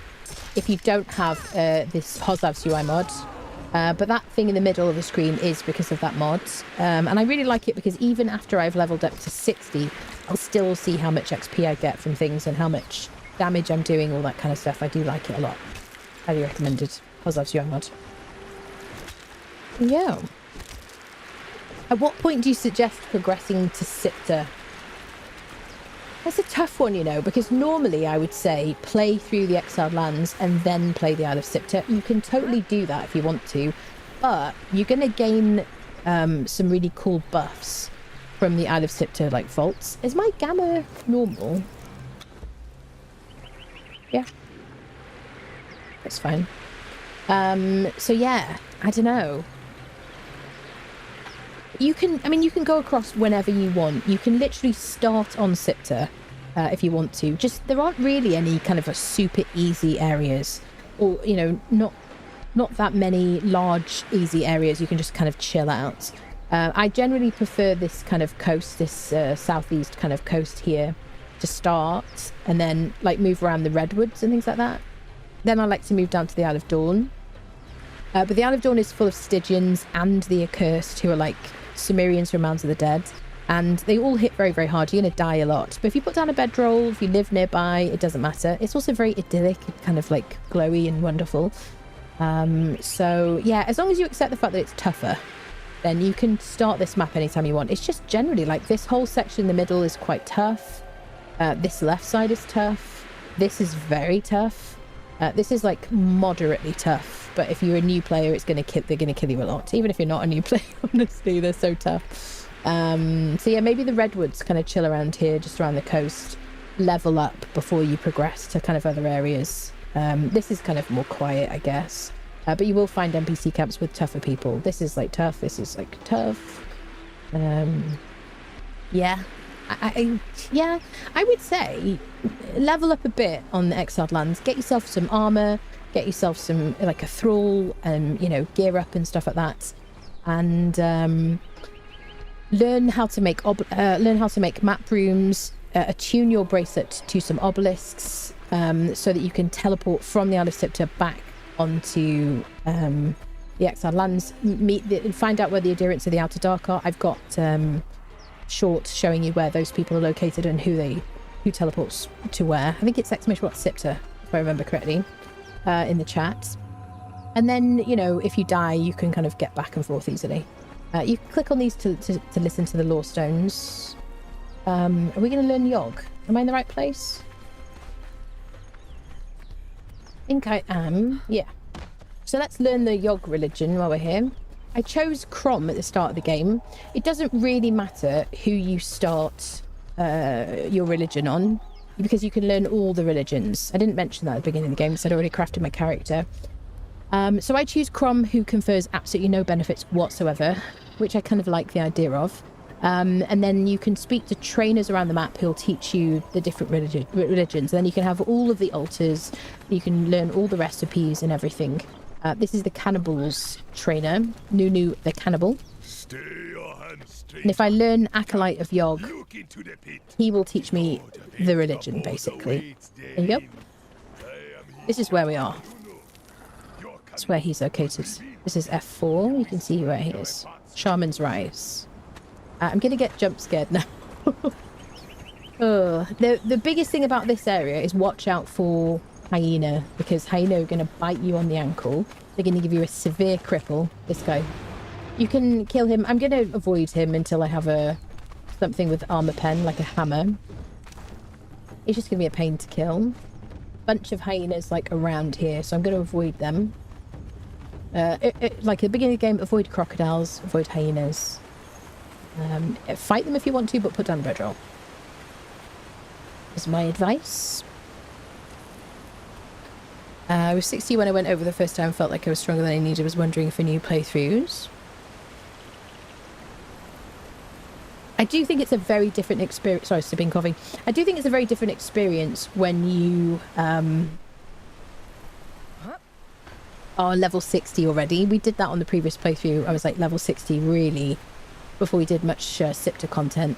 if you don't have this Exiles Ue5 mod, but that thing in the middle of the screen is because of that mod, and I really like it because even after I've leveled up to 60, I'll still see how much XP I get from things and how much damage I'm doing, all that kind of stuff. I do like it a lot. Highly recommended. Exiles Ue5 mod. Yeah. At what point do you suggest progressing to Siptah? That's a tough one, you know, because normally I would say play through the Exiled Lands and then play the Isle of Siptah. You can totally do that if you want to, but you're going to gain some really cool buffs from the Isle of Siptah, like vaults. Is my gamma normal? Yeah. That's fine. So yeah, I don't know. You can go across whenever you want. You can literally start on Siptah if you want to. Just, there aren't really any kind of a super easy areas, or, you know, not that many large easy areas. You can just kind of chill out. I generally prefer this kind of coast, this southeast kind of coast here to start, and then like move around the redwoods and things like that. Then I like to move down to the Isle of Dawn. But the Isle of Dawn is full of Stygians and the Accursed, who are like Sumerians from Mounds of the Dead, and they all hit very, very hard. You're going to die a lot, but if you put down a bedroll, if you live nearby, it doesn't matter. It's also very idyllic, kind of like glowy and wonderful. So yeah, as long as you accept the fact that it's tougher, then you can start this map anytime you want. It's just generally like this whole section in the middle is quite tough. This left side is tough. This is very tough. This is like moderately tough, but if you're a new player, they're going to kill you a lot. Even if you're not a new player, honestly, they're so tough. So yeah, maybe the redwoods kind of chill around here, just around the coast, level up before you progress to kind of other areas. This is kind of more quiet, I guess, but you will find NPC camps with tougher people. This is like tough. This is like tough. Yeah. I would say level up a bit on the Exiled Lands. Get yourself some armor, get yourself some like a thrall, and you know, gear up and stuff like that, and learn how to make map rooms. Attune your bracelet to some obelisks, so that you can teleport from the Isle of Siptah back onto the Exiled Lands. Find out where the adherents of the Outer Dark are. I've got short showing you where those people are located and who teleports to where. I think it's !Siptah, if I remember correctly, in the chat. And then, you know, if you die, you can kind of get back and forth easily. You can click on these to listen to the lore stones. Are we going to learn Yogg? Am I in the right place? I think I am. Yeah. So let's learn the Yogg religion while we're here. I chose Crom at the start of the game. It doesn't really matter who you start your religion on, because you can learn all the religions. I didn't mention that at the beginning of the game because I'd already crafted my character. So I choose Crom, who confers absolutely no benefits whatsoever, which I kind of like the idea of. And then you can speak to trainers around the map who'll teach you the different religions. Then you can have all of the altars. You can learn all the recipes and everything. This is the cannibals trainer, Nunu the cannibal. And if I learn Acolyte of Yog, he will teach me the religion, basically. There you go. This is where we are. That's where he's located. This is F4. You can see where he is. Shaman's Rise. I'm going to get jump scared now. The biggest thing about this area is watch out for hyena, because hyena are going to bite you on the ankle. They're going to give you a severe cripple. This guy. You can kill him. I'm going to avoid him until I have something with armor pen, like a hammer. He's just going to be a pain to kill. Bunch of hyenas like around here, so I'm going to avoid them. Like at the beginning of the game, avoid crocodiles, avoid hyenas. Fight them if you want to, but put down the bedroll. Is my advice. I was 60 when I went over the first time, felt like I was stronger than I needed, was wondering for new playthroughs. I do think it's a very different experience. Sorry, sipping coffee. I do think it's a very different experience when you are level 60 already. We did that on the previous playthrough. I was like level 60 really before we did much Siptah content.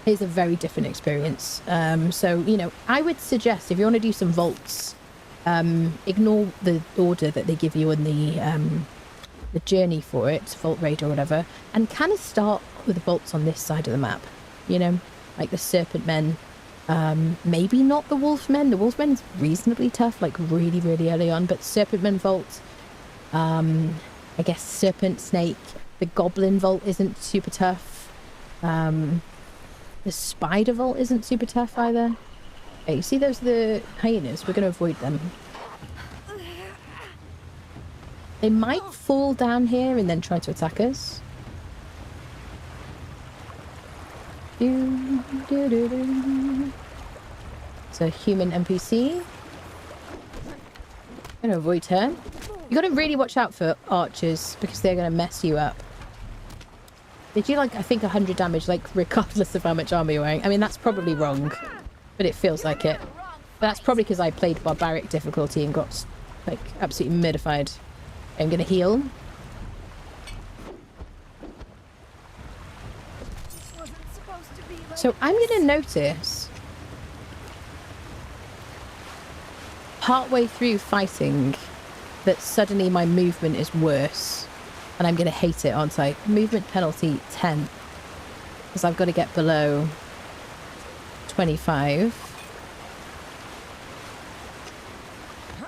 It's a very different experience. So, you know, I would suggest if you want to do some vaults, ignore the order that they give you in the journey for it, Vault Raid or whatever, and kind of start with the vaults on this side of the map, you know, like the Serpent Men. Maybe not the Wolf Men. The Wolf Men's reasonably tough, like really, really early on, but Serpent Men Vault, I guess Serpent, Snake, the Goblin Vault isn't super tough. The Spider Vault isn't super tough either. Okay, you see those are the hyenas? We're going to avoid them. They might fall down here and then try to attack us. It's a human NPC. I'm going to avoid her. You got to really watch out for archers because they're going to mess you up. They do like, I think, 100 damage, like regardless of how much armor you're wearing. I mean, that's probably wrong, but it feels like it. But that's probably because I played barbaric difficulty and got like absolutely murdified. I'm going to heal. So I'm going to notice partway through fighting that suddenly my movement is worse. And I'm going to hate it, aren't I? Movement penalty 10. Because I've got to get below 25.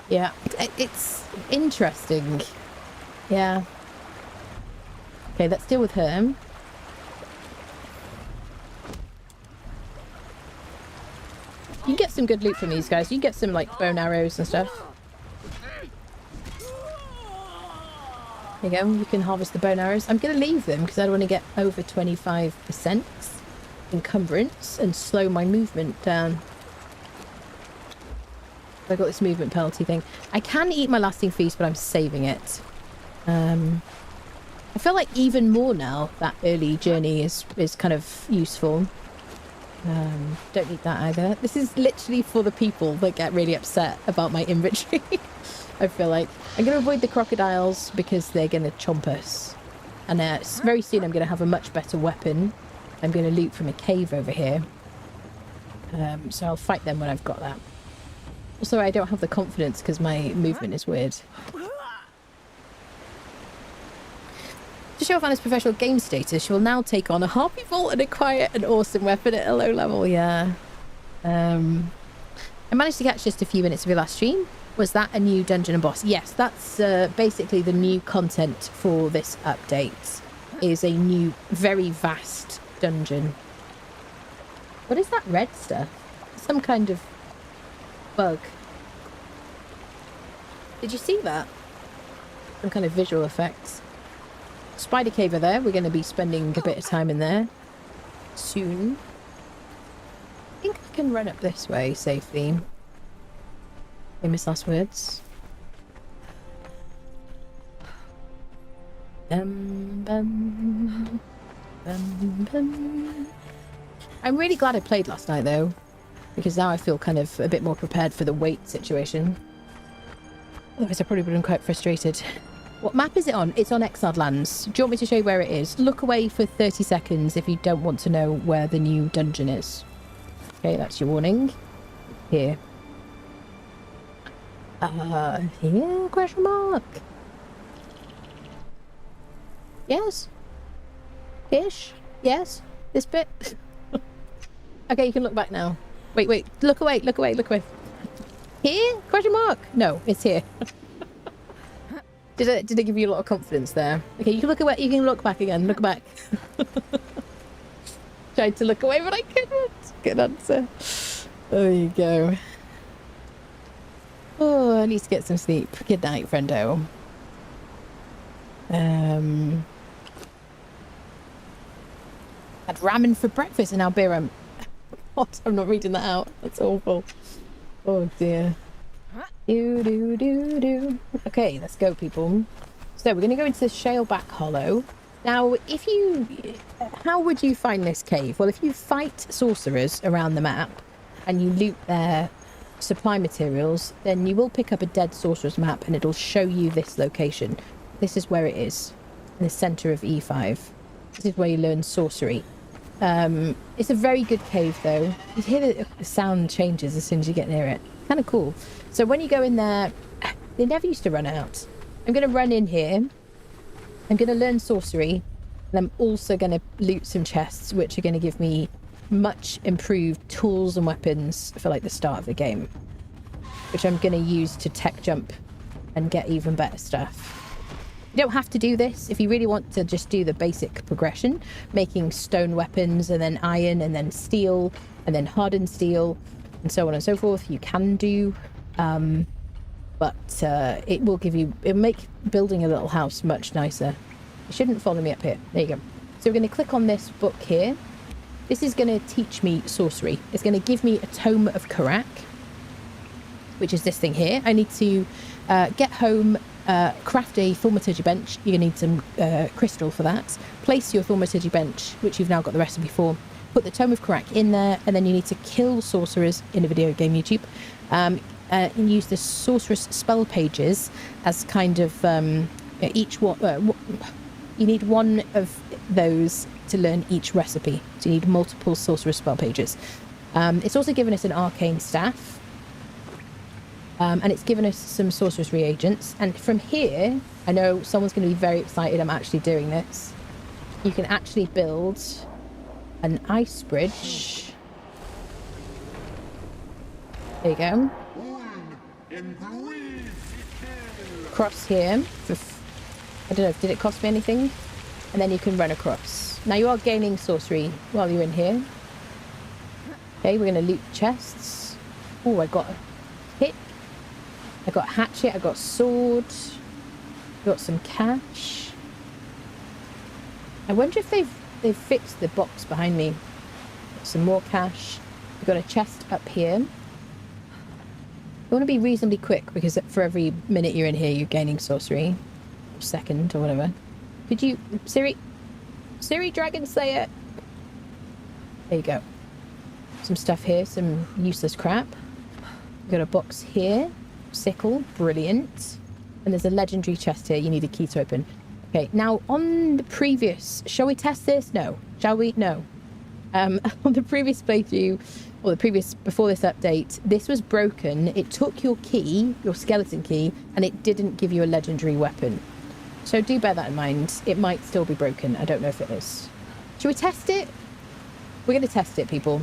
Yeah, it's interesting. Yeah. Okay, let's deal with her. You can get some good loot from these guys. You can get some, like, bow and arrows and stuff. There you go. You can harvest the bow and arrows. I'm going to leave them because I don't want to get over 25% encumbrance and slow my movement down. I got this movement penalty thing. I can eat my lasting feast, but I'm saving it. I feel like even more now that early journey is kind of useful. Don't need that either. This is literally for the people that get really upset about my inventory. I feel like I'm going to avoid the crocodiles because they're going to chomp us. And very soon I'm going to have a much better weapon. I'm going to loot from a cave over here. So I'll fight them when I've got that. Also, I don't have the confidence because my movement is weird. To show off Anna's professional game status, she will now take on a Harpy Vault and acquire an awesome weapon at a low level. Yeah. I managed to catch just a few minutes of your last stream. Was that a new dungeon and boss? Yes, that's basically the new content for this update. Is a new, very vast dungeon. What is that red stuff? Some kind of bug. Did you see that? Some kind of visual effects. Spider cave are there. We're going to be spending a bit of time in there soon. I think I can run up this way safely. Famous last words. Bum, bum, I'm really glad I played last night, though, because now I feel kind of a bit more prepared for the wait situation. Otherwise, I probably would have been quite frustrated. What map is it on? It's on Exiled Lands. Do you want me to show you where it is? Look away for 30 seconds if you don't want to know where the new dungeon is. Okay, that's your warning. Here. Here? Question mark. Yes? Ish? Yes? This bit? Okay, you can look back now. Wait. Look away. Here? Question mark? No, it's here. Did it give you a lot of confidence there? Okay, you can look away. You can look back again. Look back. Tried to look away, but I couldn't. Good answer. There you go. Oh, I need to get some sleep. Good night, friendo. Had ramen for breakfast and now beer. What? I'm not reading that out. That's awful. Oh dear. Do. Okay, let's go, people. So we're going to go into the Shaleback Hollow. Now, how would you find this cave? Well, if you fight sorcerers around the map and you loot their supply materials, then you will pick up a dead sorcerer's map and it'll show you this location. This is where it is, in the center of E5. This is where you learn sorcery. It's a very good cave, though. You hear the sound changes as soon as you get near it. Kind of cool. So when you go in there, they never used to run out. I'm going to run in here. I'm going to learn sorcery. And I'm also going to loot some chests, which are going to give me much improved tools and weapons for like the start of the game, which I'm going to use to tech jump and get even better stuff. You don't have to do this. If you really want to just do the basic progression, making stone weapons and then iron and then steel and then hardened steel and so on and so forth, you can do. But it'll make building a little house much nicer. You shouldn't follow me up here. There you go. So we're going to click on this book here. This is going to teach me sorcery. It's going to give me a Tome of Karak, which is this thing here. I need to get home, craft a thaumaturgy bench. You're going to need some crystal for that. Place your thaumaturgy bench, which you've now got the recipe for. Put the Tome of Karak in there, and then you need to kill sorcerers in a video game YouTube. And use the sorceress spell pages as kind of each one. You need one of those to learn each recipe. So you need multiple sorceress spell pages. It's also given us an arcane staff. And it's given us some sorceress reagents. And from here, I know someone's going to be very excited I'm actually doing this. You can actually build an ice bridge. There you go. Across here. I don't know, did it cost me anything? And then you can run across. Now you are gaining sorcery while you're in here. Okay, we're going to loot chests. Oh, I got a pick. I got a hatchet. I got a sword. Got some cash. I wonder if they've fixed the box behind me. Got some more cash. We've got a chest up here. You want to be reasonably quick because for every minute you're in here, you're gaining sorcery. Or second or whatever. Could you... Siri, Dragon Slayer. There you go. Some stuff here. Some useless crap. We've got a box here. Sickle. Brilliant. And there's a legendary chest here. You need a key to open. Okay, now on the previous... Shall we test this? No. Shall we? No. On the previous playthrough... Or the previous, before this update, this was broken. It took your key, your skeleton key, and it didn't give you a legendary weapon. So do bear that in mind. It might still be broken. I don't know if it is. Should we test it? We're going to test it, people.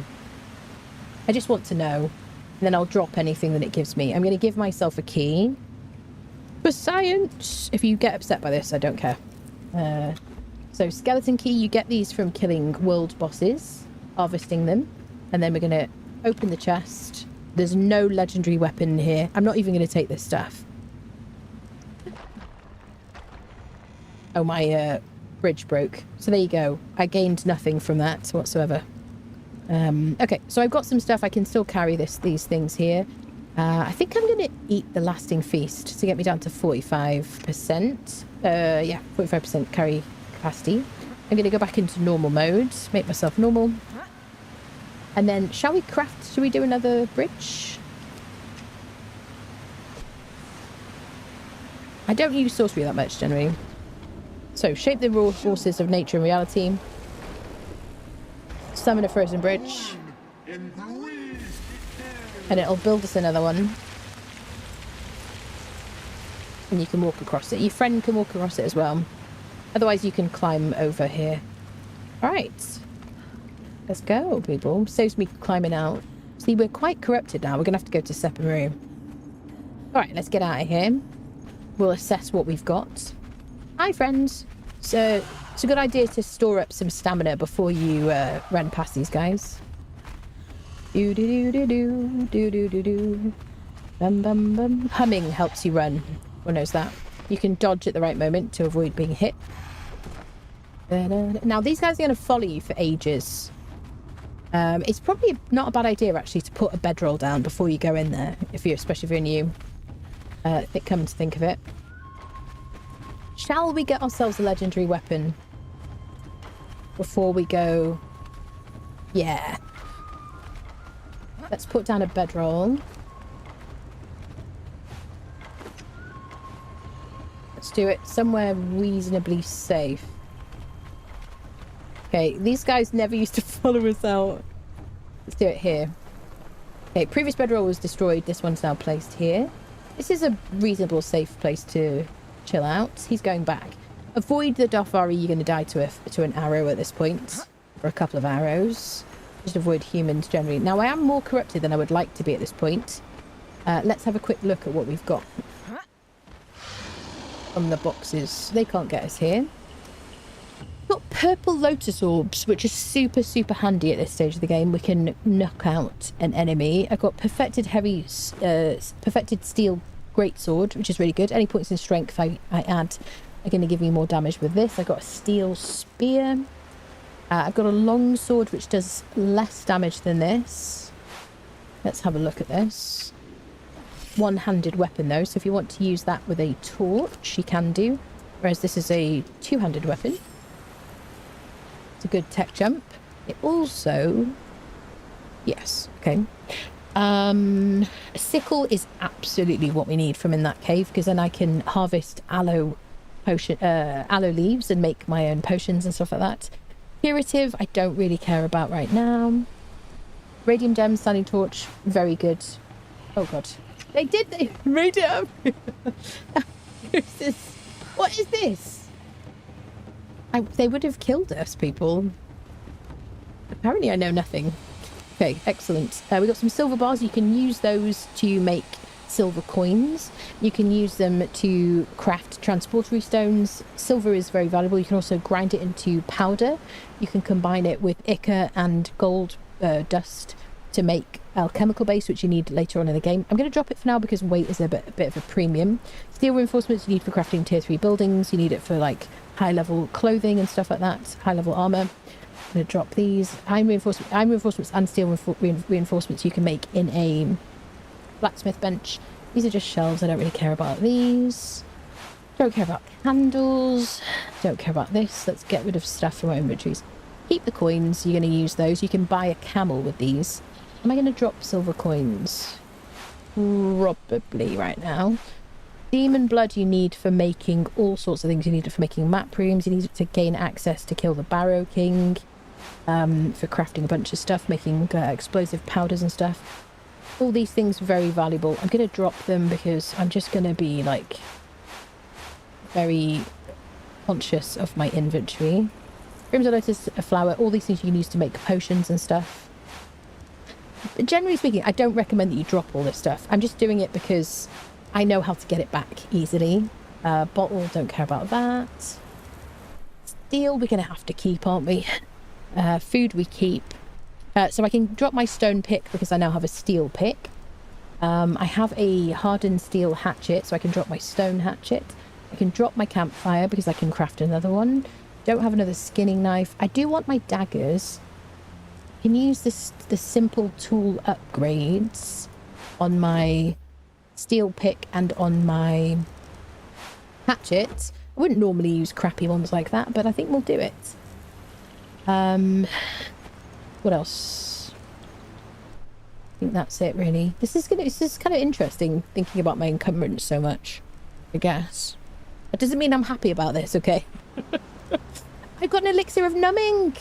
I just want to know. And then I'll drop anything that it gives me. I'm going to give myself a key. For science! If you get upset by this, I don't care. So skeleton key, you get these from killing world bosses, harvesting them. And then we're going to open the chest. There's no legendary weapon here. I'm not even going to take this stuff. Oh, my bridge broke. So there you go. I gained nothing from that whatsoever. Okay, so I've got some stuff. I can still carry these things here. I think I'm going to eat the lasting feast to get me down to 45%. Yeah, 45% carry capacity. I'm going to go back into normal mode, make myself normal. And then, shall we craft? Should we do another bridge? I don't use sorcery that much, generally. So, shape the raw forces of nature and reality. Summon a frozen bridge. And it'll build us another one. And you can walk across it. Your friend can walk across it as well. Otherwise, you can climb over here. Alright. Let's go, people. Saves me climbing out. See, we're quite corrupted now. We're going to have to go to separate room. Alright, let's get out of here. We'll assess what we've got. Hi, friends. So, it's a good idea to store up some stamina before you run past these guys. Do-do-do-do-do. Do-do-do-do. Bum-bum-bum. Humming helps you run. Everyone knows that. You can dodge at the right moment to avoid being hit. Now, these guys are going to follow you for ages. It's probably not a bad idea, actually, to put a bedroll down before you go in there, especially if you're new. Come to think of it. Shall we get ourselves a legendary weapon before we go? Yeah. Let's put down a bedroll. Let's do it somewhere reasonably safe. Okay, these guys never used to follow us out. Let's do it here. Okay, previous bedroll was destroyed. This one's now placed here. This is a reasonable, safe place to chill out. He's going back. Avoid the Dothari. You're going to die to an arrow at this point. Or a couple of arrows. Just avoid humans generally. Now, I am more corrupted than I would like to be at this point. Let's have a quick look at what we've got. From the boxes. They can't get us here. Got purple lotus orbs, which is super, super handy at this stage of the game. We can knock out an enemy. I've got perfected perfected steel greatsword, which is really good. Any points in strength I add are going to give me more damage with this. I've got a steel spear. I've got a long sword, which does less damage than this. Let's have a look at this. One-handed weapon, though, so if you want to use that with a torch, you can do. Whereas this is a two-handed weapon. It's a good tech jump. It also... Yes, okay. A sickle is absolutely what we need from in that cave, because then I can harvest aloe leaves and make my own potions and stuff like that. Curative, I don't really care about right now. Radium gem, standing torch, very good. Oh god. They radium. What is this? They would have killed us, people. Apparently I know nothing. Okay, excellent. We've got some silver bars. You can use those to make silver coins. You can use them to craft transportary stones. Silver is very valuable. You can also grind it into powder. You can combine it with ichor and gold dust to make alchemical base, which you need later on in the game. I'm going to drop it for now because weight is a bit of a premium. Steel reinforcements you need for crafting tier 3 buildings. You need it for like high level clothing and stuff like that. High level armor. I'm going to drop these. Iron reinforcements and steel reinforcements you can make in a blacksmith bench. These are just shelves. I don't really care about these. Don't care about candles. Don't care about this. Let's get rid of stuff from our inventories. Keep the coins. You're going to use those. You can buy a camel with these. Am I going to drop silver coins? Probably right now. Demon blood you need for making all sorts of things. You need it for making map rooms. You need it to gain access to kill the Barrow King. For crafting a bunch of stuff. Making explosive powders and stuff. All these things are very valuable. I'm going to drop them because I'm just going to be like very conscious of my inventory. Crimson Lotus, a flower. All these things you can use to make potions and stuff. But generally speaking, I don't recommend that you drop all this stuff. I'm just doing it because I know how to get it back easily. Bottle, don't care about that. Steel, we're going to have to keep, aren't we? Food we keep. So I can drop my stone pick because I now have a steel pick. I have a hardened steel hatchet, so I can drop my stone hatchet. I can drop my campfire because I can craft another one. Don't have another skinning knife. I do want my daggers. I can use the simple tool upgrades on my steel pick and on my hatchet. I wouldn't normally use crappy ones like that, but I think we'll do it. What else? I think that's it, really. This is kind of interesting, thinking about my encumbrance so much, I guess. That doesn't mean I'm happy about this, okay? I've got an elixir of numbing!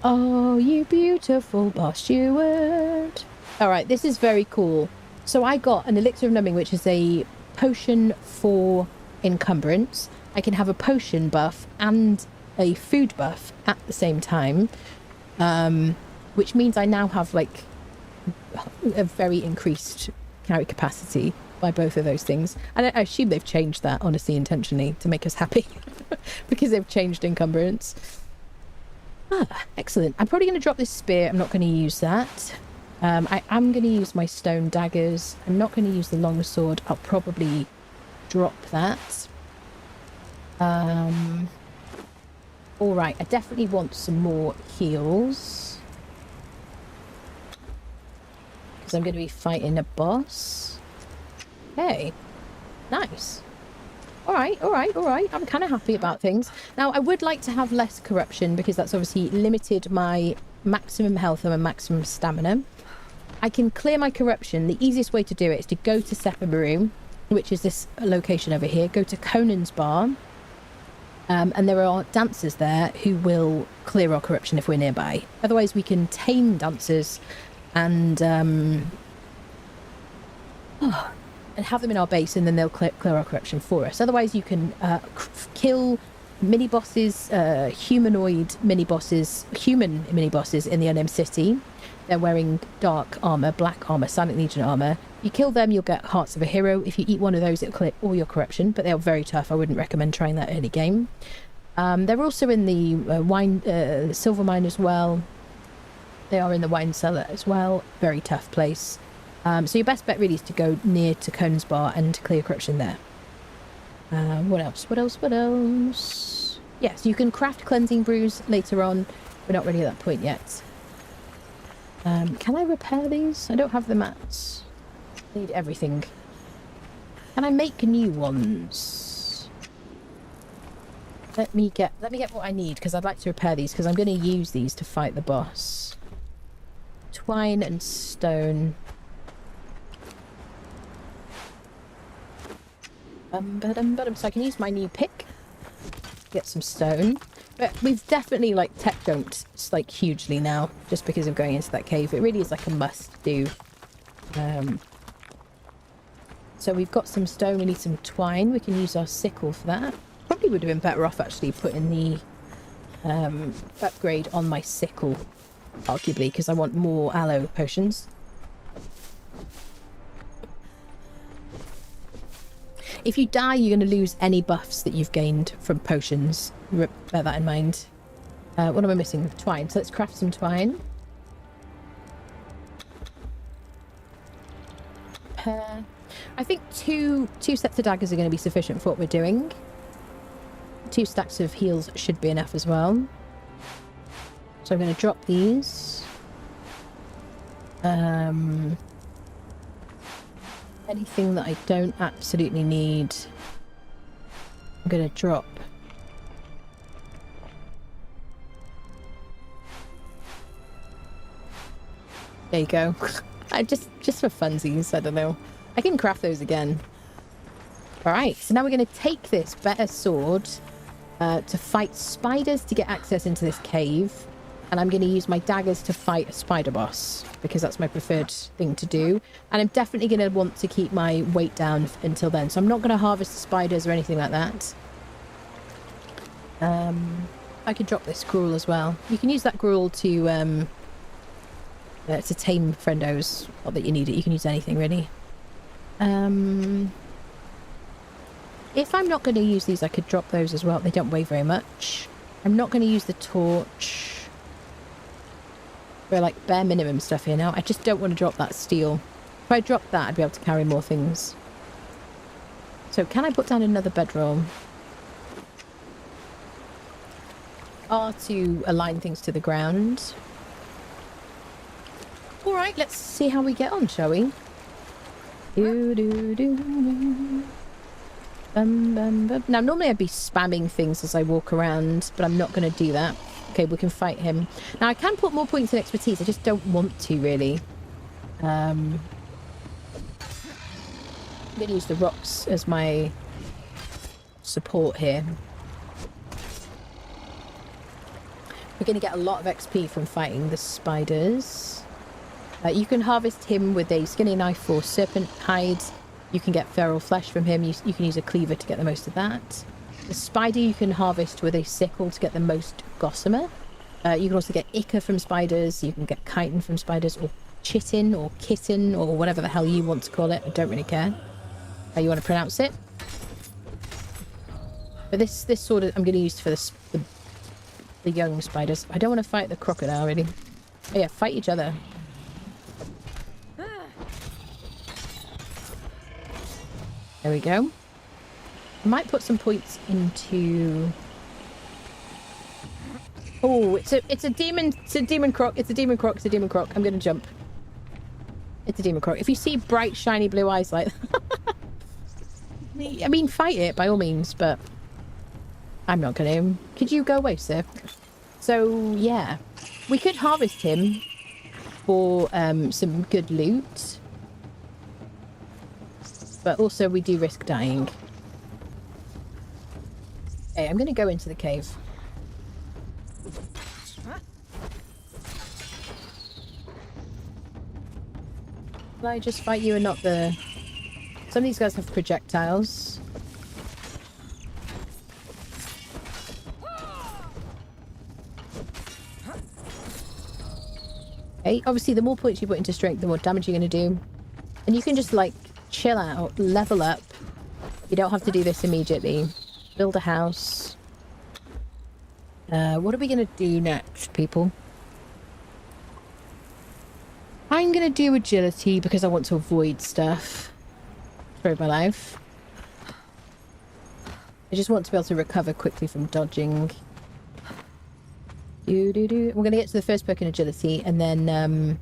Oh, you beautiful boss steward. Alright, this is very cool. So I got an elixir of numbing, which is a potion for encumbrance. I can have a potion buff and a food buff at the same time. Which means I now have, like, a very increased carry capacity by both of those things. And I assume they've changed that, honestly, intentionally, to make us happy. Because they've changed encumbrance. Ah, excellent. I'm probably going to drop this spear. I'm not going to use that. I am going to use my stone daggers. I'm not going to use the long sword. I'll probably drop that. Alright, I definitely want some more heals. Because I'm going to be fighting a boss. Hey, nice. Alright. I'm kind of happy about things. Now, I would like to have less corruption because that's obviously limited my maximum health and my maximum stamina. I can clear my corruption. The easiest way to do it is to go to Sephimaru, which is this location over here. Go to Conan's bar. And there are dancers there who will clear our corruption if we're nearby. Otherwise, we can tame dancers and have them in our base, and then they'll clear our corruption for us. Otherwise, you can kill mini-bosses, human mini-bosses in the Unnamed City. They're wearing dark armour, black armour, Silent Legion armour. You kill them, you'll get Hearts of a Hero. If you eat one of those, it'll clear all your corruption, but they're very tough. I wouldn't recommend trying that early game. They're also in the silver mine as well. They are in the wine cellar as well. Very tough place. So your best bet really is to go near to Conan's bar and to clear corruption there. What else? Yes, you can craft cleansing brews later on. We're not really at that point yet. Can I repair these? I don't have the mats. I need everything. Can I make new ones? Let me get what I need, because I'd like to repair these, because I'm going to use these to fight the boss. Twine and stone. So I can use my new pick. Get some stone. But we've definitely, like, tech jumped, like, hugely now, just because of going into that cave. It really is, like, a must-do. So we've got some stone. We need some twine. We can use our sickle for that. Probably would have been better off, actually, putting the upgrade on my sickle, arguably, because I want more aloe potions. If you die, you're going to lose any buffs that you've gained from potions. Bear that in mind. What am I missing? Twine. So let's craft some twine. I think two sets of daggers are going to be sufficient for what we're doing. 2 stacks of heals should be enough as well. So I'm going to drop these. Anything that I don't absolutely need, I'm going to drop. There you go. I just for funsies, I don't know. I can craft those again. Alright, so now we're going to take this better sword to fight spiders to get access into this cave. And I'm going to use my daggers to fight a spider boss, because that's my preferred thing to do. And I'm definitely going to want to keep my weight down until then. So I'm not going to harvest the spiders or anything like that. I could drop this gruel as well. You can use that gruel to tame friendos. Not that you need it. You can use anything, really. If I'm not going to use these, I could drop those as well. They don't weigh very much. I'm not going to use the torch. We're like bare minimum stuff here now. I just don't want to drop that steel. If I drop that, I'd be able to carry more things. So can I put down another bedroll? R to align things to the ground. Alright, let's see how we get on, shall we? Now, normally I'd be spamming things as I walk around, but I'm not going to do that. Okay, we can fight him. Now, I can put more points in expertise. I just don't want to, really. I'm going to use the rocks as my support here. We're going to get a lot of XP from fighting the spiders. You can harvest him with a skinny knife or serpent hide. You can get feral flesh from him. You can use a cleaver to get the most of that. The spider you can harvest with a sickle to get the most gossamer. You can also get ichor from spiders. You can get chitin from spiders, or chitin or kitten or whatever the hell you want to call it. I don't really care how you want to pronounce it. But this sword I'm going to use for the young spiders. I don't want to fight the crocodile, really. Oh yeah, fight each other. There we go. I might put some points into... Oh, it's a demon croc. It's a demon croc. It's a demon croc. I'm going to jump. It's a demon croc. If you see bright, shiny blue eyes like that... I mean, fight it by all means, but I'm not going to. Could you go away, sir? So, yeah. We could harvest him for some good loot. But also we do risk dying. Okay, I'm going to go into the cave. Will I just fight you and not the... Some of these guys have projectiles. Okay, obviously the more points you put into strength, the more damage you're going to do. And you can just, like, chill out, level up. You don't have to do this immediately. Build a house. What are we going to do next, people? I'm going to do agility because I want to avoid stuff throughout my life. I just want to be able to recover quickly from dodging. We're going to get to the first perk in agility, and then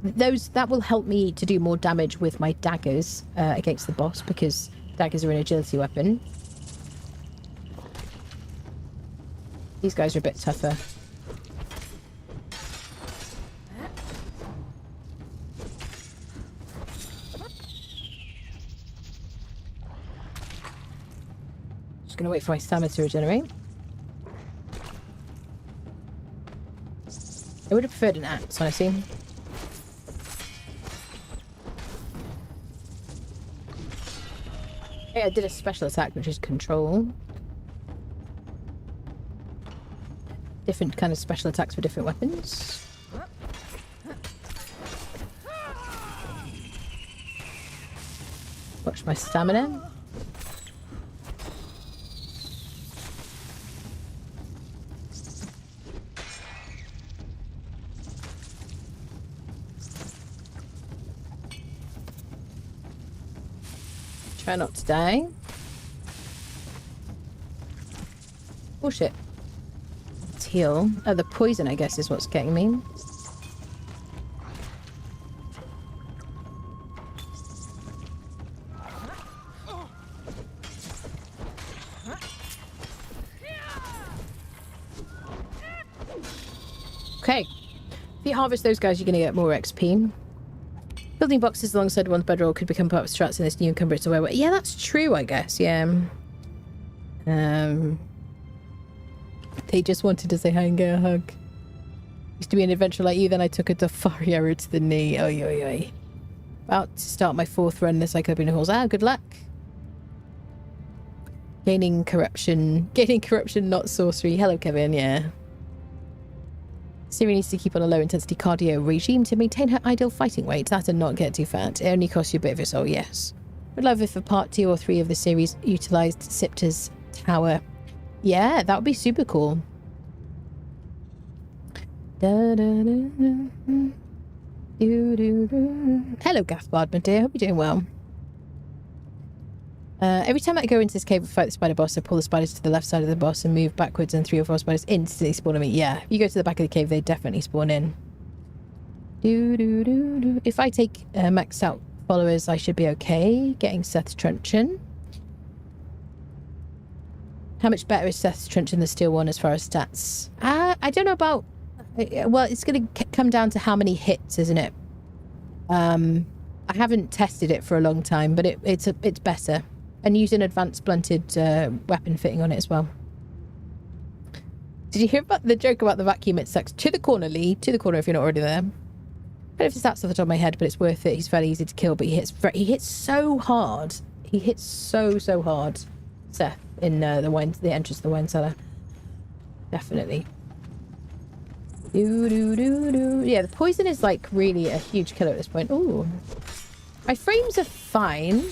that will help me to do more damage with my daggers against the boss, because daggers are an agility weapon. These guys are a bit tougher. Just going to wait for my stamina to regenerate. I would have preferred an axe, honestly. Okay, I did a special attack, which is control. Different kind of special attacks for different weapons. Watch my stamina. Try not to die. Oh shit. Let's heal. Oh, the poison, I guess, is what's getting me. Okay. If you harvest those guys, you're going to get more XP. Building boxes alongside one's bedroll could become part of strats in this new encumbrance aware. Yeah, that's true, I guess, yeah. They just wanted to say hi and get a hug. Used to be an adventure like you, then I took a Dafari arrow to the knee. Oy, oy, oy. About to start my 4th run in the Cyclopean Halls. Ah, good luck. Gaining corruption, not sorcery. Hello, Kevin, yeah. Siri needs to keep on a low-intensity cardio regime to maintain her ideal fighting weight. That and not get too fat. It only costs you a bit of your soul, yes. Would love if for part 2 or 3 of the series utilised Siptah's tower. Yeah, that would be super cool. Hello, Gathbard, my dear. Hope you're doing well. Every time I go into this cave and fight the spider boss, I pull the spiders to the left side of the boss and move backwards, and 3 or 4 spiders instantly spawn on me. Yeah, if you go to the back of the cave, they definitely spawn in. If I take maxed out followers, I should be okay. Getting Seth's truncheon. How much better is Seth's Trench than the steel one as far as stats? I don't know about... Well, it's going to come down to how many hits, isn't it? I haven't tested it for a long time, but it's better. And using advanced blunted weapon fitting on it as well. Did you hear about the joke about the vacuum? It sucks. To the corner, Lee. To the corner if you're not already there. I don't know if it's stats off the top of my head, but it's worth it. He's fairly easy to kill, but he hits so hard. He hits so hard. Seth in the entrance to the wine cellar. Definitely. Yeah, the poison is like really a huge killer at this point. Ooh. My frames are fine.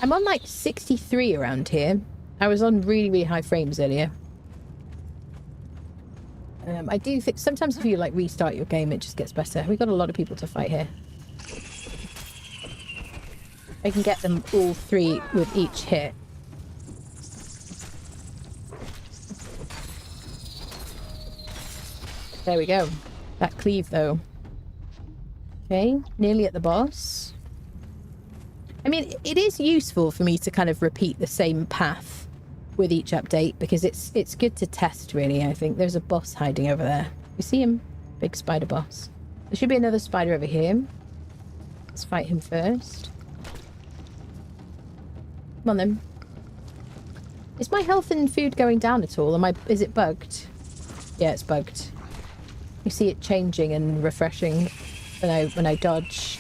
I'm on like 63 around here. I was on really high frames earlier. I do think sometimes if you like restart your game, it just gets better. We've got a lot of people to fight here. I can get them all three with each hit. There we go. That cleave though. Okay, nearly at the boss. I mean, it is useful for me to kind of repeat the same path with each update because it's good to test, really. I think there's a boss hiding over there. You see him? Big spider boss. There should be another spider over here. Let's fight him first. Come on then. Is my health and food going down at all? Is it bugged? Yeah, it's bugged. You see it changing and refreshing when I dodge.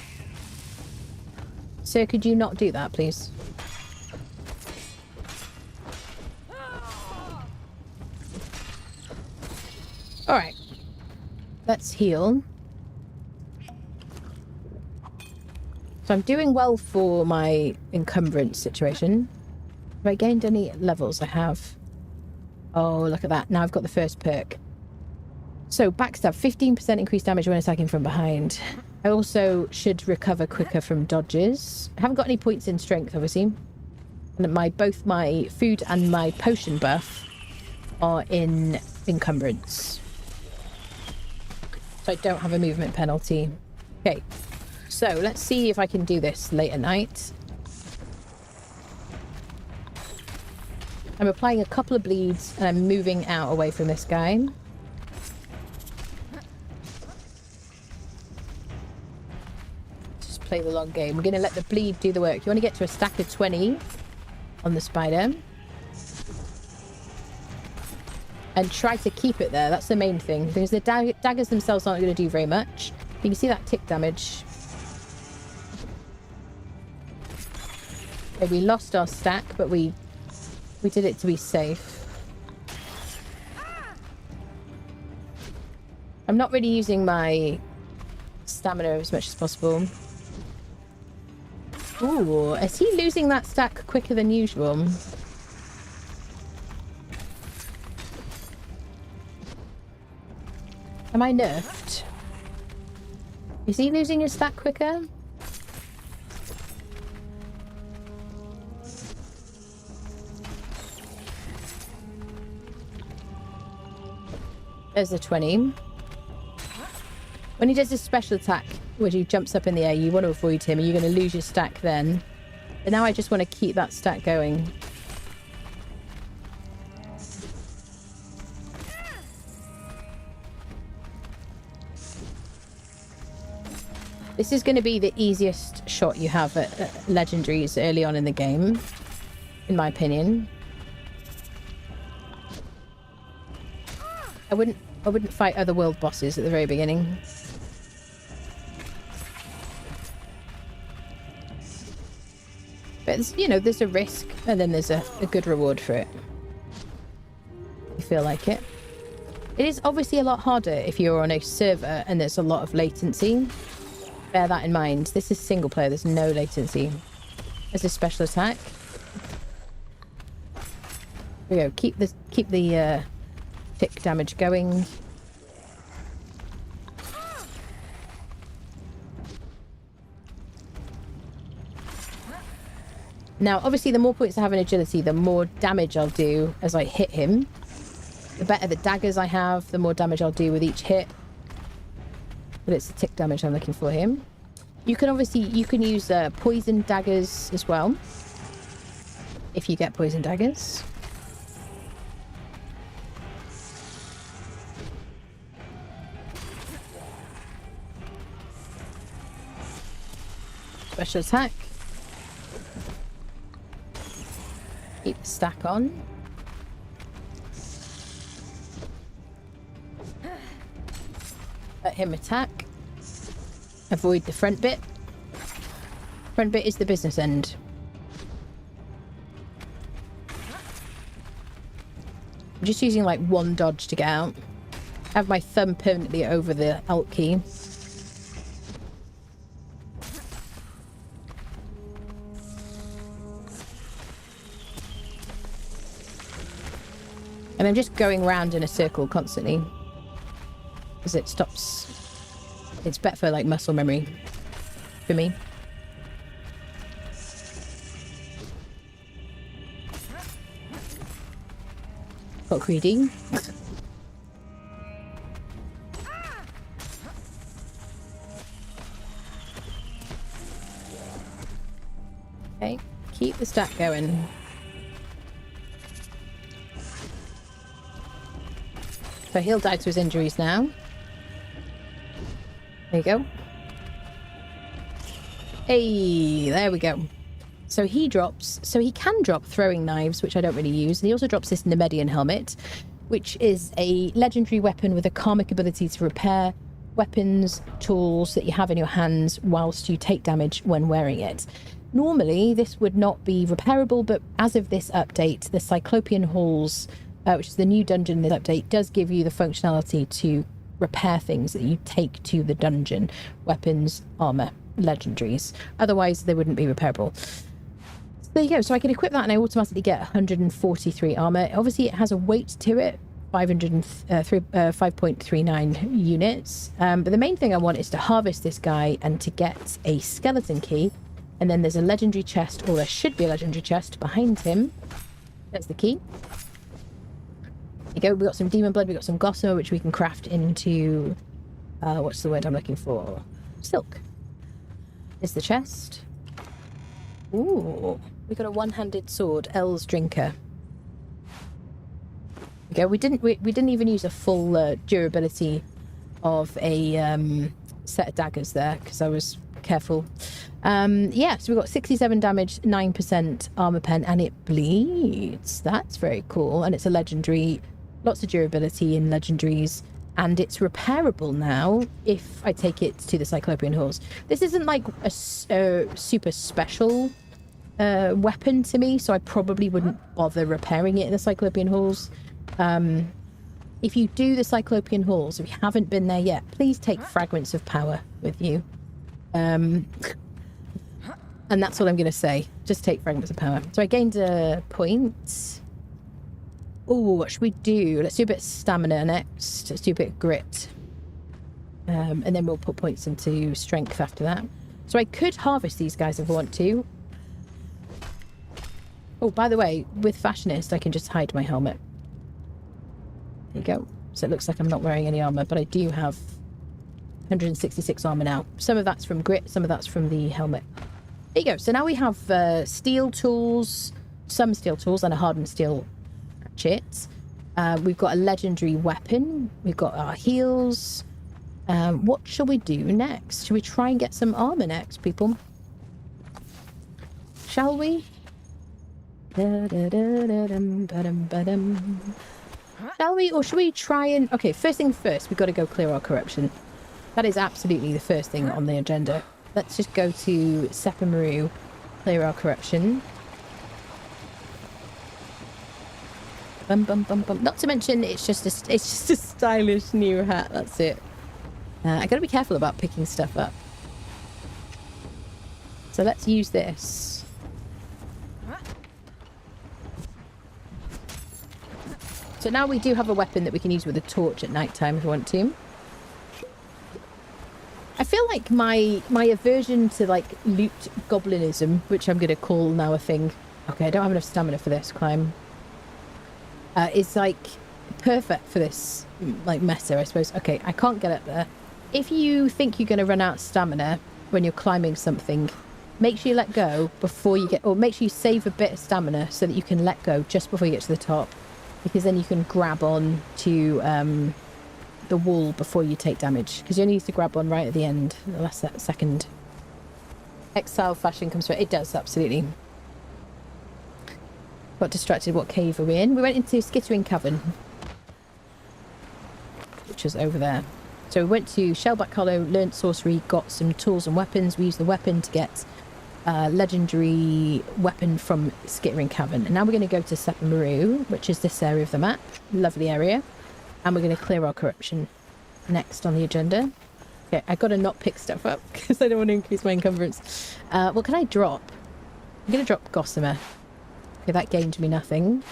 Sir, could you not do that, please? Alright. Let's heal. So I'm doing well for my encumbrance situation. Have I gained any levels? I have. Oh, look at that. Now I've got the first perk. So, backstab, 15% increased damage when attacking from behind. I also should recover quicker from dodges. I haven't got any points in strength, obviously. And both my food and my potion buff are in encumbrance. So I don't have a movement penalty. Okay, so let's see if I can do this late at night. I'm applying a couple of bleeds and I'm moving out away from this guy. Play the long game. We're going to let the bleed do the work. You want to get to a stack of 20 on the spider and try to keep it there. That's the main thing because the daggers themselves aren't going to do very much. You can see that tick damage. Okay, we lost our stack, but we did it to be safe. I'm not really using my stamina as much as possible. Ooh, is he losing that stack quicker than usual? Am I nerfed? Is he losing his stack quicker? There's a 20. When he does his special attack, where he jumps up in the air, you want to avoid him and you're going to lose your stack then. But now I just want to keep that stack going. This is going to be the easiest shot you have at legendaries early on in the game, in my opinion. I wouldn't fight other world bosses at the very beginning. But, you know, there's a risk and then there's a good reward for it. You feel like it. It is obviously a lot harder if you're on a server and there's a lot of latency. Bear that in mind. This is single player. There's no latency. There's a special attack. There we go. Keep the tick damage going. Now, obviously, the more points I have in agility, the more damage I'll do as I hit him. The better the daggers I have, the more damage I'll do with each hit. But it's the tick damage I'm looking for here. You can use poison daggers as well. If you get poison daggers. Special attack. Keep the stack on. Let him attack. Avoid the front bit. Front bit is the business end. I'm just using like one dodge to get out. I have my thumb permanently over the Alt key. And I'm just going round in a circle constantly. Because it stops. It's better for like muscle memory for me. Got greedy. Okay, keep the stack going. So he'll die to his injuries now. There you go. Hey, there we go. So he drops, so he can drop throwing knives, which I don't really use. And he also drops this Nemedian helmet, which is a legendary weapon with a karmic ability to repair weapons, tools that you have in your hands whilst you take damage when wearing it. Normally, this would not be repairable, but as of this update, the Cyclopean Halls, which is the new dungeon in this update, does give you the functionality to repair things that you take to the dungeon. Weapons, armor, legendaries. Otherwise, they wouldn't be repairable. So there you go. So I can equip that and I automatically get 143 armor. Obviously, it has a weight to it, 5.39 units. But the main thing I want is to harvest this guy and to get a skeleton key. And then there's a legendary chest, or there should be a legendary chest behind him. That's the key. There you go. We got some demon blood. We got some gossamer, which we can craft into. What's the word I'm looking for? Silk. Is the chest. Ooh, we got a one-handed sword, L's Drinker. Okay, we didn't even use a full durability of a set of daggers there because I was careful. Yeah, so we got 67 damage, 9% armor pen, and it bleeds. That's very cool, and it's a legendary. Lots of durability in legendaries. And it's repairable now if I take it to the Cyclopean Halls. This isn't like a super special weapon to me, so I probably wouldn't bother repairing it in the Cyclopean Halls. If you do the Cyclopean Halls, if you haven't been there yet, please take Fragments of Power with you. And that's all I'm going to say. Just take Fragments of Power. So I gained a point. Oh, what should we do? Let's do a bit of stamina next. Let's do a bit of grit. And then we'll put points into strength after that. So I could harvest these guys if I want to. Oh, by the way, with Fashionist, I can just hide my helmet. There you go. So it looks like I'm not wearing any armor, but I do have 166 armor now. Some of that's from grit, some of that's from the helmet. There you go. So now we have steel tools, some steel tools, and a hardened steel hatchet. We've got a legendary weapon. We've got our heals. What shall we do next? Shall we try and get some armor next, people? Shall we? Shall we? Or should we try and... Okay, first thing first, we've got to go clear our corruption. That is absolutely the first thing on the agenda. Let's just go to Sepamaru, clear our corruption. Bum, bum, bum, bum. Not to mention, it's just a stylish new hat. That's it. I gotta be careful about picking stuff up. So let's use this. So now we do have a weapon that we can use with a torch at night time if we want to. I feel like my aversion to like loot goblinism, which I'm gonna call now a thing. Okay, I don't have enough stamina for this climb. Is like perfect for this like meta, I suppose. Okay, I can't get up there. If you think you're going to run out of stamina when you're climbing something, make sure you let go before you get, or make sure you save a bit of stamina so that you can let go just before you get to the top, because then you can grab on to the wall before you take damage, because you only need to grab on right at the end, the last second. Exile fashion comes through. It does, absolutely. Got distracted. What cave are we in? We went into Skittering Cavern, which was over there. So we went to Shellback Hollow, learnt sorcery, got some tools and weapons. We used the weapon to get legendary weapon from Skittering Cavern. And now we're going to go to Sepamaru, which is this area of the map. Lovely area. And we're going to clear our corruption next on the agenda. Okay, I got to not pick stuff up because I don't want to increase my encumbrance. What can I drop? I'm going to drop Gossamer. Okay, that gained me nothing.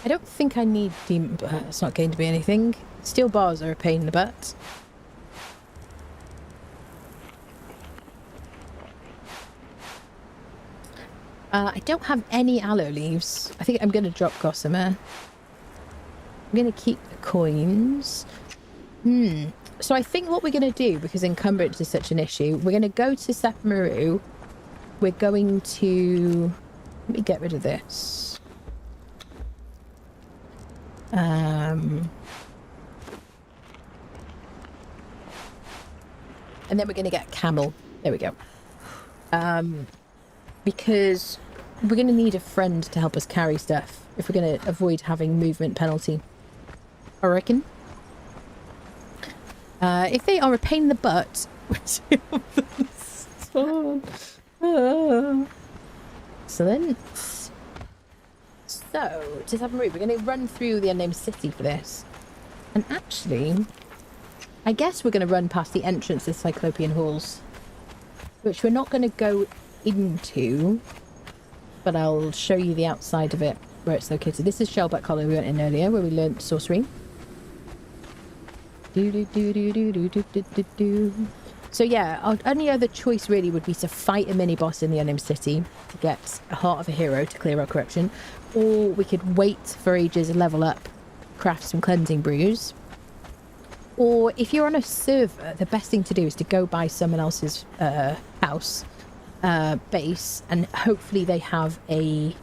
I don't think I need demon, but it's not going to be anything. Steel bars are a pain in the butt. I don't have any aloe leaves. I think I'm going to drop Gossamer. I'm going to keep the coins. So I think what we're going to do, because encumbrance is such an issue, we're going to go to Sepamaru. We're going to... Let me get rid of this. And then we're going to get Camel. There we go. Because we're going to need a friend to help us carry stuff if we're going to avoid having movement penalty. I reckon. If they are a pain in the butt... Excellent. So, to Sepamaru, we're going to run through the unnamed city for this. And actually, I guess we're going to run past the entrance to Cyclopean Halls, which we're not going to go into, but I'll show you the outside of it, where it's located. This is Shellback Hollow we went in earlier, where we learnt sorcery. So yeah, our only other choice really would be to fight a mini-boss in the unnamed city to get a Heart of a Hero to clear our corruption, or we could wait for ages and level up, craft some cleansing brews. Or if you're on a server, the best thing to do is to go by someone else's house, base, and hopefully they have a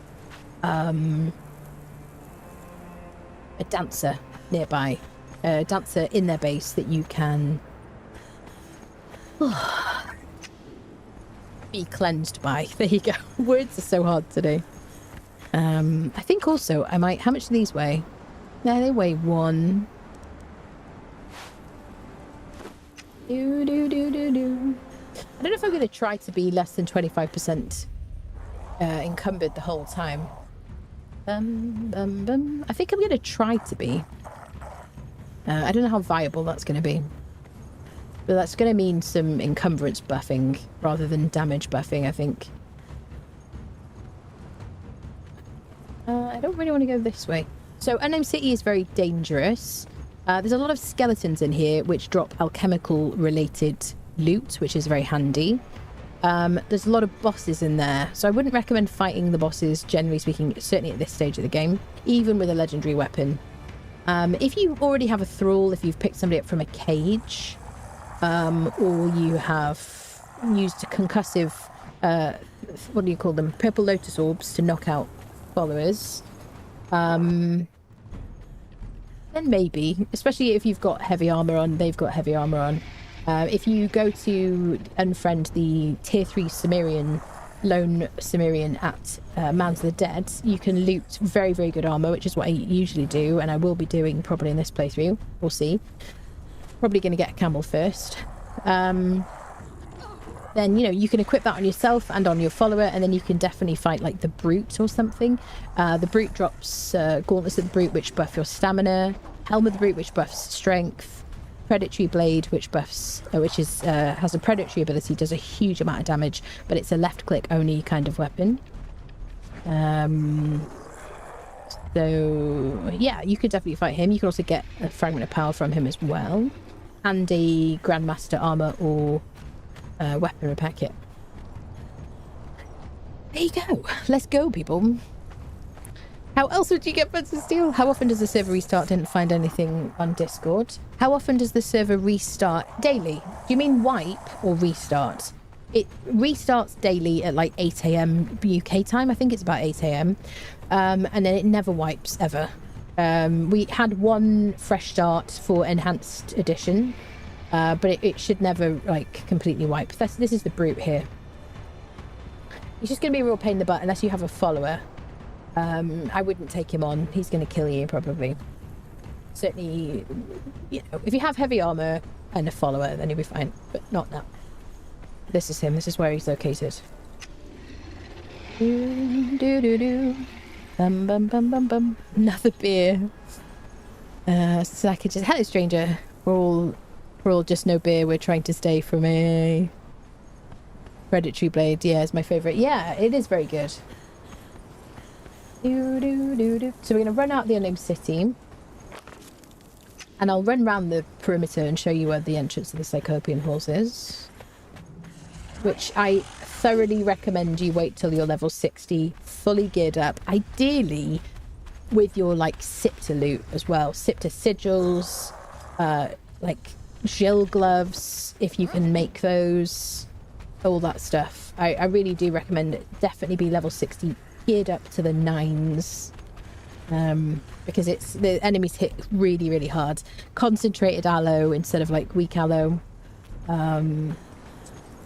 dancer nearby, a dancer in their base that you can be cleansed by. There you go. Words are so hard today. I think also I might... How much do these weigh? No, they weigh 1. I don't know if I'm going to try to be less than 25% encumbered the whole time. I think I'm going to try to be. I don't know how viable that's going to be. But that's going to mean some encumbrance buffing rather than damage buffing, I think. I don't really want to go this way. So, Unnamed City is very dangerous. There's a lot of skeletons in here which drop alchemical-related loot, which is very handy. There's a lot of bosses in there, so I wouldn't recommend fighting the bosses, generally speaking, certainly at this stage of the game, even with a legendary weapon. If you already have a thrall, if you've picked somebody up from a cage, or you have used concussive, what do you call them, purple lotus orbs to knock out followers, then maybe, especially if you've got heavy armor on, they've got heavy armor on. If you go to unfriend the tier 3 Cimmerian, lone Cimmerian at Mounds of the Dead, you can loot very, very good armor, which is what I usually do, and I will be doing probably in this playthrough. We'll see. Probably going to get a camel first. Then, you know, you can equip that on yourself and on your follower, and then you can definitely fight like the Brute or something. The Brute drops Gauntlets of the Brute, which buff your stamina, Helm of the Brute, which buffs strength, Predatory Blade, which buffs, has a predatory ability, does a huge amount of damage, but it's a left click only kind of weapon. So yeah, you could definitely fight him. You can also get a Fragment of Power from him as well, and a Grandmaster armor or weapon repair kit. There you go. Let's go, people. How else would you get Buds of Steel? How often does the server restart? Didn't find anything on Discord. How often does the server restart? Daily. Do you mean wipe or restart? it restarts daily at like 8 a.m. UK time. I think it's about 8 a.m. And then it never wipes ever. We had one fresh start for Enhanced Edition, but it should never like completely wipe. This is the brute here. He's just going to be a real pain in the butt unless you have a follower. I wouldn't take him on. He's going to kill you probably. Certainly, you know, if you have heavy armor and a follower, then you'll be fine. But not now. This is him. This is where he's located. Bum bum bum bum bum. Another beer. Sackages. Hello, stranger. We're all just no beer. We're trying to stay from a predatory blade. Yeah, it's my favorite. Yeah, it is very good. So we're going to run out the unnamed city. And I'll run around the perimeter and show you where the entrance to the Cyclopean Halls is. Which I thoroughly recommend you wait till you're level 60, fully geared up. Ideally, with your, like, Siptah loot as well. Siptah sigils, like, gel gloves, if you can make those. All that stuff. I really do recommend it. Definitely be level 60, geared up to the 9s. Because the enemies hit really, really hard. Concentrated aloe instead of like weak aloe.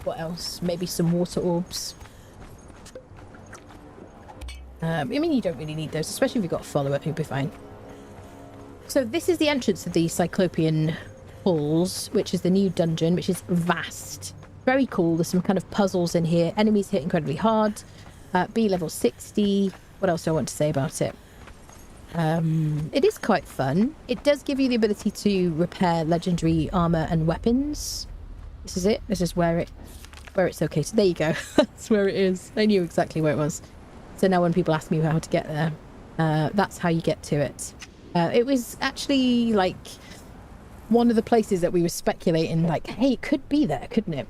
What else? Maybe some water orbs. I mean, you don't really need those, especially if you've got a follower, you'll be fine. So this is the entrance to the Cyclopean Halls, which is the new dungeon, which is vast. Very cool. There's some kind of puzzles in here. Enemies hit incredibly hard. Be level 60. What else do I want to say about it? It is quite fun. It does give you the ability to repair legendary armor and weapons. This is it. This is where it's located. There you go. That's where it is. I knew exactly where it was. So now when people ask me how to get there, that's how you get to it. It was actually like one of the places that we were speculating, like, hey, it could be there, couldn't it?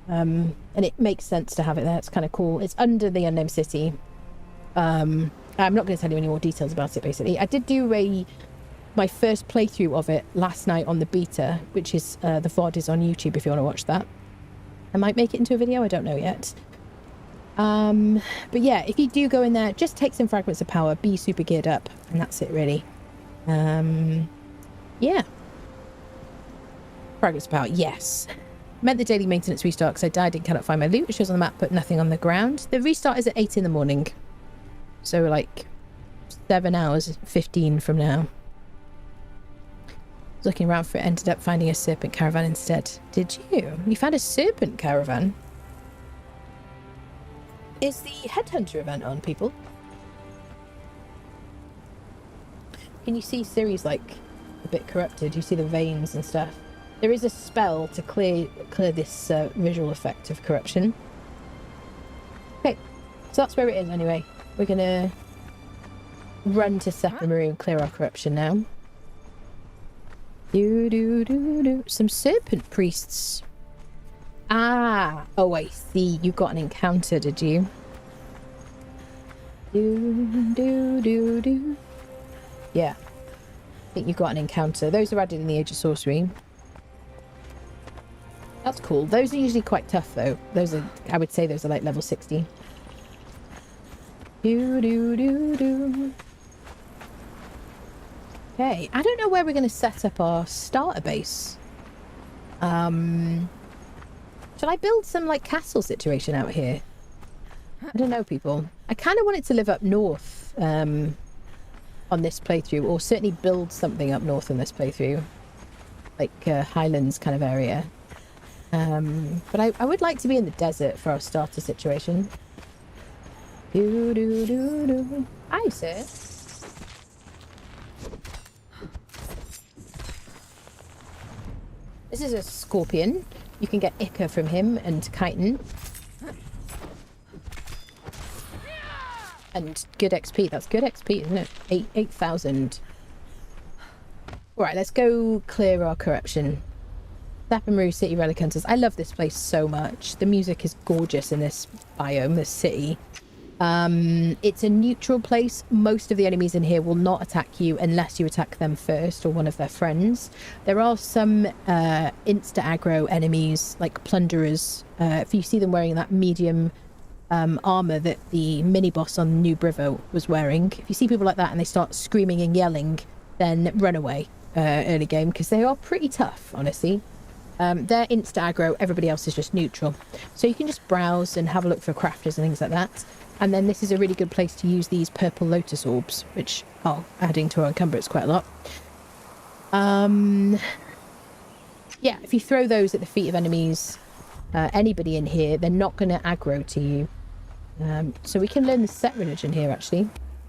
And it makes sense to have it there. It's kind of cool. It's under the unnamed city. I'm not going to tell you any more details about it, basically. I did do my first playthrough of it last night on the beta, which is, the VOD is on YouTube if you want to watch that. I might make it into a video, I don't know yet. But yeah, if you do go in there, just take some fragments of power, be super geared up, and that's it, really. Yeah. Fragments of power, yes. Meant the daily maintenance restart because I died and cannot find my loot. It shows on the map, but nothing on the ground. The restart is at 8 in the morning. So like 7 hours, 15 from now. Looking around for it, ended up finding a serpent caravan instead. Did you? You found a serpent caravan? Is the headhunter event on, people? Can you see Ciri's like a bit corrupted? You see the veins and stuff. There is a spell to clear this visual effect of corruption. Okay, so that's where it is anyway. We're gonna run to Sephiroth and clear our corruption now. Some serpent priests. Ah, oh I see. You got an encounter, did you? Yeah, I think you got an encounter. Those are added in the Age of Sorcery. That's cool. Those are usually quite tough, though. Those are, I would say, those are like level 60. Okay, I don't know where we're going to set up our starter base. Shall I build some like castle situation out here? I don't know, people. I kind of want it to live up north on this playthrough, or certainly build something up north on this playthrough, like Highlands kind of area. But I would like to be in the desert for our starter situation. Hi, sir. This is a scorpion. You can get Ica from him and chitin. And good XP. That's good XP, isn't it? 8,000. Alright, let's go clear our corruption. Sapamaru City Relic Hunters. I love this place so much. The music is gorgeous in this biome, this city. It's a neutral place. Most of the enemies in here will not attack you unless you attack them first or one of their friends. There are some insta-aggro enemies, like plunderers. If you see them wearing that medium armor that the mini-boss on New Brivo was wearing, if you see people like that and they start screaming and yelling, then run away early game, because they are pretty tough, honestly. They're insta-aggro, everybody else is just neutral. So you can just browse and have a look for crafters and things like that. And then this is a really good place to use these purple lotus orbs, which are adding to our encumbrance quite a lot. Yeah, if you throw those at the feet of enemies, anybody in here, they're not going to aggro to you. So we can learn the set religion here, actually.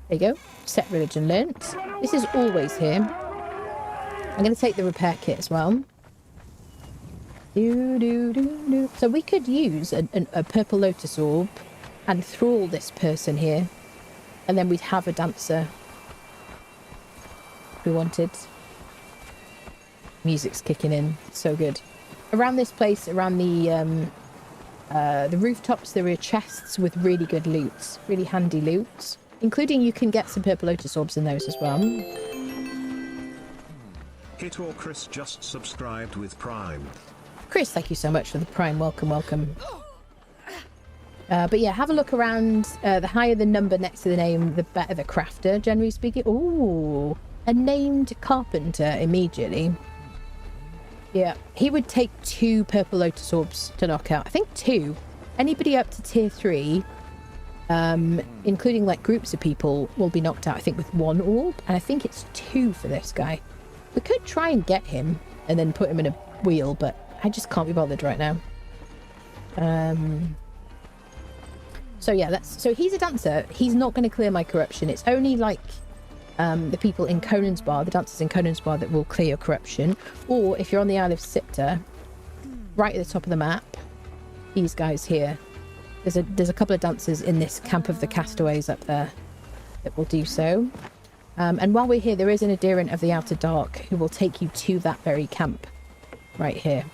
There you go. Set religion learnt. This is always here. I'm going to take the repair kit as well. So we could use a purple lotus orb and thrall this person here, and then we'd have a dancer if we wanted. Music's kicking in, so good. Around this place, around the rooftops, there are chests with really good loot, really handy loot, including you can get some purple lotus orbs in those as well. Hit or Chris just subscribed with Prime. Chris, thank you so much for the Prime. Welcome, welcome. But yeah, have a look around. The higher the number next to the name, the better the crafter, generally speaking. Ooh, a named carpenter immediately. Yeah, he would take 2 purple lotus orbs to knock out. I think 2. Anybody up to tier 3, including like groups of people, will be knocked out, I think, with 1 orb. And I think it's 2 for this guy. We could try and get him and then put him in a wheel, but I just can't be bothered right now. So yeah, so he's a dancer. He's not going to clear my corruption. It's only like the people in Conan's Bar, the dancers in Conan's Bar, that will clear your corruption. Or if you're on the Isle of Siptah, right at the top of the map, these guys here. There's a couple of dancers in this camp of the castaways up there that will do so. And while we're here, there is an adherent of the Outer Dark who will take you to that very camp right here.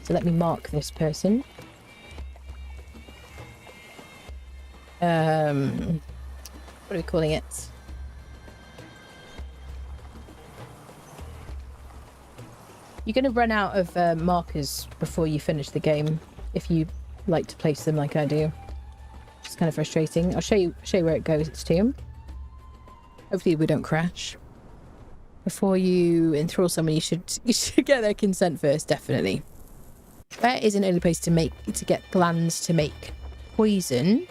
So let me mark this person. What are we calling it? You're going to run out of markers before you finish the game if you like to place them like I do. It's kind of frustrating. I'll show you where it goes to. Hopefully we don't crash. Before you enthrall someone, you should get their consent first, definitely. Where is an early place to get glands to make poison?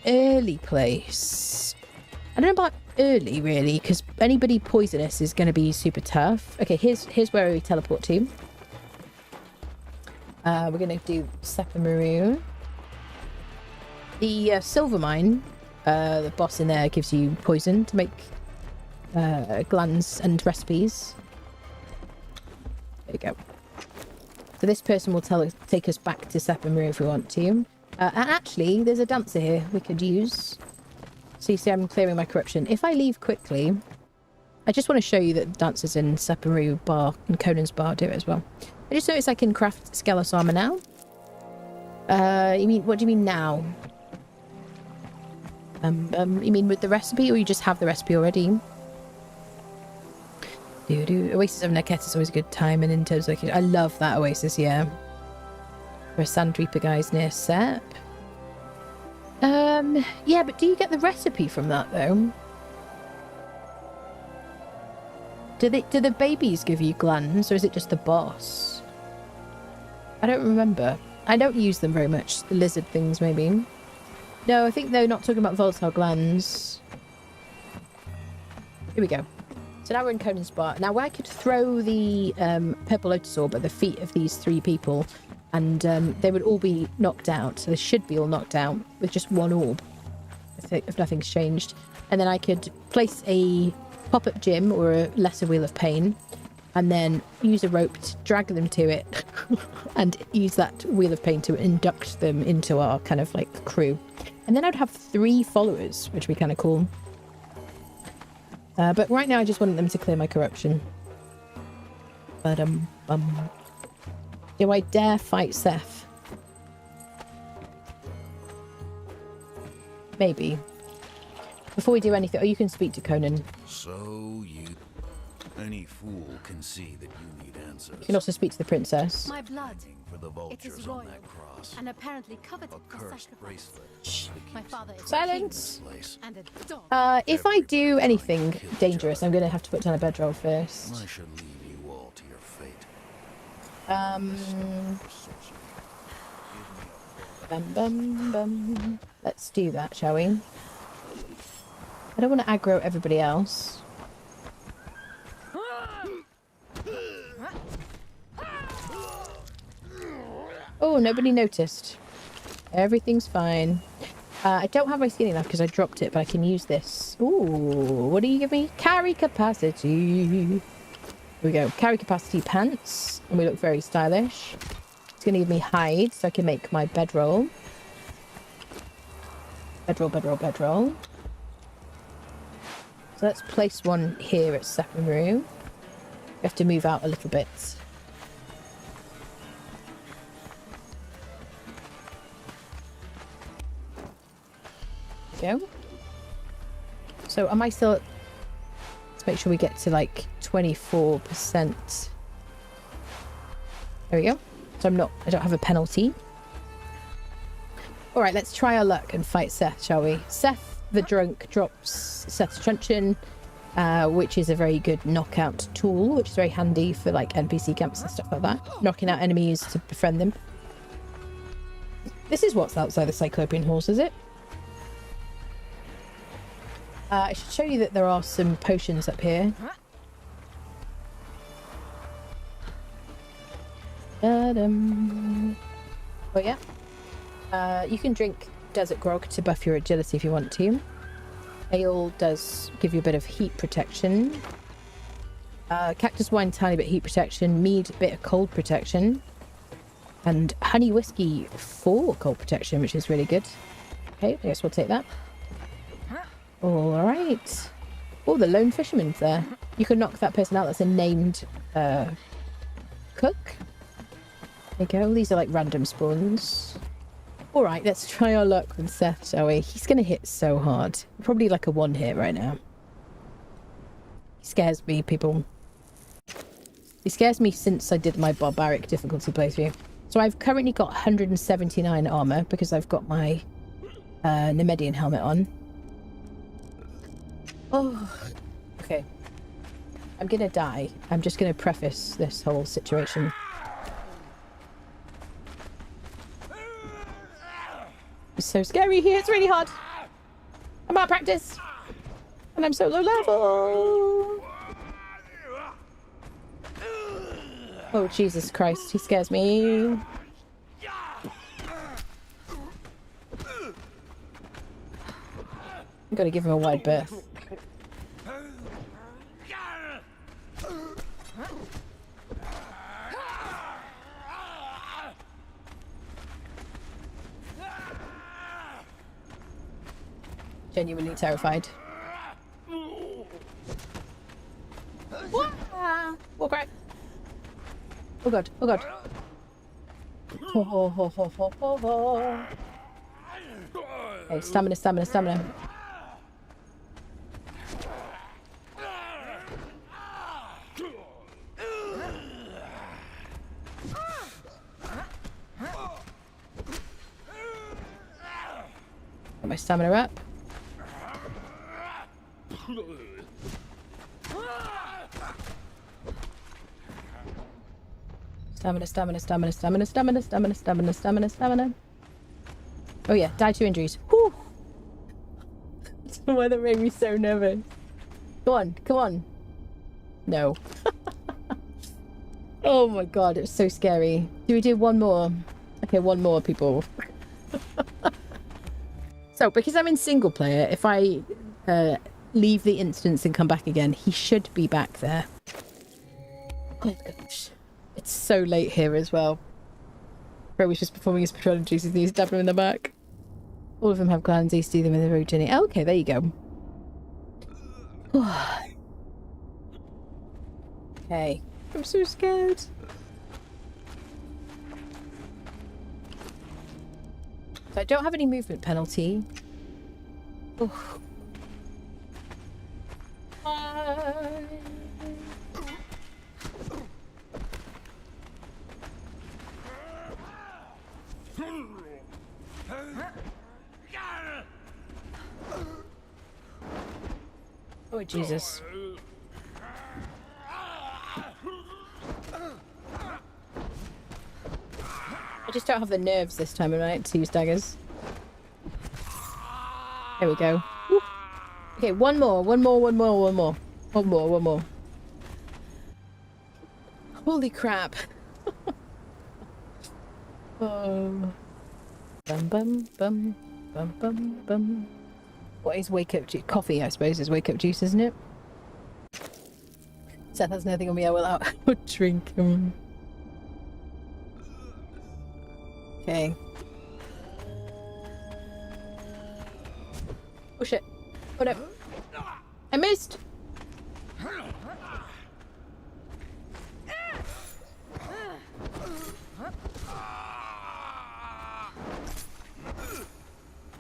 Early place. I don't know about early, really, because anybody poisonous is going to be super tough. Okay, here's where we teleport to. We're going to do Sepamaru. The silver mine, the boss in there gives you poison to make glands and recipes. There you go. So this person will take us back to Sepamaru if we want to. And actually, there's a dancer here we could use. So you see I'm clearing my corruption. If I leave quickly, I just want to show you that the dancers in Sepamaru Bar and Conan's Bar do it as well. I just noticed I can craft Skelos armor now. What do you mean now? You mean with the recipe, or you just have the recipe already? Oasis of Nekhet is always a good time, and in terms of I love that Oasis, yeah. For a Sand Reaper guys near Sep. Yeah, but do you get the recipe from that though? Do the babies give you glands, or is it just the boss? I don't remember. I don't use them very much. The lizard things, maybe. No, I think they're not talking about volatile glands. Here we go. So now we're in Conan's Bar. Now I could throw the purple lotus orb at the feet of these 3 people, and they would all be knocked out. So they should be all knocked out with just 1 orb, if nothing's changed. And then I could place a pop-up gym or a lesser wheel of pain, and then use a rope to drag them to it, and use that wheel of pain to induct them into our kind of like crew. And then I'd have 3 followers, which would be kind of cool. But right now I just want them to clear my corruption. But do I dare fight Seth? Maybe. Before we do anything... Oh, you can speak to Conan. So you... Any fool can see that you need answers. You can also speak to the princess. My blood. For the It vultures is on royal that cross. and apparently coveted A for cursed sacrifice. bracelet. My father is Silence. Place. and a dog. If I do anything dangerous, I'm going to have to put down a bedroll first. I should leave you all to your fate. Bum, bum, bum. Let's do that, shall we? I don't want to aggro everybody else. Oh, nobody noticed. Everything's fine. I don't have my skinny knife because I dropped it, but I can use this. Ooh, what do you give me? Carry capacity. Here we go. Carry capacity pants. And we look very stylish. It's going to give me hide so I can make my bedroll. Bedroll, bedroll, bedroll. So let's place one here at second room. We have to move out a little bit. Go. So am I still... Let's make sure we get to like 24%. There we go. So I don't have a penalty. Alright, let's try our luck and fight Seth, shall we? Seth the drunk drops Seth's truncheon, which is a very good knockout tool, which is very handy for like NPC camps and stuff like that. Knocking out enemies to befriend them. This is what's outside the Cyclopean Horse, is it? I should show you that there are some potions up here. Oh yeah. You can drink desert grog to buff your agility if you want to. Ale does give you a bit of heat protection. Cactus wine, tiny bit heat protection. Mead, bit of cold protection. And honey whiskey for cold protection, which is really good. Okay, I guess we'll take that. Alright. Oh, the lone fisherman's there. You can knock that person out. That's a named cook. There you go. These are like random spawns. Alright, let's try our luck with Seth, shall we? He's going to hit so hard. Probably like a one hit right now. He scares me, people. He scares me since I did my barbaric difficulty playthrough. So I've currently got 179 armor because I've got my Nemedian helmet on. Oh, okay. I'm gonna die. I'm just gonna preface this whole situation. It's so scary here. It's really hard. I'm out of practice. And I'm so low level. Oh, Jesus Christ. He scares me. I've got to give him a wide berth. Genuinely terrified. Oh crap! Oh god! Oh god! Ho ho ho ho ho ho ho! Okay, stamina, stamina, stamina. Got my stamina up. Stamina, stamina, stamina, stamina, stamina, stamina, stamina, stamina, stamina. Oh yeah, die to injuries. Whew! The weather made me so nervous. Go on, come on. No. Oh my god, it was so scary. Do we do one more? Okay, one more, people. So, because I'm in single player, if I leave the instance and come back again, he should be back there. Oh gosh. It's so late here as well. Bro was just performing his patrol duties and he's stabbing him in the back. All of them have clans, they see them in the road journey. Oh, okay, there you go. Okay. I'm so scared. So I don't have any movement penalty. Oh. Oh, Jesus. I just don't have the nerves this time of night to use daggers. There we go. Woo. Okay, one more. Holy crap. Oh. Bum bum bum bum bum bum. What is wake up juice? Coffee, I suppose, is wake up juice, isn't it? Seth has nothing on me. I will out drink. Okay. Oh shit. Oh no. I missed!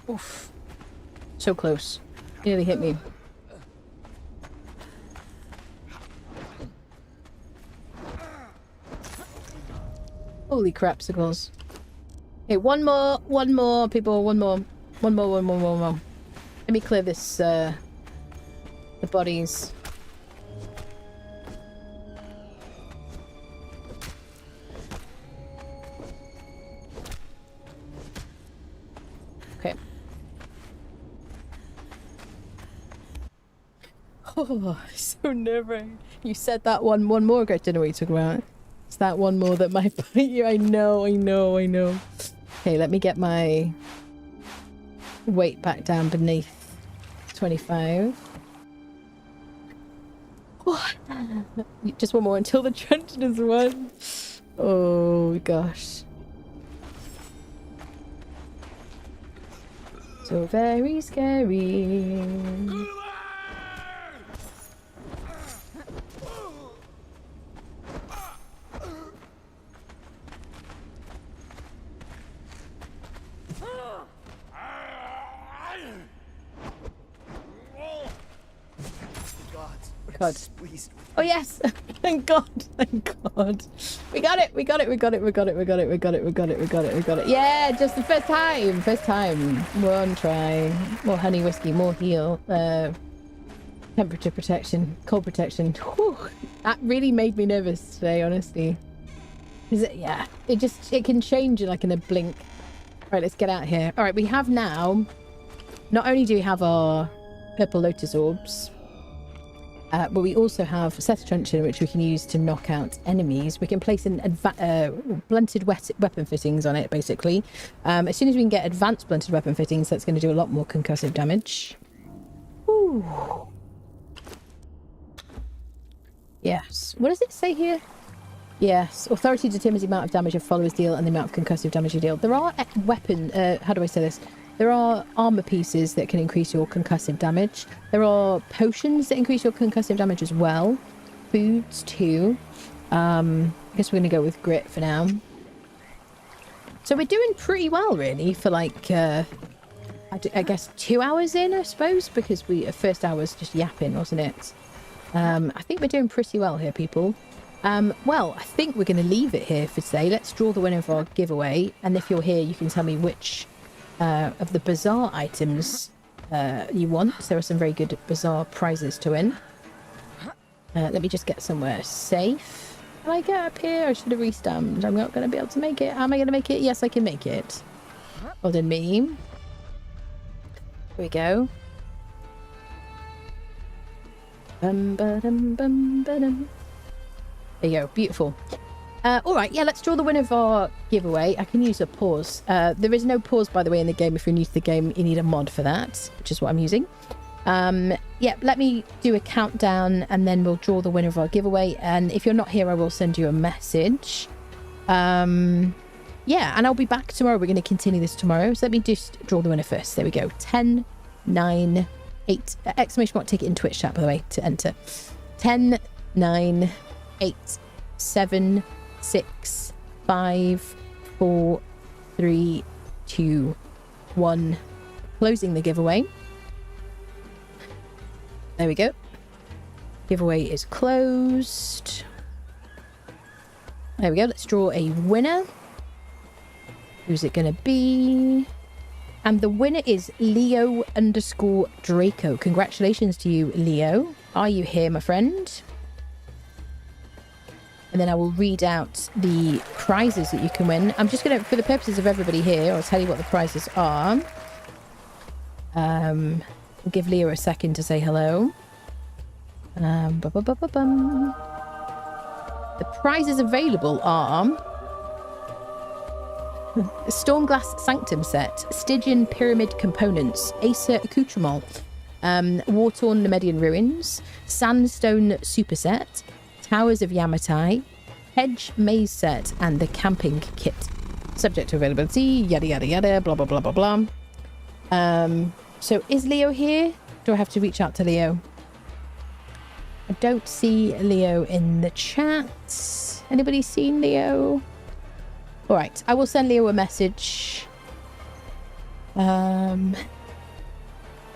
Oof. So close. Nearly hit me. Holy crapsicles. Okay, one more, people, one more. Let me clear this, the bodies. Okay. Oh, so nerve-wracking. You said that one more ago. I don't know what you're talking about. It's that one more that might bite you. I know. Okay, let me get my weight back down beneath 25. Just one more until the truncheon is won. Oh gosh. So very scary. God. Oh yes! Thank God! Thank God! We got it! Yeah, just the first time! One try. More honey whiskey, more heal. Temperature protection, cold protection. Whew. That really made me nervous today, honestly. Is it? Yeah. It can change like in a blink. Right, let's get out here. Alright, we have now... Not only do we have our purple lotus orbs, but we also have Seth's truncheon, which we can use to knock out enemies. We can place an blunted weapon fittings on it, basically. As soon as we can get advanced blunted weapon fittings, that's going to do a lot more concussive damage. Ooh. Yes. What does it say here? Yes. Authority determines the amount of damage your followers deal and the amount of concussive damage you deal. There are how do I say this? There are armor pieces that can increase your concussive damage. There are potions that increase your concussive damage as well. Foods too. I guess we're going to go with grit for now. So we're doing pretty well, really, for like, I guess 2 hours in, I suppose, because first hour was just yapping, wasn't it? I think we're doing pretty well here, people. Well, I think we're going to leave it here for today. Let's draw the winner of our giveaway. And if you're here, you can tell me which... of the bazaar items you want. There are some very good bazaar prizes to win. Let me just get somewhere safe. Can I get up here? I should have restamped. I'm not going to be able to make it. Am I going to make it? Yes, I can make it. Well done, me. Here we go. There you go. Beautiful. Alright, yeah, let's draw the winner of our giveaway. I can use a pause. There is no pause, by the way, in the game. If you're new to the game, you need a mod for that, which is what I'm using. Yeah, let me do a countdown and then we'll draw the winner of our giveaway. And if you're not here, I will send you a message. Yeah, and I'll be back tomorrow. We're going to continue this tomorrow. So let me just draw the winner first. There we go. 10, 9, 8. Exclamation mark ticket in Twitch chat, by the way, to enter. 10, 9, 8, 7, 6, 5, 4, 3, 2, 1. Closing the giveaway. There we go. Giveaway is closed. There we go. Let's draw a winner. Who's it going to be? And the winner is Leo_Draco. Congratulations to you, Leo. Are you here, my friend? And then I will read out the prizes that you can win. I'm just going to, for the purposes of everybody here, I'll tell you what the prizes are. We'll give Leo a second to say hello. The prizes available are a Stormglass Sanctum set, Stygian Pyramid Components, Acer Accoutrement, War-Torn Nemedian Ruins, Sandstone Superset, Towers of Yamatai, Hedge Maze Set, and the Camping Kit. Subject to availability, yada yada yada, blah blah blah blah blah. So is Leo here? Do I have to reach out to Leo? I don't see Leo in the chat. Anybody seen Leo? All right, I will send Leo a message.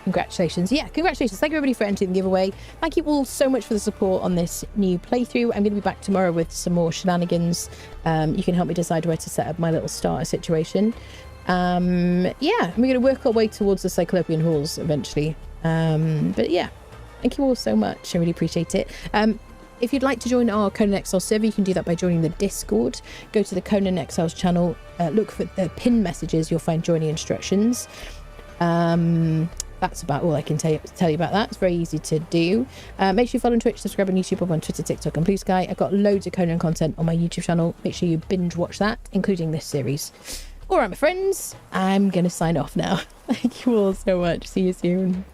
Congratulations. Yeah, congratulations. Thank you everybody for entering the giveaway. Thank you all so much for the support on this new playthrough. I'm going to be back tomorrow with some more shenanigans. You can help me decide where to set up my little starter situation. Yeah, we're going to work our way towards the Cyclopean Halls eventually. But yeah, thank you all so much. I really appreciate it. If you'd like to join our Conan Exiles server, you can do that by joining the Discord. Go to the Conan Exiles channel, look for the pinned messages, you'll find joining instructions. That's about all I can tell you about that. It's very easy to do. Make sure you follow on Twitch, subscribe on YouTube, I'm on Twitter, TikTok and Blue Sky. I've got loads of Conan content on my YouTube channel. Make sure you binge watch that, including this series. All right, my friends, I'm going to sign off now. Thank you all so much. See you soon.